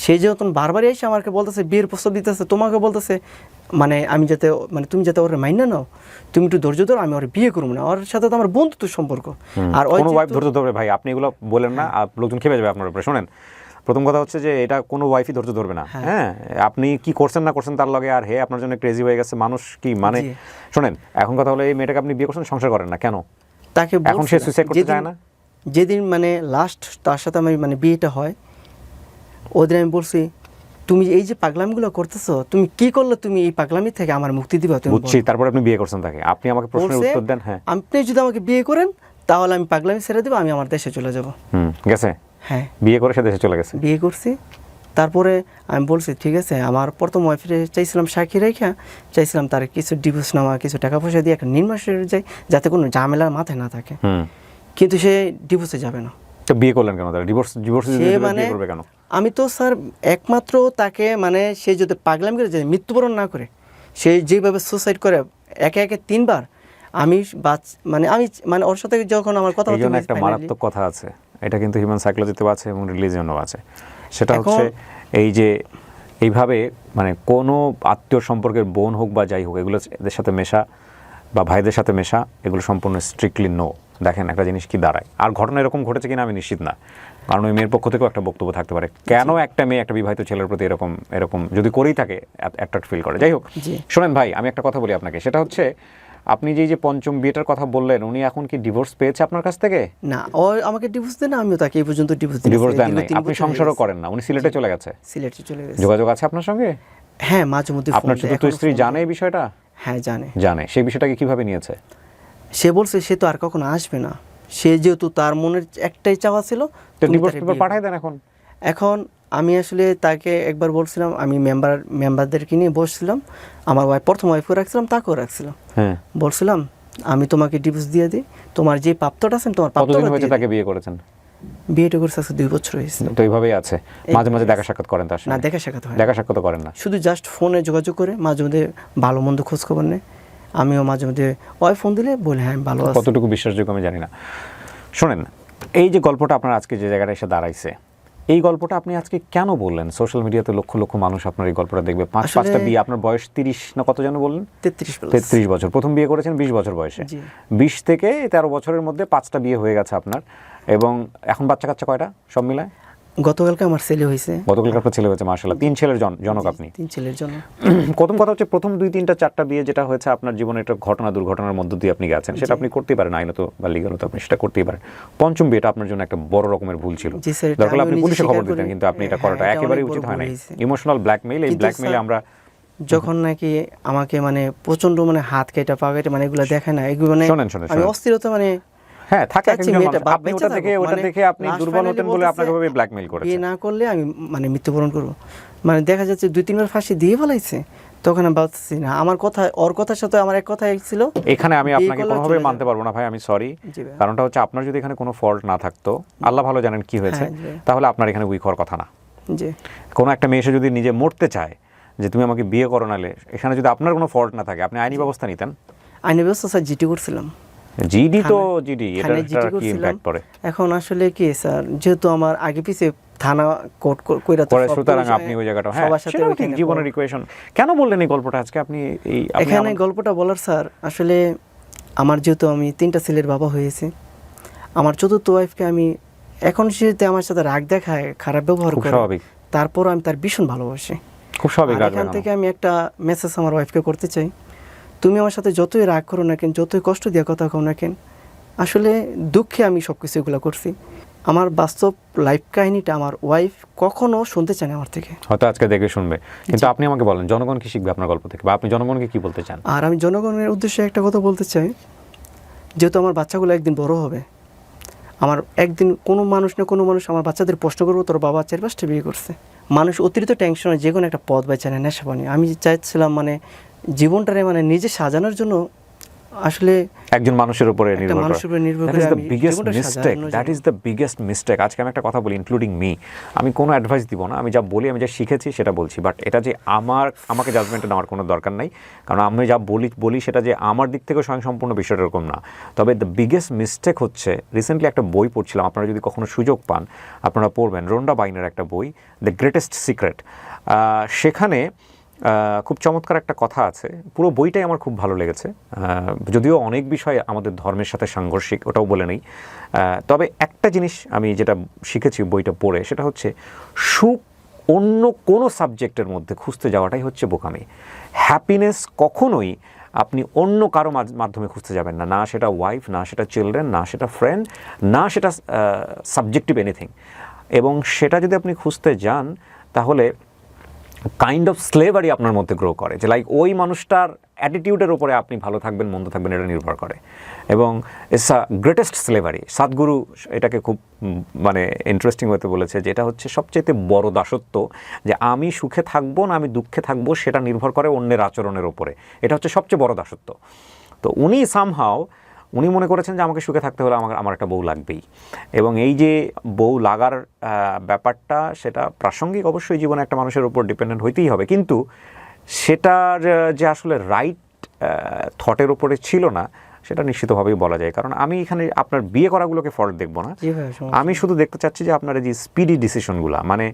সেই যখন বারবারই এসে আমাকে বলতেছে বিয়ের প্রস্তাব দিতেছে, তোমাকে বলতেছে মানে আমি যাতে মানে তুমি যাতে ওর মাইন্ড নাও, তুমি একটু ধৈর্য ধরো, আমি ওর বিয়ে করবো না, ওর সাথে তো আমার বন্ধুত্ব সম্পর্ক। আর কোনো ওয়াইফ ধৈর্য ধরবে ভাই? আপনি এগুলো বলেন না, লোকজন খেপে যাবে আপনার উপরে। শোনেন, প্রথম কথা হচ্ছে যে এটা কোনো ওয়াইফই ধৈর্য ধরবে না। হ্যাঁ, আপনি কি করছেন না করছেন তার লগে, আর হে আপনার জন্য ক্রেজি হয়ে গেছে মানুষ কি মানে। শোনেন, এখন কথা হলো এই মেয়েটাকে আপনি বিয়ে করছেন, সংসার করেন না কেন? তাকে এখন সে সুইসাইড করতে চায় না। যেদিন মানে লাস্ট তার সাথে আমি মানে বিয়েটা হয়, ওদিন আমি বলছি তুমি এই যে পাগলামিগুলো করতেছো, তুমি কি করলে তুমি এই পাগলামি থেকে আমার মুক্তি দিবা? তুমি বুঝছি, তারপর আপনি বিয়ে করছেন তাকে। আপনি আমাকে প্রশ্নের উত্তর দেন। হ্যাঁ, আপনি যদি আমাকে বিয়ে করেন তাহলে আমি পাগলামি ছেড়ে দেব, আমি আমার দেশে চলে যাব। গেছে? হ্যাঁ, বিয়ে করে সে দেশে চলে গেছে। বিয়ে করছি, তারপরে আমি বলছি ঠিক আছে, আমার প্রথম ওয়াইফে চাইছিলাম সাক্ষী রেখা, চাইছিলাম তার কিছু ডিভোর্স নেওয়া, কিছু টাকা পয়সা দিয়ে একটা নির্মাসে যায়, যাতে কোনো ঝামেলার মাথায় না থাকে। কিন্তু সে ডিভোর্সে যাবে না। তো বিয়ে করলেন কেন? ডিভোর্স মানে করবে কেন? আমি তো স্যার একমাত্র তাকে মানে সে যদি পাগলামি করে যায়, মৃত্যুবরণ না করে, সে যেভাবে সুসাইড করে একে একে 3 বার, আমি মানে ওর সাথে যখন আমার কথা হচ্ছে, একটা মারাত্মক কথা আছে, এটা কিন্তু হিউম্যান সাইকোলজিতে আছে এবং রিলিজিয়নও আছে। সেটা হচ্ছে এই যে এইভাবে মানে কোনো আত্মীয় সম্পর্কের বোন হোক বা যাই হোক, এগুলো এদের সাথে মেশা বা ভাইদের সাথে মেশা, এগুলো সম্পূর্ণ স্ট্রিক্টলি নো। দেখেন একটা জিনিস কি দাঁড়ায়, আর ঘটনা এরকম ঘটেছে কিনা আমি নিশ্চিত না, কারণ ওই মেয়ের পক্ষ থেকেও একটা বক্তব্য থাকতে পারে কেন একটা মেয়ে একটা বিবাহিত ছেলের প্রতি এরকম যদি করেই থাকে অ্যাট্রাক্ট ফিল করে। যাই হোক, শোনেন ভাই, আমি একটা কথা বলি আপনাকে, সেটা হচ্ছে আপনি যে পঞ্চম বিয়েটার কথা বললেন, উনি এখন কি ডিভোর্স পেয়েছে আপনার কাছ থেকে? না, ও আমাকে ডিভোর্স দেন না, আমিও তাকে এই পর্যন্ত ডিভোর্স দেন নাই। আপনি সংসারও করেন না, উনি সিলেটে চলে গেছে। সিলেটে চলে গেছে। যোগাযোগ আছে আপনার সঙ্গে? হ্যাঁ, মাঝে মধ্যে। আপনার চতুর্থ স্ত্রী জানে এই বিষয়টা? হ্যাঁ, জানে। সেই বিষয়টাকে কিভাবে নিয়েছে? সে বলছে সে তো আর কখনো আসবে না, সে যেহেতু তার মনের একটাই চাওয়া ছিল। তো ডিভোর্স পেপার পাঠিয়ে দেন এখন। আমি আসলে তাকে একবার বলছিলাম, আমি মেম্বারদেরকে নিয়ে বসছিলাম, আমার প্রথম ওয়াইফকে রাখছিলাম, তাকেও রাখছিলাম। বলছিলাম আমি তোমাকে ডিভোর্স দিয়ে দিই, তোমার যে প্রাপ্তটা আছে তোমার প্রাপ্তটা। কতদিন হয়েছে তাকে বিয়ে করেছেন? বিয়েটা করছে আজকে 2 বছর হয়েছে। তো এইভাবেই আছে, মাঝে মাঝে দেখা সাক্ষাৎ করেন তার সাথে? না, দেখা সাক্ষাৎ হয় না। দেখা সাক্ষাৎ করেন না, শুধু জাস্ট ফোনে যোগাযোগ করে, মাঝে মধ্যে ভালো মন্দ খোঁজ খবর নেয়। আমিও মাঝে মধ্যে ওই ফোন দিলে বলে হ্যাঁ ভালো আছে। কতটুকু বিশ্বাসযোগ্য আমি জানি না। শোনেন, এই যে গল্পটা আপনার আজকে যে জায়গাটা এসে দাঁড়াইছে, এই গল্পটা আপনি আজকে কেন বললেন? সোশ্যাল মিডিয়াতে লক্ষ লক্ষ মানুষ আপনার এই গল্পটা দেখবে। 5-5টা বিয়ে, আপনার বয়স 30 না কত যেন বললেন? 33 বছর। প্রথম বিয়ে করেছেন 20 বছর বয়সে। 20 থেকে 13 বছরের মধ্যে 5টা বিয়ে হয়ে গেছে আপনার। এবং এখন বাচ্চা কাচ্চা কয়টা সব মিলায়? গতকালকে আমার ছেলে হয়েছে। গতকালকে আপনার ছেলে হয়েছে, মাশাআল্লাহ। 3 ছেলের জনক আপনি। 3 ছেলের জনক। প্রথম কথা হচ্ছে, প্রথম 2, 3টা 4টা বিয়ে যেটা হয়েছে আপনার জীবনে, এটা দুর্ঘটনার মধ্য দিয়ে আপনি গেছেন, সেটা আপনি করতেই পারেন, আইনত বা লিগালত আপনি সেটা করতেই পারেন। পঞ্চম বিয়েটা আপনার জন্য একটা বড় রকমের ভুল ছিল। দরকার আপনি পুলিশে খবর দিতেন, কিন্তু আপনি এটা করাটা একেবারেই উচিত হয় না। ইমোশনাল ব্ল্যাকমেইল, এই ব্ল্যাকমেইলে আমরা যখন নাকি আমাকে মানে প্রচন্ড মানে হাত কেটে পা কেটে মানে এগুলো দেখায় না, এগুলো মানে আমি অস্থিরতা মানে হ্যাঁ থাকে একজন মানুষ, আপনি ওটা দেখে আপনি দুর্বল হতেন বলে আপনাকে ভাবে ব্ল্যাকমেইল করেছে। বিয়ে না করলে আমি মানে মৃত্যুবরণ করব, মানে দেখা যাচ্ছে 2-3 বার ফাঁসি দিয়ে ফেলাইছে। তখন আমি ভাবছি না, আমার কথা ওর কথার সাথে আমার এক কথাই ছিল। এখানে আমি আপনাকে কোনোভাবে মানতে পারবো না ভাই, আমি সরি। কারণটা হচ্ছে আপনার যদি এখানে কোনো ফল্ট না থাকতো, আল্লাহ ভালো জানেন কি হয়েছে, তাহলে আপনার এখানে উইক হওয়ার কথা না। কোনো একটা মেয়ে এসে যদি নিজে মরতে চায় যে তুমি আমাকে বিয়ে করো, নালে এখানে যদি আপনার কোনো ফল্ট না থাকে, আপনি আইনি ব্যবস্থা নিতেন। আইনি ব্যবস্থা স্যার জিটি করছিলাম। জিডি তো জিডি, এটা কি ইমপ্যাক্ট পড়ে? এখন আসলে কি স্যার, যেহেতু আমার আগে পিছে থানা কোর্ট কইরা তো সুতরাং আপনি ওই জায়গাটা হ্যাঁ সেটাও ঠিক জীবনের ইকুয়েশন। কেন বললেন এই গল্পটা আজকে আপনি? এই এখানে গল্পটা বলার স্যার, আসলে আমার যেহেতু আমি 3টা ছেলের বাবা হয়েছে, আমার চতুর্থ ওয়াইফকে আমি এখন সেতে আমার সাথে রাগ দেখায়, খারাপ ব্যবহার করে, তারপর আমি তার ভীষণ ভালোবাসি, খুব স্বাভাবিক। এখান থেকে আমি একটা মেসেজ আমার ওয়াইফকে করতে চাই, তুমি আমার সাথে যতই রাগ করো না কেন, যতই কষ্ট দিয়ে কথা কও না কেন, আসলে দুঃখে আমি সব কিছু এগুলো করছি। আমার বাস্তব লাইফ কাহিনীটা আমার ওয়াইফ কখনো শুনতে চায় না আমার থেকে, হয়তো আজকে দেখে শুনবে, কিন্তু আপনি আমাকে বলেন জনগণ কি শিখবে আপনার গল্প থেকে, বা আপনি জনগণকে কি বলতে চান? আর আমি জনগণের উদ্দেশ্যে একটা কথা বলতে চাই, যেহেতু আমার বাচ্চাগুলো একদিন বড় হবে, আমার একদিন কোনো মানুষ না কোনো মানুষ আমার বাচ্চাদের প্রশ্ন করবো তোর বাবা 4-5টা বিয়ে করছে। মানুষ অতিরিক্ত টেনশনে যে কোনো একটা পথ বাঁচে না, নেশা পানি। আমি চাইছিলাম মানে জীবনটারে মানে নিজে সাজানোর জন্য আসলে একজন মানুষের উপরে নির্ভর করে that is the biggest mistake, that is the biggest mistake. আজকে আমি একটা কথা বলি, ইনক্লুডিং মি, আমি কোনো অ্যাডভাইস দিব না, আমি যা বলি, আমি যা শিখেছি সেটা বলছি, বাট এটা যে আমাকে জাজমেন্টে নেওয়ার কোনো দরকার নাই, কারণ আমি যা বলি সেটা যে আমার দিক থেকে স্বয়ংসম্পূর্ণ বিষয়টা এরকম না। তবে দ্য বিগেস্ট মিস্টেক হচ্ছে, রিসেন্টলি একটা বই পড়ছিলাম, আপনারা যদি কখনো সুযোগ পান আপনারা পড়বেন, রোন্ডা বাইনের একটা বই, দ্য গ্রেটেস্ট সিক্রেট। সেখানে খুব চমৎকার একটা কথা আছে, পুরো বইটাই আমার খুব ভালো লেগেছে, যদিও অনেক বিষয় আমাদের ধর্মের সাথে সাংঘর্ষিক, ওটাও বলে নেই। তবে একটা জিনিস আমি যেটা শিখেছি বইটা পড়ে, সেটা হচ্ছে সুখ অন্য কোনো সাবজেক্টের মধ্যে খুঁজতে যাওয়াটাই হচ্ছে বোকামি। হ্যাপিনেস কখনোই আপনি অন্য কারো মাধ্যমে খুঁজতে যাবেন না, না সেটা ওয়াইফ, না সেটা চিলড্রেন, না সেটা ফ্রেন্ড, না সেটা সাবজেক্টিভ এনিথিং। এবং সেটা যদি আপনি খুঁজতে যান তাহলে কাইন্ড অফ স্লেভারি আপনার মধ্যে গ্রো করে, যে লাইক ওই মানুষটার অ্যাটিটিউডের উপরে আপনি ভালো থাকবেন মন্দ থাকবেন এটা নির্ভর করে, এবং ইটস আ গ্রেটেস্ট স্লেভারি। সাদগুরু এটাকে খুব মানে ইন্টারেস্টিং হতে বলেছে, যে এটা হচ্ছে সবচেয়ে বড় দাসত্ব, যে আমি সুখে থাকবো না আমি দুঃখে থাকবো সেটা নির্ভর করে অন্যের আচরণের উপরে, এটা হচ্ছে সবচেয়ে বড় দাসত্ব। তো উনি মনে করেছেন যে আমাকে সুখে থাকতে হলে আমার একটা বউ লাগবেই, এবং এই যে বউ লাগার ব্যাপারটা সেটা প্রাসঙ্গিক, অবশ্যই জীবনে একটা মানুষের উপর ডিপেন্ডেন্ট হইতেই হবে, কিন্তু সেটার যে আসলে রাইট থটের উপরে ছিল না সেটা নিশ্চিতভাবেই বলা যায়। কারণ আমি এখানে আপনার বিয়ে করাগুলোকে ফল্ট দেখব না, আমি শুধু দেখতে চাচ্ছি যে আপনার যে স্পিডি ডিসিশনগুলো, মানে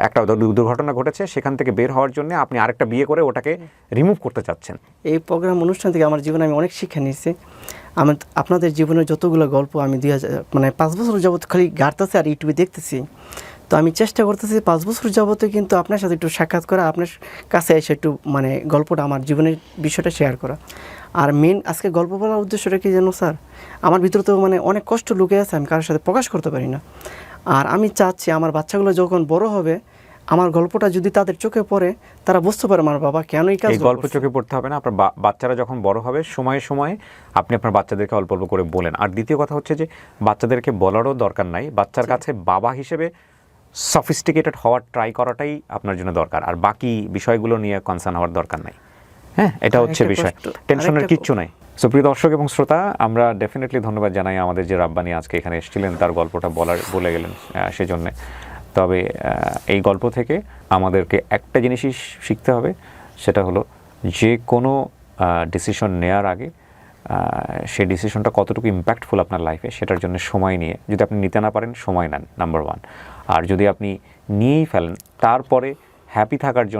একটা দুর্ঘটনা ঘটেছে সেখান থেকে বের হওয়ার জন্য আপনি আরেকটা বিয়ে করে ওটাকে রিমুভ করতে চাচ্ছেন। এই প্রোগ্রাম অনুষ্ঠান থেকে আমার জীবনে আমি অনেক শিক্ষা নিয়েছি। আপনাদের জীবনের যতগুলো গল্প আমি 5 বছর যাবত খালি গাড়তেছি আর ইউটিউবে দেখতেছি, তো আমি চেষ্টা করতেছি 5 বছর যাবতে কিন্তু আপনার সাথে একটু সাক্ষাৎ করা, আপনার কাছে এসে একটু গল্পটা আমার জীবনের বিষয়টা শেয়ার করা। আর মেন আজকে গল্প বলার উদ্দেশ্যটা কি জানো স্যার, আমার ভিতরে তো অনেক কষ্ট লুকিয়ে আছে, আমি কারোর সাথে প্রকাশ করতে পারি না। আর আমি চাচ্ছি আমার বাচ্চাগুলো যখন বড় হবে, আমার গল্পটা যদি তাদের চোখে পড়ে, তারা বুঝতে পারে আমার বাবা কেন এই কাজ। এই গল্প চোখে পড়তে হবে না, আপনার বাচ্চারা যখন বড় হবে সময়ে সময়ে আপনি আপনার বাচ্চাদেরকে অল্প অল্প করে বলেন। আর দ্বিতীয় কথা হচ্ছে যে বাচ্চাদেরকে বলারও দরকার নাই, বাচ্চার কাছে বাবা হিসেবে সফিস্টিকেটেড হওয়ার ট্রাই করাটাই আপনার জন্য দরকার, আর বাকি বিষয়গুলো নিয়ে কনসার্ন হওয়ার দরকার নাই। হ্যাঁ, এটা হচ্ছে বিষয়, টেনশনের কিচ্ছু নাই। সো প্রিয় দর্শক এবং শ্রোতা, আমরা ডেফিনেটলি ধন্যবাদ জানাই আমাদের যে রাব্বানি আজকে এখানে এসেছিলেন, তার গল্পটা বলে গেলেন সেজন্য। তবে এই গল্প থেকে আমাদেরকে একটা জিনিসই শিখতে হবে, সেটা হলো যে কোনো ডিসিশন নেওয়ার আগে সেই ডিসিশনটা কতটুকু ইম্প্যাক্টফুল আপনার লাইফে, সেটার জন্য সময় নিয়ে, যদি আপনি নিতে না পারেন সময় নেন, নাম্বার 1। আর যদি আপনি নিয়েই ফেলেন তারপরে হ্যাপি থাকার জন্য